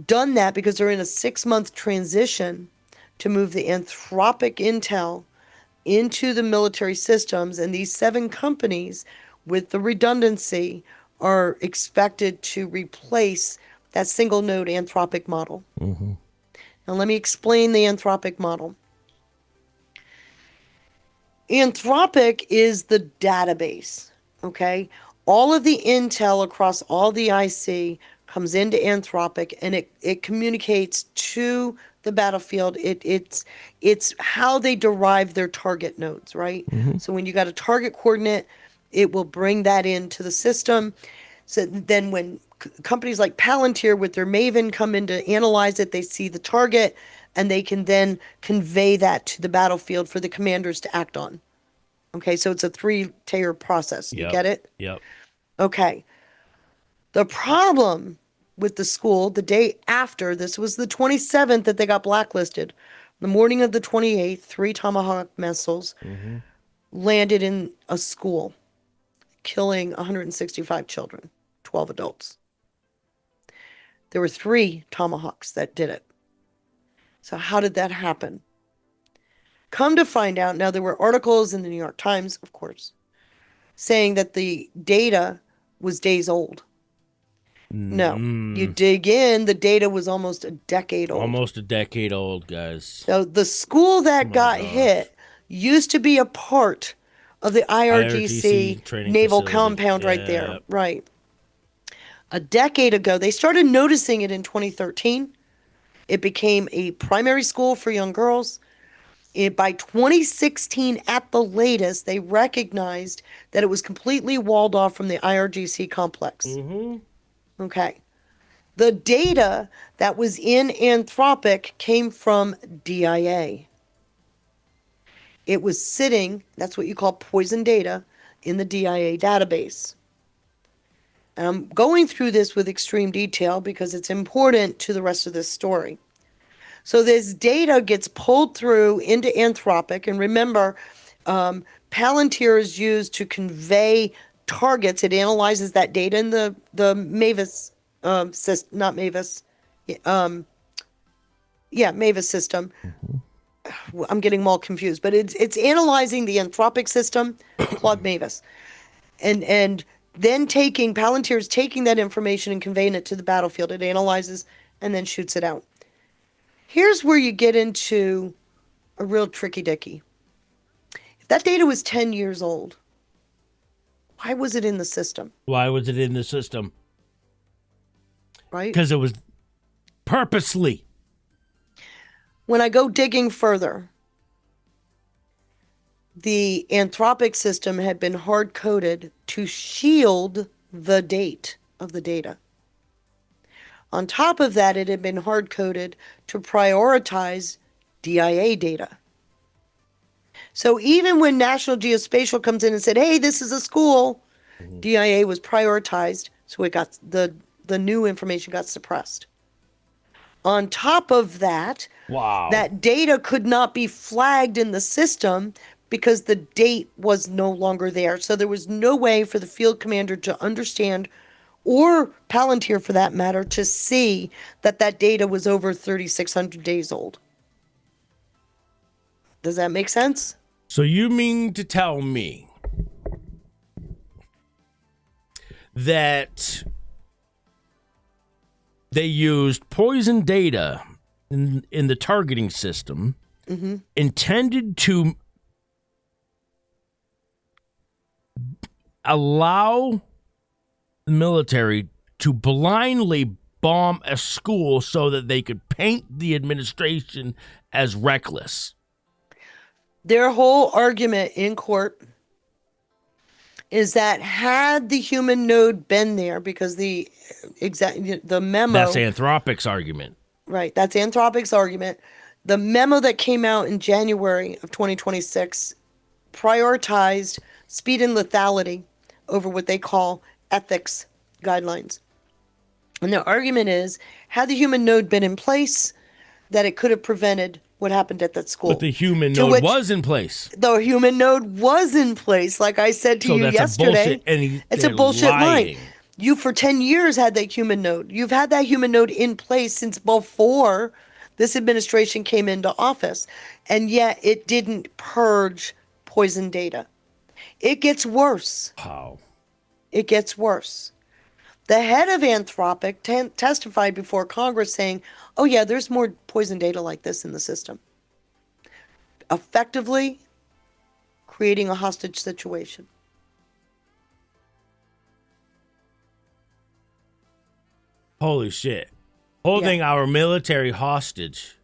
done that because they're in a 6-month transition to move the Anthropic intel into the military systems. And these 7 companies, with the redundancy, are expected to replace that single node Anthropic model. Mm-hmm. Now, let me explain the Anthropic model. Anthropic is the database, okay? All of the intel across all the IC comes into Anthropic, and it communicates to the battlefield. It's how they derive their target nodes, right? Mm-hmm. So when you got a target coordinate, it will bring that into the system. So then when companies like Palantir with their Maven come in to analyze it, they see the target and they can then convey that to the battlefield for the commanders to act on. Okay, so it's a 3-tier process. You Yep. get it? Yep. Okay. The problem with the school, the day after, this was the 27th that they got blacklisted. The morning of the 28th, 3 Tomahawk missiles Mm-hmm. landed in a school, killing 165 children, 12 adults. There were 3 Tomahawks that did it. So how did that happen? Come to find out, now there were articles in the New York Times, of course, saying that the data was days old. No, you dig in, the data was almost a decade old. Almost a decade old, guys. So the school that got hit used to be a part of the IRGC training naval facility. compound right there. Right. A decade ago, they started noticing it in 2013. It became a primary school for young girls. By 2016, at the latest, they recognized that it was completely walled off from the IRGC complex. Mm-hmm. Okay. The data that was in Anthropic came from DIA. It was sitting, that's what you call poison data, in the DIA database. And I'm going through this with extreme detail because it's important to the rest of this story. So this data gets pulled through into Anthropic, and remember, Palantir is used to convey targets. It analyzes that data in the Mavis system, not Mavis, Mavis system. I'm getting them all confused, but it's analyzing the Anthropic system, Claude Mavis, and then Palantir's taking that information and conveying it to the battlefield. It analyzes and then shoots it out. Here's where you get into a real tricky dicky. If that data was 10 years old, why was it in the system? Why was it in the system? Right? Because it was purposely. When I go digging further, the Anthropic system had been hard-coded to shield the date of the data. On top of that, it had been hard-coded to prioritize DIA data. So even when National Geospatial comes in and said, hey, this is a school, DIA was prioritized, so it got the new information got suppressed. On top of that, that data could not be flagged in the system because the date was no longer there. So there was no way for the field commander to understand, or Palantir for that matter, to see that that data was over 3,600 days old. Does that make sense? So you mean to tell me that they used poison data in the targeting system intended to allow the military to blindly bomb a school so that they could paint the administration as reckless? Their whole argument in court is that had the human node been there, because the memo... That's Anthropic's argument. Right. That's Anthropic's argument. The memo that came out in January of 2026 prioritized speed and lethality over what they call ethics guidelines. And their argument is, had the human node been in place, that it could have prevented what happened at that school. But the human To node which was in place. the human node was in place, like I said to So you that's yesterday. a bullshit. And It's a they're bullshit lying. line. You for 10 years had that human node. You've had that human node in place since before this administration came into office. And yet it didn't purge poison data. It gets worse. Wow. It gets worse. The head of Anthropic testified before Congress saying, oh, yeah, there's more poison data like this in the system. Effectively creating a hostage situation. Holy shit. Holding our military hostage.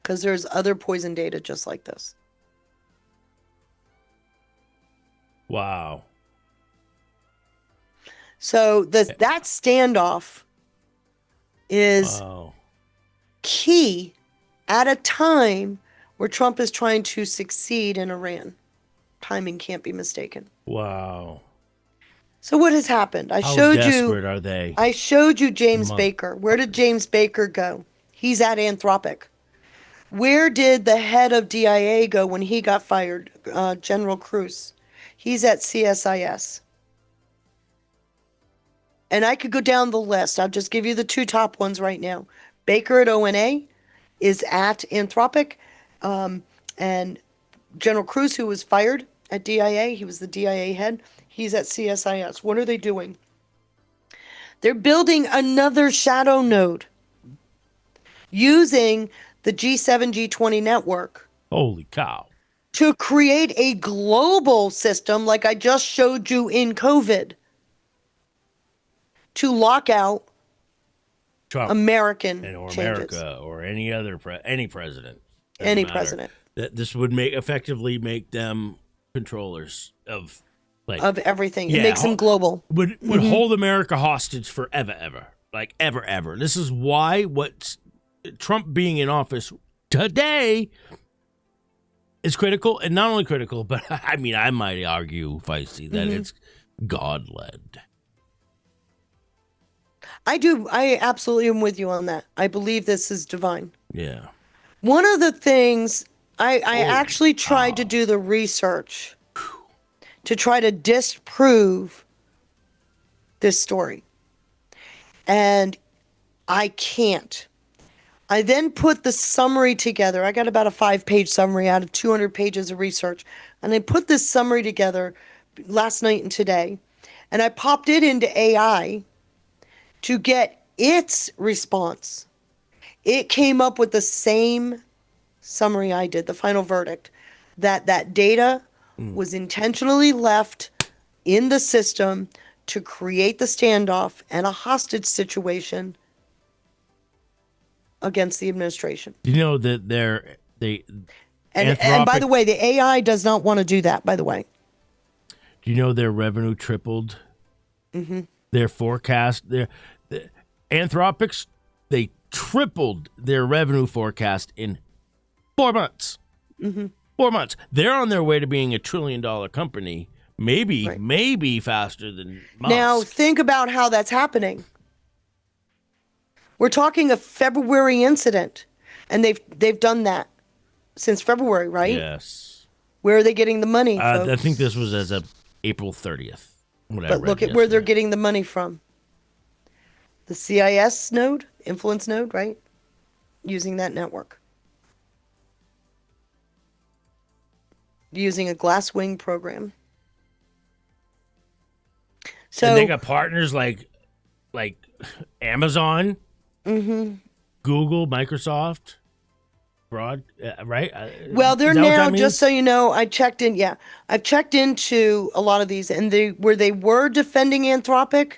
Because there's other poison data just like this. Wow. So that standoff is Wow. key at a time where Trump is trying to succeed in Iran. Timing can't be mistaken. Wow. So what has happened? How desperate are they? I showed you James Baker. Where did James Baker go? He's at Anthropic. Where did the head of DIA go when he got fired? General Cruz. He's at CSIS. And I could go down the list. I'll just give you the two top ones right now. Baker at ONA is at Anthropic. And General Cruz, who was fired at DIA, he was the DIA head. He's at CSIS. What are they doing? They're building another shadow node using the G7, G20 network. Holy cow. To create a global system like I just showed you in COVID to lock out Trump American or changes. America or any other any president. Doesn't Any matter. president. That this would effectively make them controllers of everything. It makes them global. Would hold America hostage forever, ever. Like ever. This is why Trump being in office today is critical, and not only critical, but I mean, I might argue, Feisty, that it's God-led. I absolutely am with you on that. I believe this is divine. Yeah. One of the things I actually tried to do the research to try to disprove this story. And I can't. I then put the summary together. I got about a 5-page summary out of 200 pages of research. And I put this summary together last night and today. And I popped it into AI to get its response. It came up with the same summary I did, the final verdict, that data was intentionally left in the system to create the standoff and a hostage situation against the administration. You know that and by the way, the AI does not want to do that, by the way. Do you know their revenue tripled? Mm-hmm. Their forecast, Anthropics, they tripled their revenue forecast in 4 months. Mm-hmm. 4 months. They're on their way to being $1 trillion company. Maybe faster than Musk. Now think about how that's happening. We're talking a February incident, and they've done that since February, right? Yes. Where are they getting the money? I think this was as of April 30th. But look at where they're getting the money from. The CIS node, influence node, right? Using that network. Using a glass-wing program. So and they got partners like Amazon, Google, Microsoft, right? Well, they're Is that what now, that means? just so you know, I've checked into a lot of these, and where they were defending Anthropic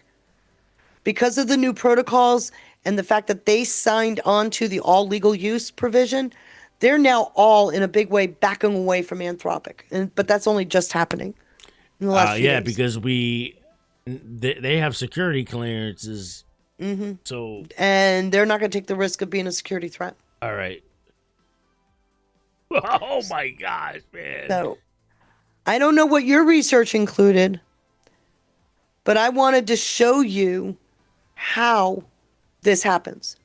because of the new protocols and the fact that they signed on to the all legal use provision, they're now all in a big way backing away from Anthropic. But that's only just happening in the last few days. Because we They have security clearances. Mm-hmm. So, And they're not going to take the risk of being a security threat. all right. Oh my gosh, man. So I don't know what your research included, but I wanted to show you how this happens.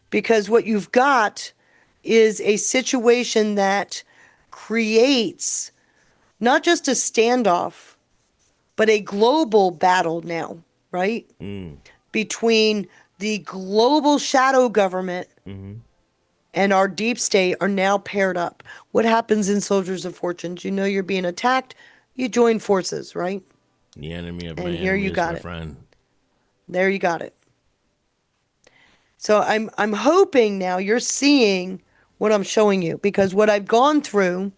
Because what you've got is a situation that creates not just a standoff, but a global battle now, right? Between the global shadow government and our deep state are now paired up. What happens in Soldiers of Fortune? You know you're being attacked, you join forces, right? The enemy of my And here enemy you is got my it. friend. There you got it. So I'm hoping now you're seeing what I'm showing you, because what I've gone through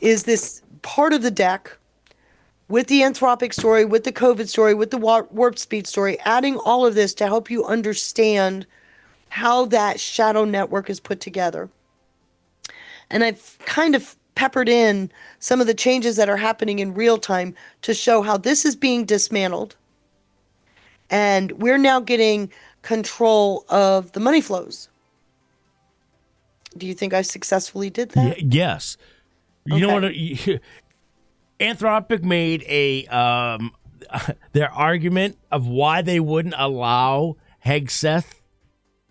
is this part of the deck with the Anthropic story, with the COVID story, with the warp speed story, adding all of this to help you understand how that shadow network is put together. And I've kind of peppered in some of the changes that are happening in real time to show how this is being dismantled. And we're now getting control of the money flows. Do you think I successfully did that? Yes. You know what? Anthropic made a their argument of why they wouldn't allow Hegseth.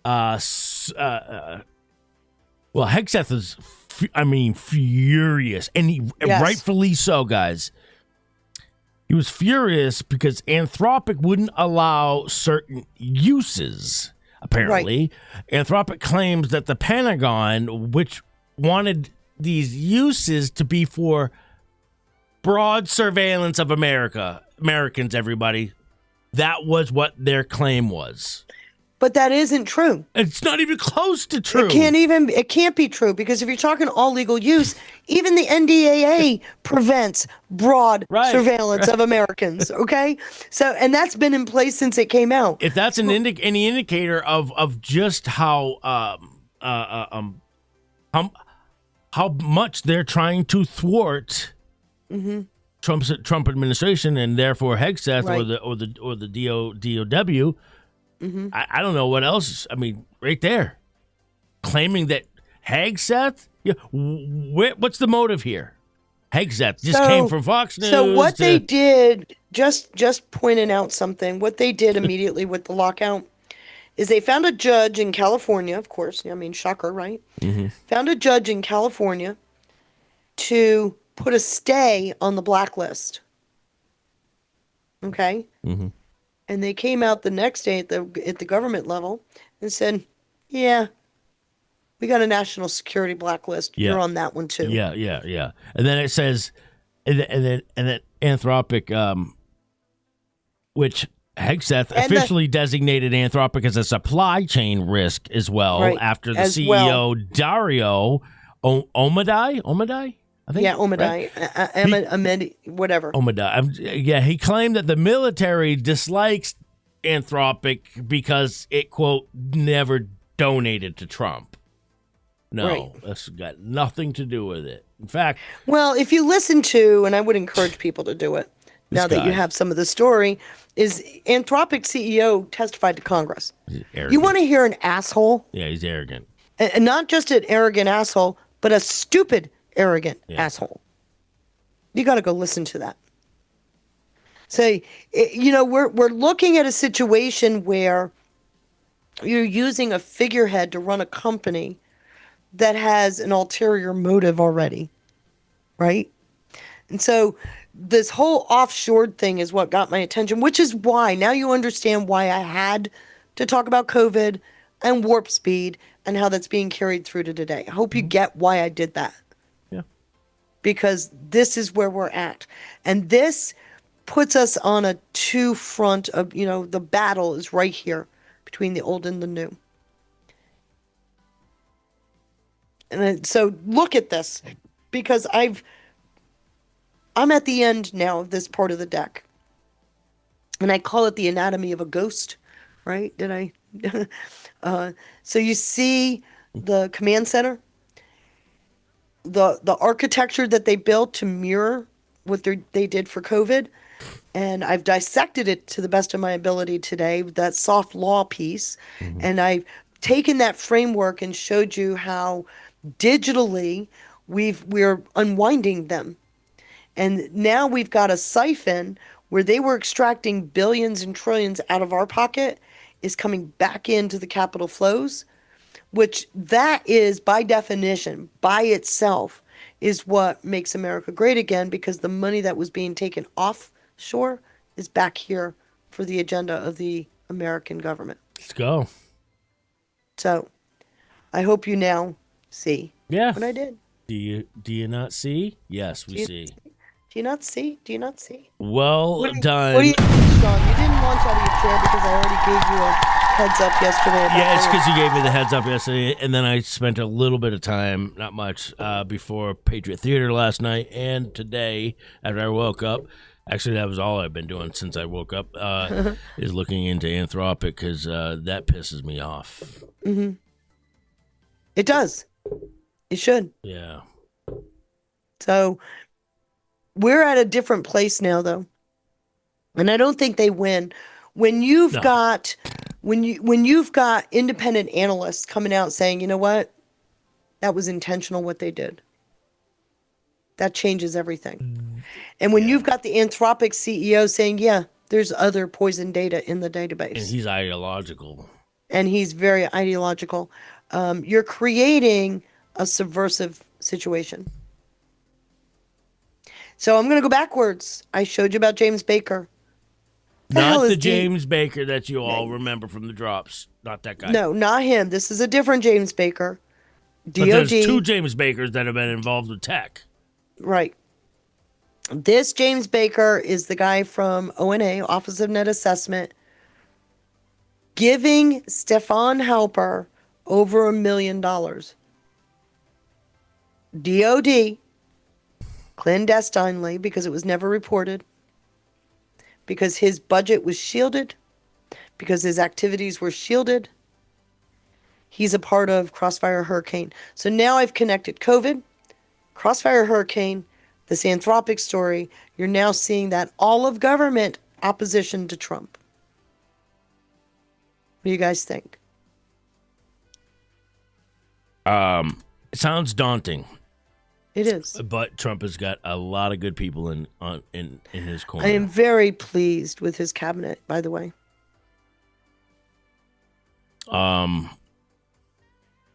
Well, Hegseth is, furious, and Yes. rightfully so, guys. He was furious because Anthropic wouldn't allow certain uses. Apparently, Anthropic claims that the Pentagon, which wanted these uses to be for broad surveillance of Americans, everybody, that was what their claim was. But that isn't true. It's not even close to true. It can't be true, because if you're talking all legal use, even the NDAA prevents broad surveillance of Americans. Okay. So, and that's been in place since it came out. If that's any indicator of just how much they're trying to thwart Trump administration, and therefore Hegseth or the DOW. I don't know what else. Right there, claiming that Hegseth. What's the motive here? Hegseth just came from Fox News. So what they did, just pointing out something, what they did immediately with the lockout is they found a judge in California, of course. Shocker, right? Found a judge in California to put a stay on the blacklist. Okay? And they came out the next day at the government level and said, yeah, we got a national security blacklist. Yeah. You're on that one too. Yeah. And then it says, and then Anthropic, which Hegseth officially designated Anthropic as a supply chain risk as well, after the CEO Dario Omadai. I think, Omadai, whatever. Omadai. He claimed that the military dislikes Anthropic because it, quote, never donated to Trump. No, that's got nothing to do with it. In fact... Well, if you listen to, and I would encourage people to do it, now that you have some of the story, is Anthropic CEO testified to Congress. You want to hear an asshole? Yeah, he's arrogant. And not just an arrogant asshole, but a stupid arrogant asshole. You got to go listen to that. So, we're looking at a situation where you're using a figurehead to run a company that has an ulterior motive already, right? And so this whole offshore thing is what got my attention, which is why now you understand why I had to talk about COVID and warp speed and how that's being carried through to today. I hope you get why I did that. Because this is where we're at. And this puts us on a two front of, the battle is right here between the old and the new. And so look at this, because I'm at the end now of this part of the deck. And I call it the anatomy of a ghost, right? Did I? So you see the command center, the architecture that they built to mirror they did for COVID, and I've dissected it to the best of my ability today, that soft law piece, and I've taken that framework and showed you how digitally we're unwinding them. And now we've got a siphon where they were extracting billions and trillions out of our pocket is coming back into the capital flows, which that is by definition, by itself, is what makes America great again, because the money that was being taken offshore is back here for the agenda of the American government. Let's go. So I hope you now see Yeah. what I did. Do you not see? Yes, we see. Do you not see? Do you not see? Well done. What do you think, Sean? You didn't launch out of your chair because I already gave you a heads up yesterday. About Yeah, it's because you gave me the heads up yesterday, and then I spent a little bit of time, not much, before Patriot Theater last night and today after I woke up. Actually, that was all I've been doing since I woke up, is looking into Anthropic, because that pisses me off. Mm-hmm. It does. It should. Yeah. So we're at a different place now, though, and I don't think they win. When you've got independent analysts coming out saying, you know what, that was intentional what they did, that changes everything. And when you've got the Anthropic CEO saying, yeah, there's other poison data in the database, And he's ideological. and he's very ideological, you're creating a subversive situation. So I'm going to go backwards. I showed you about James Baker. Not the James Baker that you all remember from the drops. Not that guy. No, not him. This is a different James Baker. DOD. But there's two James Bakers that have been involved with tech. Right. This James Baker is the guy from ONA, Office of Net Assessment, giving Stefan Halper over $1 million. DOD, clandestinely, because it was never reported, because his budget was shielded, because his activities were shielded. He's a part of Crossfire Hurricane. So now I've connected COVID, Crossfire Hurricane, this Anthropic story. You're now seeing that all of government opposition to Trump. What do you guys think? It sounds daunting. It is. But Trump has got a lot of good people in his corner. I am very pleased with his cabinet, by the way.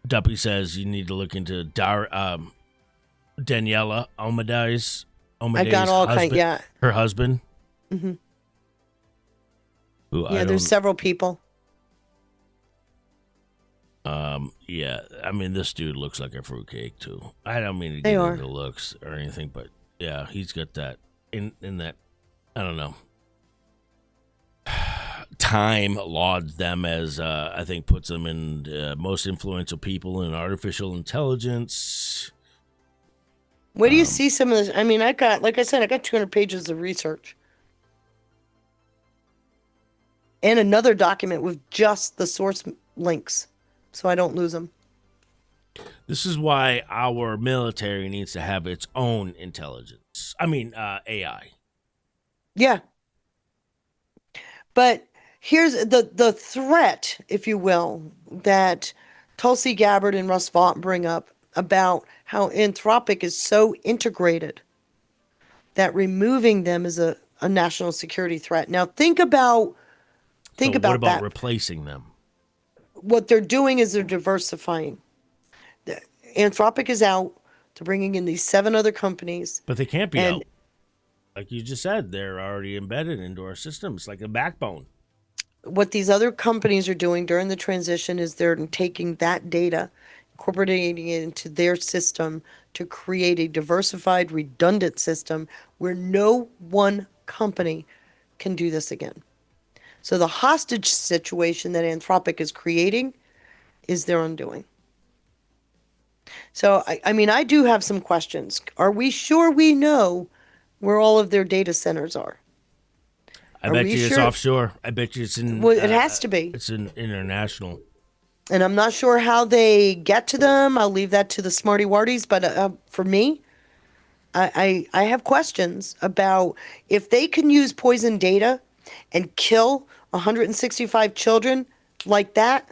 Duppy says you need to look into Daniela Omadei's I got all kinds, yeah. Her husband. Mm-hmm. Who yeah, there's several people. Yeah, I mean, this dude looks like a fruitcake too. I don't mean to get into looks or anything, but yeah, he's got that in that. I don't know. Time lauds them as I think puts them in most influential people in artificial intelligence. Where do you see some of this? I mean, I got 200 pages of research. And another document with just the source links, so I don't lose them. This is why our military needs to have its own intelligence. I mean, AI. Yeah. But here's the threat, if you will, that Tulsi Gabbard and Russ Vaught bring up about how Anthropic is so integrated that removing them is a national security threat. Now think about what about that. Replacing them? What they're doing is they're diversifying. Anthropic is out. They're bringing in these 7 other companies. But they can't be out. Like you just said, they're already embedded into our system. It's like a backbone. What these other companies are doing during the transition is they're taking that data, incorporating it into their system to create a diversified, redundant system where no one company can do this again. So the hostage situation that Anthropic is creating is their undoing. So, I mean, I do have some questions. Are we sure we know where all of their data centers are? I bet you it's offshore. I bet you it's in... Well, it has to be. It's in international. And I'm not sure how they get to them. I'll leave that to the smarty-warties. But for me, I have questions about if they can use poison data and kill 165 children like that.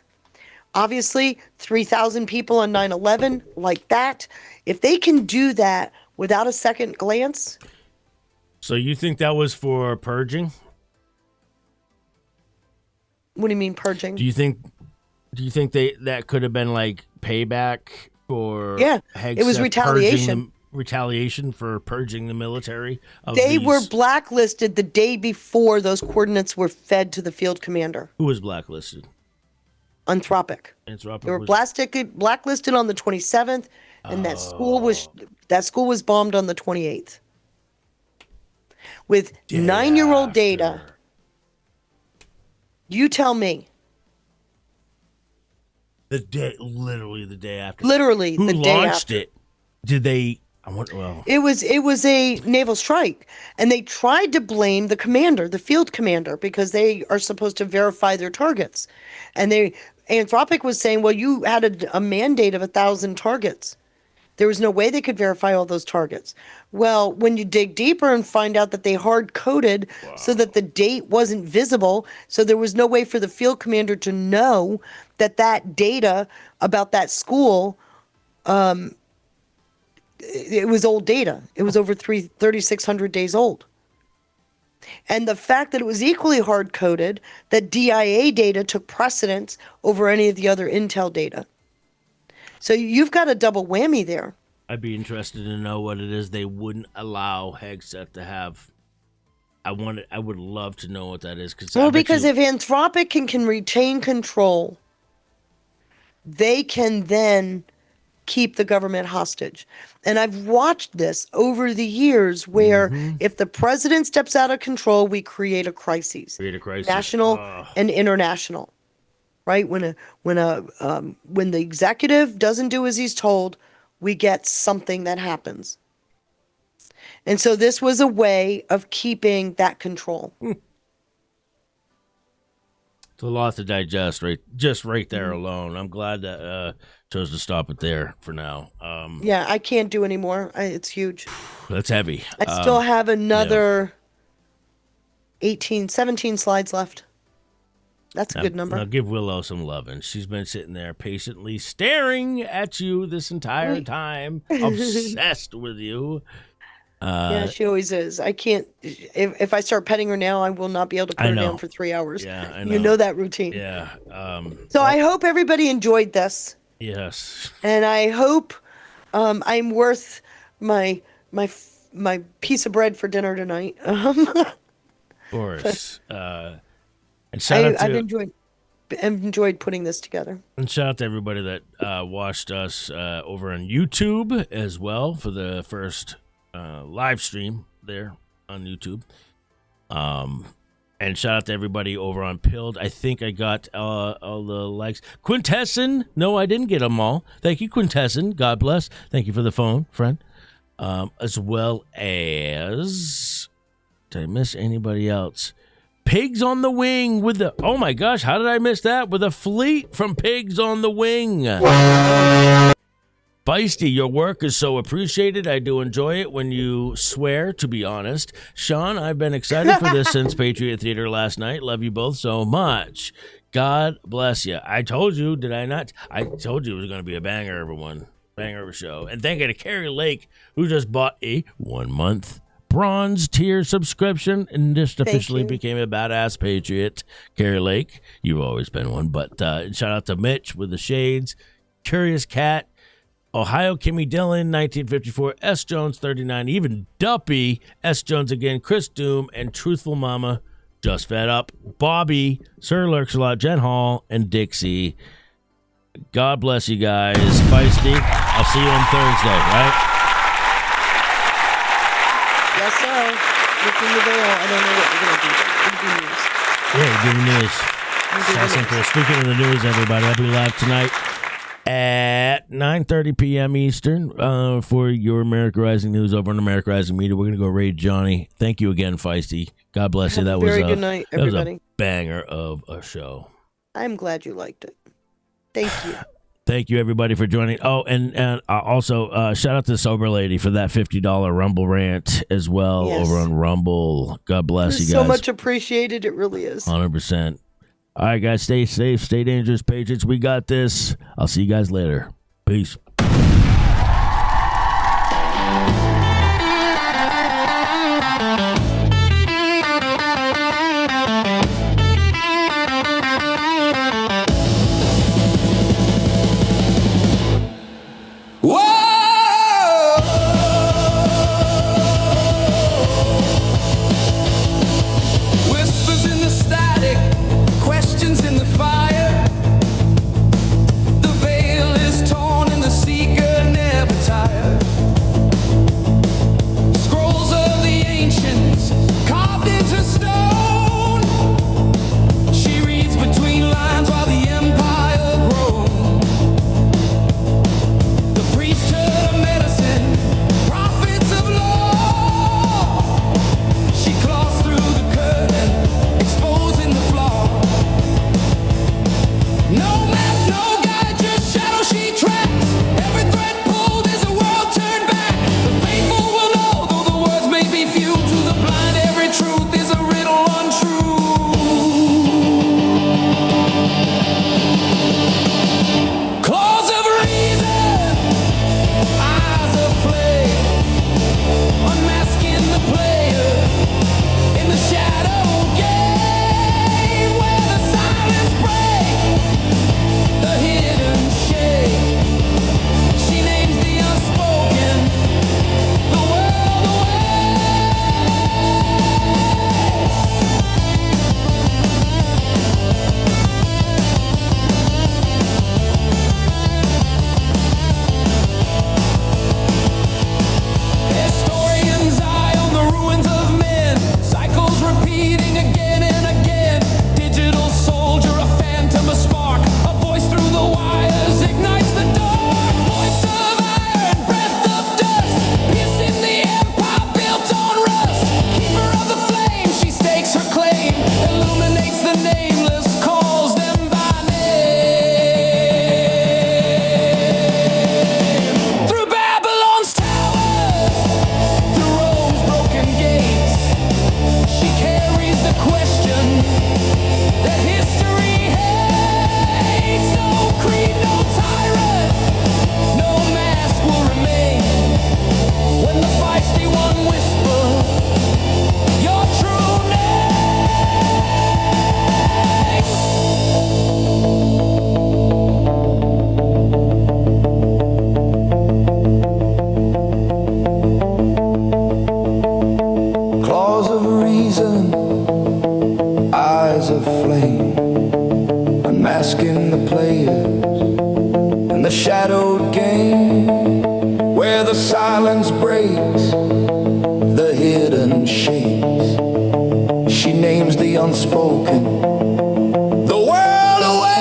Obviously, 3,000 people on 9/11 like that. If they can do that without a second glance, So you think that was for purging? what do you mean purging? Do you think that could have been like payback for Yeah, it was Hegseth retaliation. retaliation for purging the military of They these, were blacklisted the day before those coordinates were fed to the field commander. who was blacklisted? Anthropic. Anthropic They were was blacklisted on the 27th, and that school was bombed on the 28th. With day 9-year-old after. data, you tell me. Literally the day after. Literally Who the day launched after. it? Did they? I wonder. Well, It was a naval strike, and they tried to blame the commander, the field commander, because they are supposed to verify their targets. And Anthropic was saying, well, you had a mandate of 1,000 targets. There was no way they could verify all those targets. Well, when you dig deeper and find out that they hard coded so that the date wasn't visible, so there was no way for the field commander to know that that data about that school, it was old data. It was over 3,600 days old. And the fact that it was equally hard coded, that DIA data took precedence over any of the other Intel data. So you've got a double whammy there. I'd be interested to know what it is they wouldn't allow Hegseth to have. I would love to know what that is Because if Anthropic can retain control, they can then keep the government hostage. And I've watched this over the years where if the president steps out of control, we create a crisis. National and international. Right? When the executive doesn't do as he's told, we get something that happens. And so this was a way of keeping that control. It's a lot to digest, right there alone. I'm glad that chose to stop it there for now. Yeah, I can't do anymore. It's huge. That's heavy. I still have another 17 slides left. That's a good number. Now give Willow some loving. She's been sitting there patiently staring at you this entire time, obsessed with you. Yeah, she always is. I can't. If I start petting her now, I will not be able to put her down for 3 hours. Yeah, I know. You know that routine. Yeah. So I hope everybody enjoyed this. Yes. And I hope I'm worth my piece of bread for dinner tonight. Of course. And I've enjoyed putting this together. And shout out to everybody that watched us over on YouTube as well for the first live stream there on YouTube. And shout out to everybody over on Pilled. I think I got all the likes. Quintesson. No, I didn't get them all. Thank you, Quintesson. God bless. Thank you for the phone, friend. As well as... Did I miss anybody else? Pigs on the Wing with the... Oh my gosh, how did I miss that? With a fleet from Pigs on the Wing. Feisty, your work is so appreciated. I do enjoy it when you swear, to be honest. Sean, I've been excited for this since Patriot Theater last night. Love you both so much. God bless you. I told you, did I not? I told you it was going to be a banger, everyone. Banger of a show. And thank you to Carrie Lake, who just bought a 1-month bronze tier subscription and just officially became a badass patriot. Carrie Lake, you've always been one. But shout out to Mitch with the shades, Curious Cat, Ohio Kimmy Dillon, 1954, S. Jones 39, even Duppy, S. Jones again, Chris Doom, and Truthful Mama, Just Fed Up, Bobby, Sir Lurks-a-Lot, Jen Hall, and Dixie. God bless you guys. Feisty, I'll see you on Thursday, right? Yes, sir. Lifting the veil. I don't know what we're going to do. Yeah, give me news. Simple. Speaking of the news, everybody, I'll be live tonight at 9:30 p.m. Eastern for your America Rising news over on America Rising Media. We're going to go raid Johnny. Thank you again, Feisty. God bless you. That was very good night, everybody. That was a banger of a show. I'm glad you liked it. Thank you. Thank you, everybody, for joining. Oh, and also shout out to Sober Lady for that $50 Rumble rant as well. Yes. Over on Rumble. God bless you guys. So much appreciated. It really is. 100%. All right, guys, stay safe, stay dangerous, Patriots. We got this. I'll see you guys later. Peace. Unmasking the players in the shadowed game, where the silence breaks, the hidden shakes. She names the unspoken, the world away.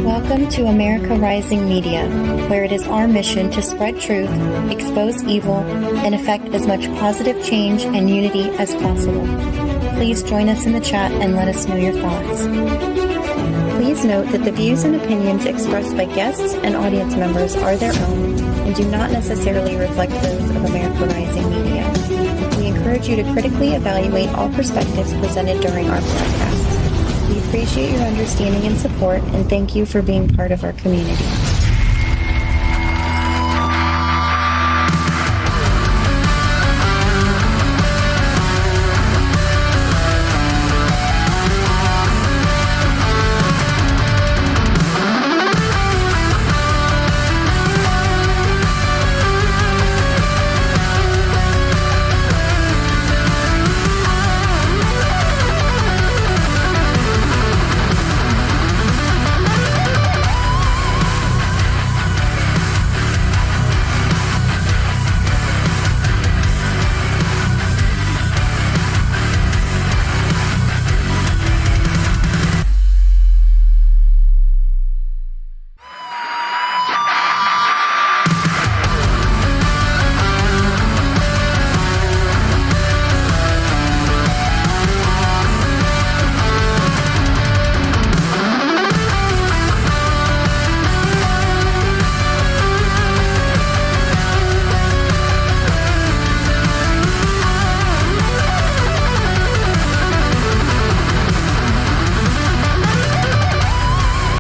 Welcome to America Rising Media, where it is our mission to spread truth, expose evil, and effect as much positive change and unity as possible. Please join us in the chat and let us know your thoughts. Please note that the views and opinions expressed by guests and audience members are their own and do not necessarily reflect those of America Rising Media. We encourage you to critically evaluate all perspectives presented during our broadcast. We appreciate your understanding and support, and thank you for being part of our community.